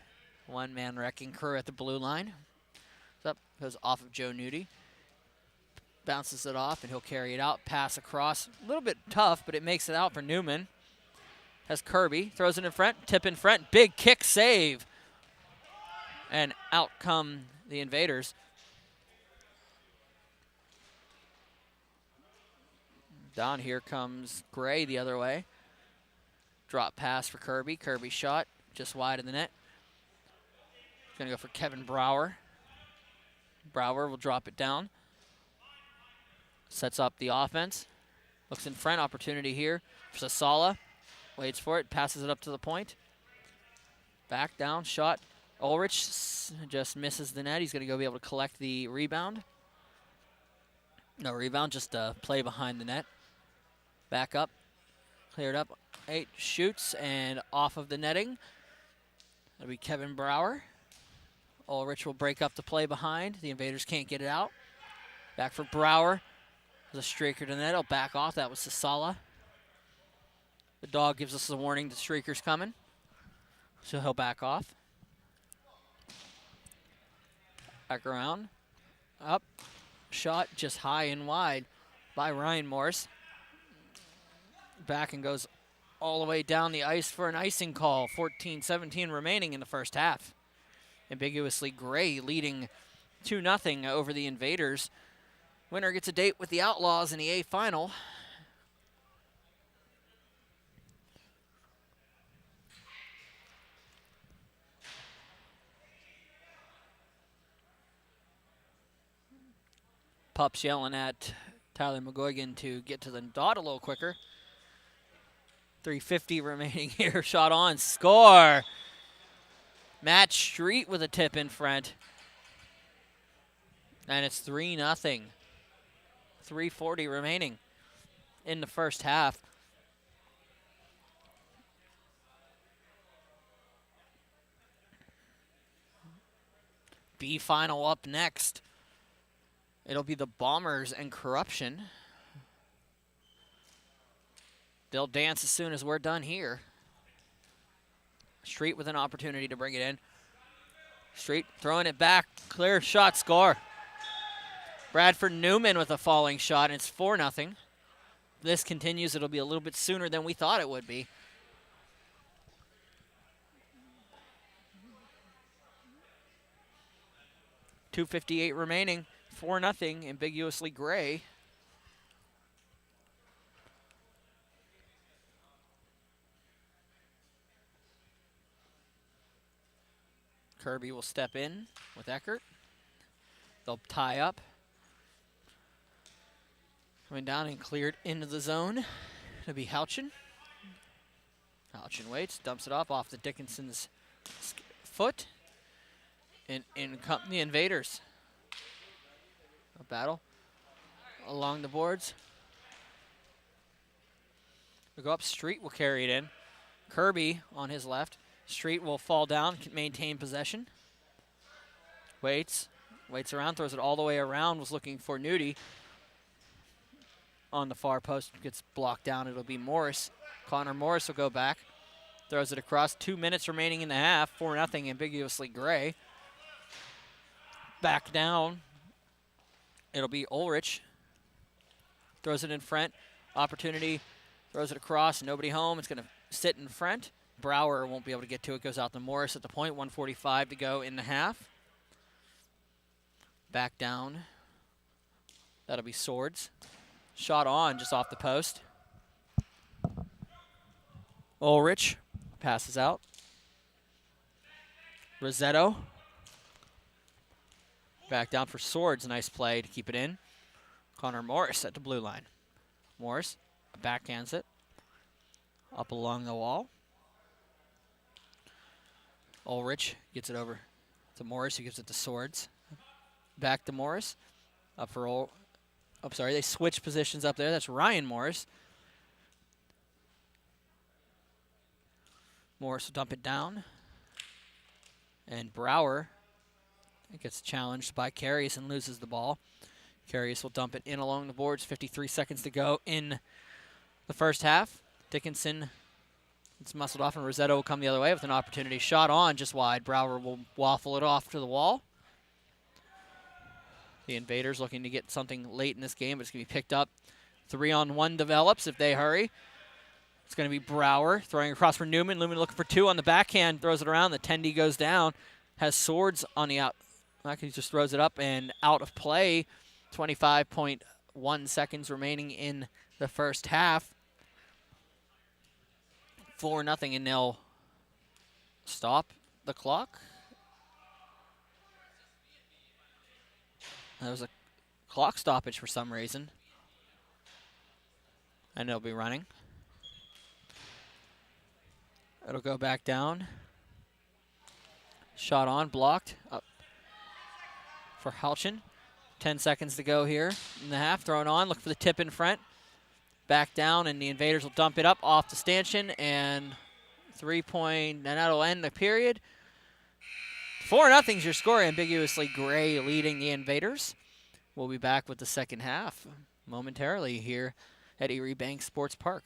One-man wrecking crew at the blue line. Up, goes off of Joe Nudie. Bounces it off, and he'll carry it out. Pass across. A little bit tough, but it makes it out for Newman. Has Kirby. Throws it in front. Tip in front. Big kick save. And out come the Invaders. Down here comes Gray the other way. Drop pass for Kirby. Kirby shot just wide of the net. Going to go for Kevin Brower. Brower will drop it down. Sets up the offense. Looks in front. Opportunity here for Sasala. Waits for it. Passes it up to the point. Back down. Shot. Ulrich just misses the net. He's going to go be able to collect the rebound. No rebound. Just a play behind the net. Back up. Cleared up. 8 shoots and off of the netting. That'll be Kevin Brower. Ulrich will break up the play behind. The Invaders can't get it out. Back for Brower. There's a streaker to the net. He'll back off. That was Sasala. The dog gives us a warning the streaker's coming. So he'll back off. Back around. Up. Shot just high and wide by Ryan Morris. Back and goes all the way down the ice for an icing call. 14-17 remaining in the first half. Ambiguously Gray leading 2-0 over the Invaders. Winner gets a date with the Outlaws in the A final. Pups yelling at Tyler McGuigan to get to the dot a little quicker. 3:50 remaining here. Shot on. Score. Matt Street with a tip in front. And it's 3-0. 3:40 remaining in the first half. B final up next. It'll be the Bombers and Corruption. They'll dance as soon as we're done here. Street with an opportunity to bring it in. Street throwing it back. Clear shot, score. Bradford Newman with a falling shot, and it's 4-0. This continues, it'll be a little bit sooner than we thought it would be. .258 remaining. 4-0, ambiguously Gray. Kirby will step in with Eckert. They'll tie up. Coming down and cleared into the zone. It'll be Houchin. Houchin waits, dumps it off the Dickinson's foot. And in come the Invaders. A battle along the boards. We'll go up. Street will carry it in. Kirby on his left. Street will fall down, maintain possession. Waits around, throws it all the way around, was looking for Nudie. On the far post, gets blocked down. It'll be Morris. Connor Morris will go back. Throws it across. 2 minutes remaining in the half. 4-0, ambiguously Gray. Back down. It'll be Ulrich. Throws it in front. Opportunity. Throws it across. Nobody home. It's going to sit in front. Brower won't be able to get to it. Goes out to Morris at the point. 1:45 to go in the half. Back down. That'll be Swords. Shot on just off the post. Ulrich passes out. Rossetto. Back down for Swords. Nice play to keep it in. Connor Morris at the blue line. Morris backhands it. Up along the wall. Ulrich gets it over to Morris, who gives it to Swords. Back to Morris. Up for they switch positions up there. That's Ryan Morris. Morris will dump it down. And Brower gets challenged by Carius and loses the ball. Carius will dump it in along the boards. 53 seconds to go in the first half. Dickinson, it's muscled off, and Rossetto will come the other way with an opportunity. Shot on just wide. Brower will waffle it off to the wall. The Invaders looking to get something late in this game, but it's going to be picked up. 3-on-1 develops if they hurry. It's going to be Brower throwing across for Newman. Newman looking for two on the backhand, throws it around. The tendy goes down. Has Swords on the out. He just throws it up and out of play. 25.1 seconds remaining in the first half. 4-0, and they'll stop the clock. There was a clock stoppage for some reason. And they'll be running. It'll go back down. Shot on, blocked. Up for Halchin. 10 seconds to go here in the half. Thrown on, look for the tip in front. Back down, and the Invaders will dump it up off the stanchion, and 3-point, and that'll end the period. 4-0's your score. Ambiguously Gray leading the Invaders. We'll be back with the second half momentarily here at Erie Bank Sports Park.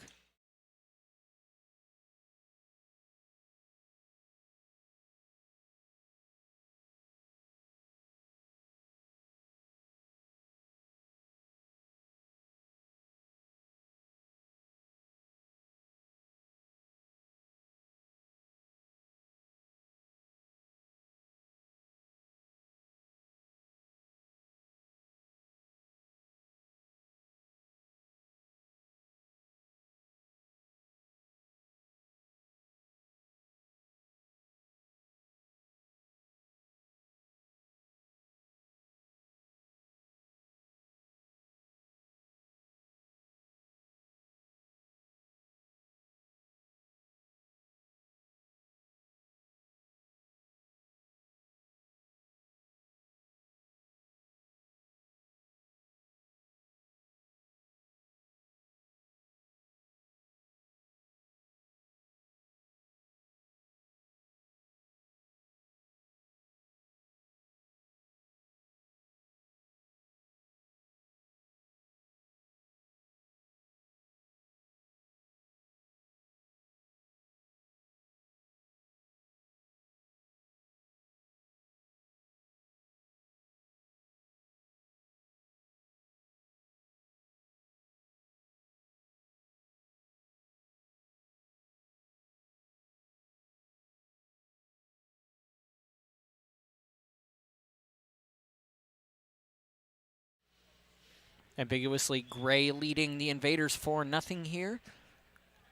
Ambiguously Gray leading the Invaders 4-0 here.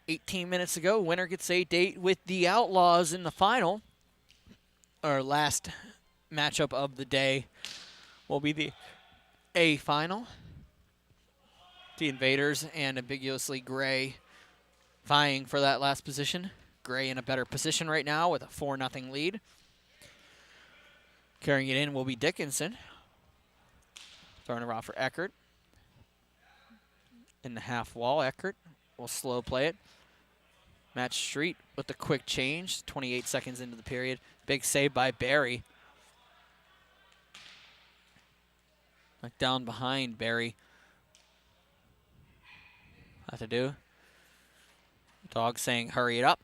18 minutes ago, winner gets a date with the Outlaws in the final. Our last matchup of the day will be the A final. The Invaders and Ambiguously Gray vying for that last position. Gray in a better position right now with a 4-0 lead. Carrying it in will be Dickinson. Throwing it around for Eckert. In the half wall, Eckert will slow play it. Matt Street with the quick change, 28 seconds into the period. Big save by Barry. Like down behind Barry. Have to do. Dog saying hurry it up.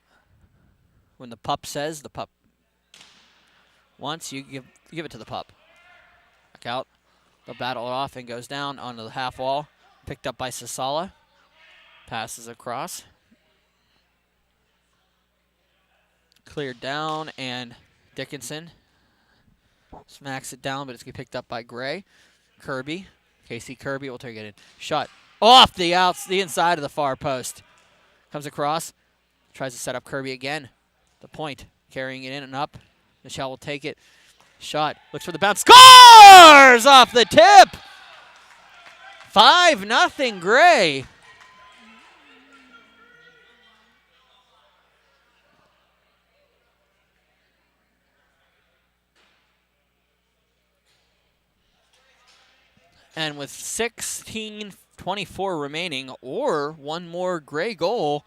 When the pup says, the pup wants, you give it to the pup. Back out. They'll battle it off and goes down onto the half wall. Picked up by Sasala. Passes across. Cleared down, and Dickinson smacks it down, but it's going to be picked up by Gray. Kirby. Casey Kirby will take it in. Shot off the inside of the far post. Comes across. Tries to set up Kirby again. The point. Carrying it in and up. Michelle will take it. Shot. Looks for the bounce. Scores off the tip! 5-0 Gray. And with 16:24 remaining, or one more Gray goal,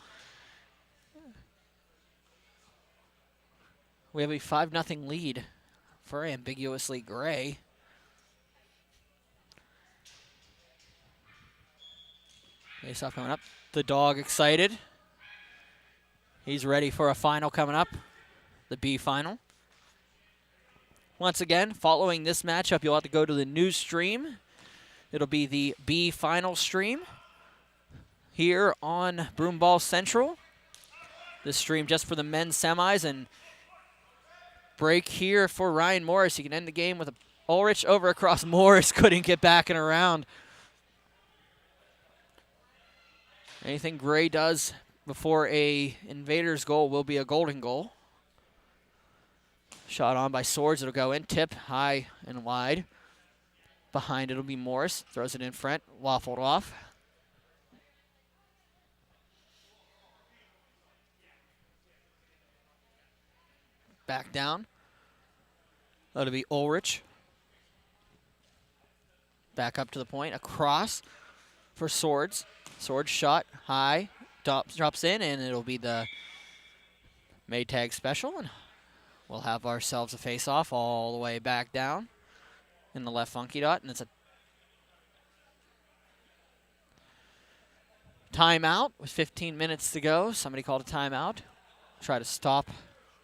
we have a 5-0 lead for Ambiguously Gray. Face-off coming up. The dog excited. He's ready for a final coming up, the B final. Once again, following this matchup, you'll have to go to the news stream. It'll be the B final stream here on Broomball Central. This stream just for the men's semis, and break here for Ryan Morris. He can end the game with a Ulrich over across Morris. Couldn't get back and around. Anything Gray does before a Invaders goal will be a golden goal. Shot on by Swords. It'll go in. Tip high and wide. Behind it'll be Morris. Throws it in front. Waffled off. Back down. That'll be Ulrich. Back up to the point. Across for Swords. Swords shot high. Drops in, and it'll be the Maytag special. And we'll have ourselves a face-off all the way back down in the left funky dot. And it's a timeout with 15 minutes to go. Somebody called a timeout. Try to stop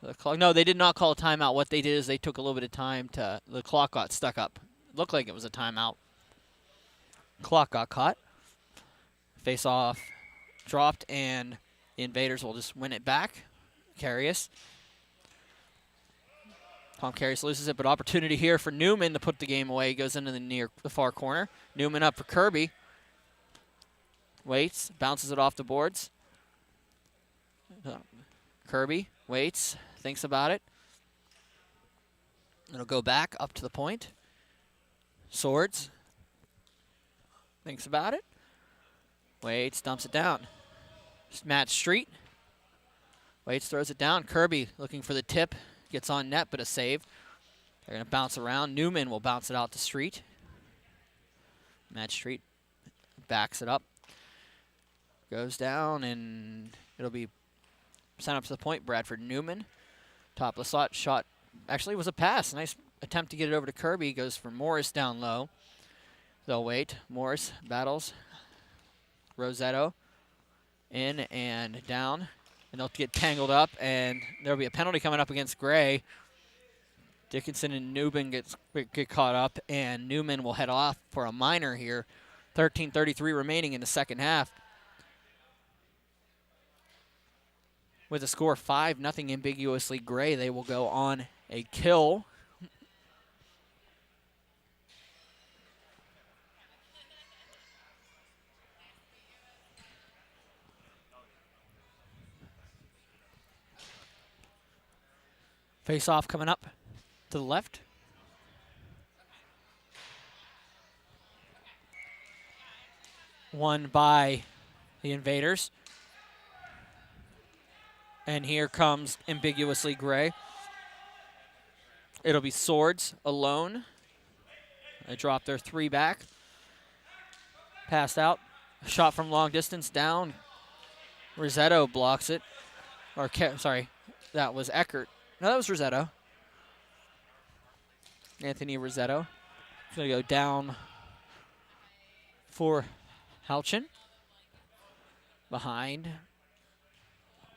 the clock. No, they did not call a timeout. What they did is they took a little bit of time to, the clock got stuck up. Looked like it was a timeout. Clock got caught. Face off dropped, and the Invaders will just win it back. Carius. Tom Carius loses it, but opportunity here for Newman to put the game away. He goes into the far corner. Newman up for Kirby. Waits, bounces it off the boards. Kirby waits, thinks about it. It'll go back up to the point. Swords. Thinks about it. Waits, dumps it down. Matt Street. Waits, throws it down. Kirby looking for the tip. Gets on net, but a save. They're going to bounce around. Newman will bounce it out to Street. Matt Street backs it up. Goes down, and it'll be sent up to the point. Bradford Newman. Top of the slot. Shot actually was a pass. Nice attempt to get it over to Kirby. Goes for Morris down low. They'll wait. Morris battles. Rosetto in and down. And they'll get tangled up, and there'll be a penalty coming up against Gray. Dickinson and Newman get caught up, and Newman will head off for a minor here. 13:33 remaining in the second half. With a score 5-0 ambiguously Gray, they will go on a kill. Face off coming up to the left. Won by the Invaders. And here comes ambiguously Gray. It'll be Swords alone. They drop their 3 back. Passed out. Shot from long distance down. Rosetto blocks it. Or, sorry, that was Eckert. No, that was Rosetto. Anthony Rosetto. He's going to go down for Halchin. Behind.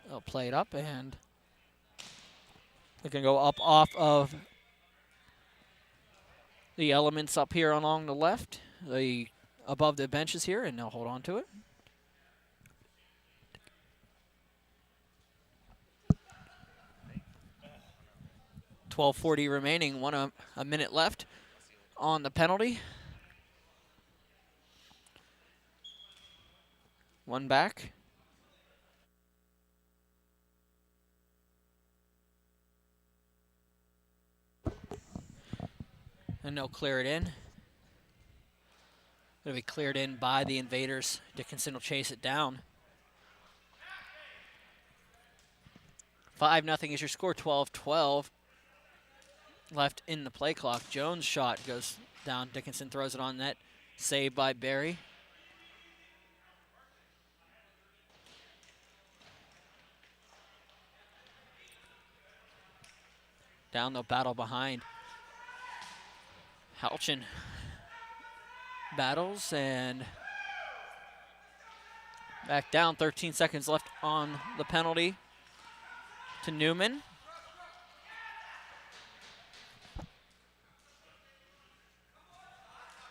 They'll play it up, and they're going to go up off of the elements up here along the left, above the benches here, and they'll hold on to it. .12:40 remaining, a minute left on the penalty. One back. And they'll clear it in. It'll be cleared in by the Invaders. Dickinson will chase it down. 5-0 is your score, 12-12. Left in the play clock. Jones' shot goes down. Dickinson throws it on net. Saved by Barry. Down the battle behind. Halchin battles and back down. 13 seconds left on the penalty to Newman.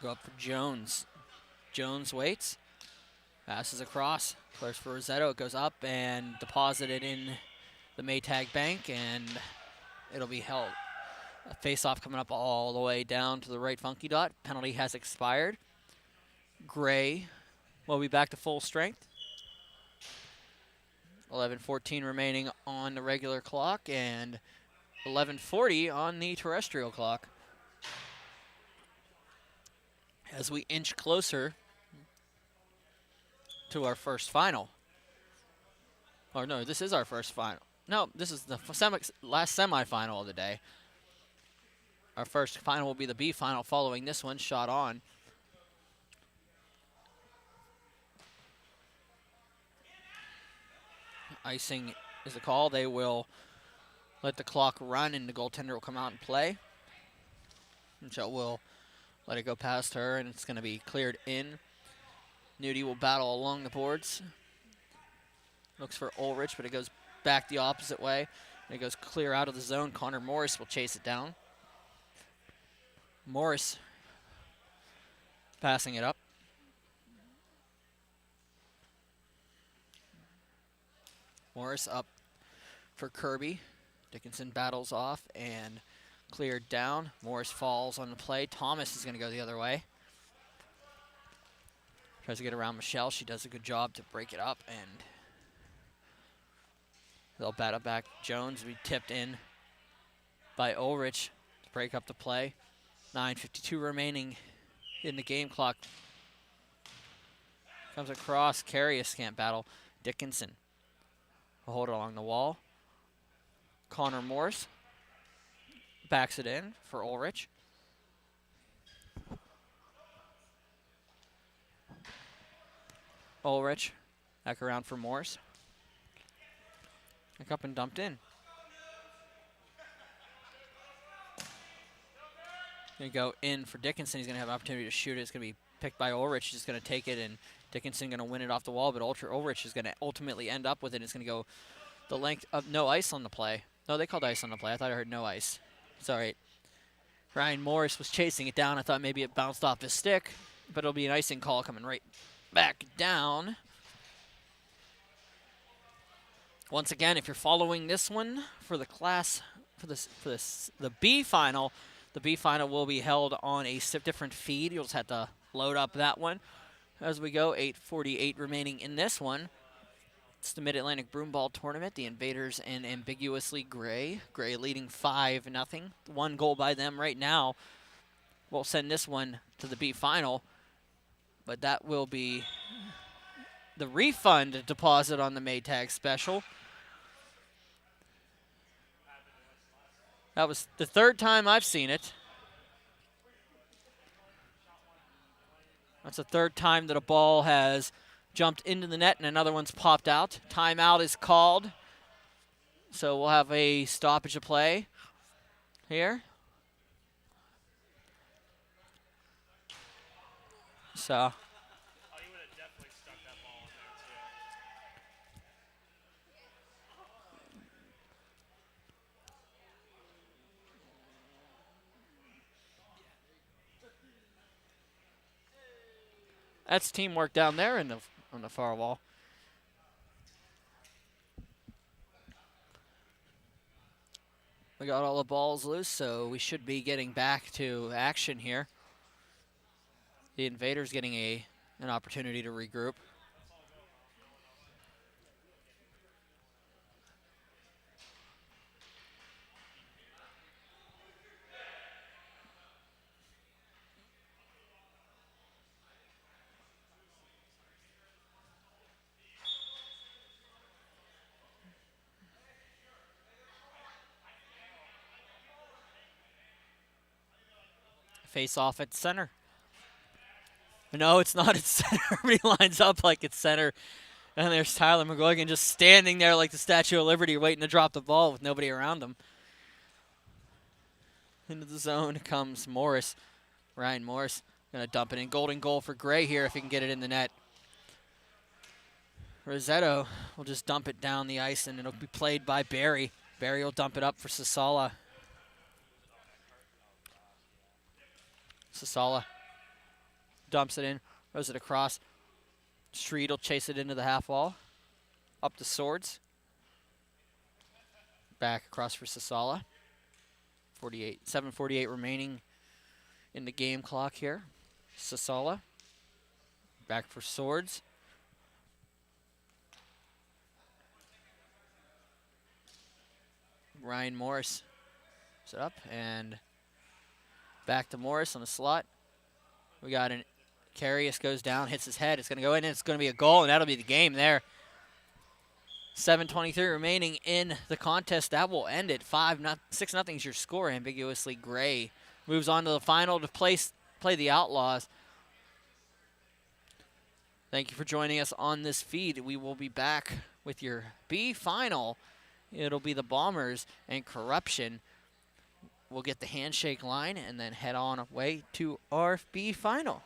Go up for Jones. Jones waits. Passes across. Clears for Rosetto. It goes up and deposited in the Maytag Bank, and it'll be held. A face-off coming up all the way down to the right funky dot. Penalty has expired. Gray will be back to full strength. 11:14 remaining on the regular clock and 11:40 on the terrestrial clock. As we inch closer to our first final. Or no, this is our first final. No, this is the last semifinal of the day. Our first final will be the B final following this one, shot on. Icing is the call. They will let the clock run and the goaltender will come out and play. And so we'll let it go past her and it's going to be cleared in. Nudie will battle along the boards. Looks for Ulrich, but it goes back the opposite way. And it goes clear out of the zone. Connor Morris will chase it down. Morris passing it up. Morris up for Kirby. Dickinson battles off and cleared down. Morris falls on the play. Thomas is going to go the other way. Tries to get around Michelle. She does a good job to break it up, and they'll battle back. Jones will be tipped in by Ulrich to break up the play. 9:52 remaining in the game clock. Comes across. Carius can't battle. Dickinson will hold it along the wall. Connor Morris backs it in for Ulrich. Ulrich back around for Morris. Back up and dumped in. Going to go in for Dickinson. He's going to have an opportunity to shoot it. It's going to be picked by Ulrich. He's going to take it, and Dickinson going to win it off the wall, but Ulrich is going to ultimately end up with it. It's going to go the length of no ice on the play. No, they called ice on the play. I thought I heard no ice. Sorry. Ryan Morris was chasing it down. I thought maybe it bounced off his stick, but it'll be an icing call coming right back down. Once again, if you're following this one for the the B final, the B final will be held on a different feed. You'll just have to load up that one as we go. 8:48 remaining in this one. It's the Mid-Atlantic Broomball Tournament. The Invaders and Ambiguously Gray. Gray leading 5-0. 1 goal by them right now will send this one to the B final. But that will be the refund deposit on the Maytag special. That was the 3rd time I've seen it. That's the 3rd time that a ball has jumped into the net and another one's popped out. Timeout is called. So we'll have a stoppage of play here. So that's teamwork down there on the far wall. We got all the balls loose, so we should be getting back to action here. The Invaders getting an opportunity to regroup. Face off at center. No, it's not at center. Everybody lines up like it's center. And there's Tyler McGuigan just standing there like the Statue of Liberty waiting to drop the ball with nobody around him. Into the zone comes Morris. Ryan Morris going to dump it in. Golden goal for Gray here if he can get it in the net. Rosetto will just dump it down the ice and it'll be played by Barry. Barry will dump it up for Sasala. Sasala dumps it in, throws it across. Street will chase it into the half wall. Up to Swords. Back across for Sasala. 7:48 remaining in the game clock here. Sasala. Back for Swords. Ryan Morris set up and back to Morris on the slot. We got an Carius goes down, hits his head. It's going to go in, and it's going to be a goal, and that'll be the game there. 7:23 remaining in the contest. That will end it. 6-0 is your score. Ambiguously Gray moves on to the final to play the Outlaws. Thank you for joining us on this feed. We will be back with your B final. It'll be the Bombers and Corruption. We'll get the handshake line and then head on away to our B final.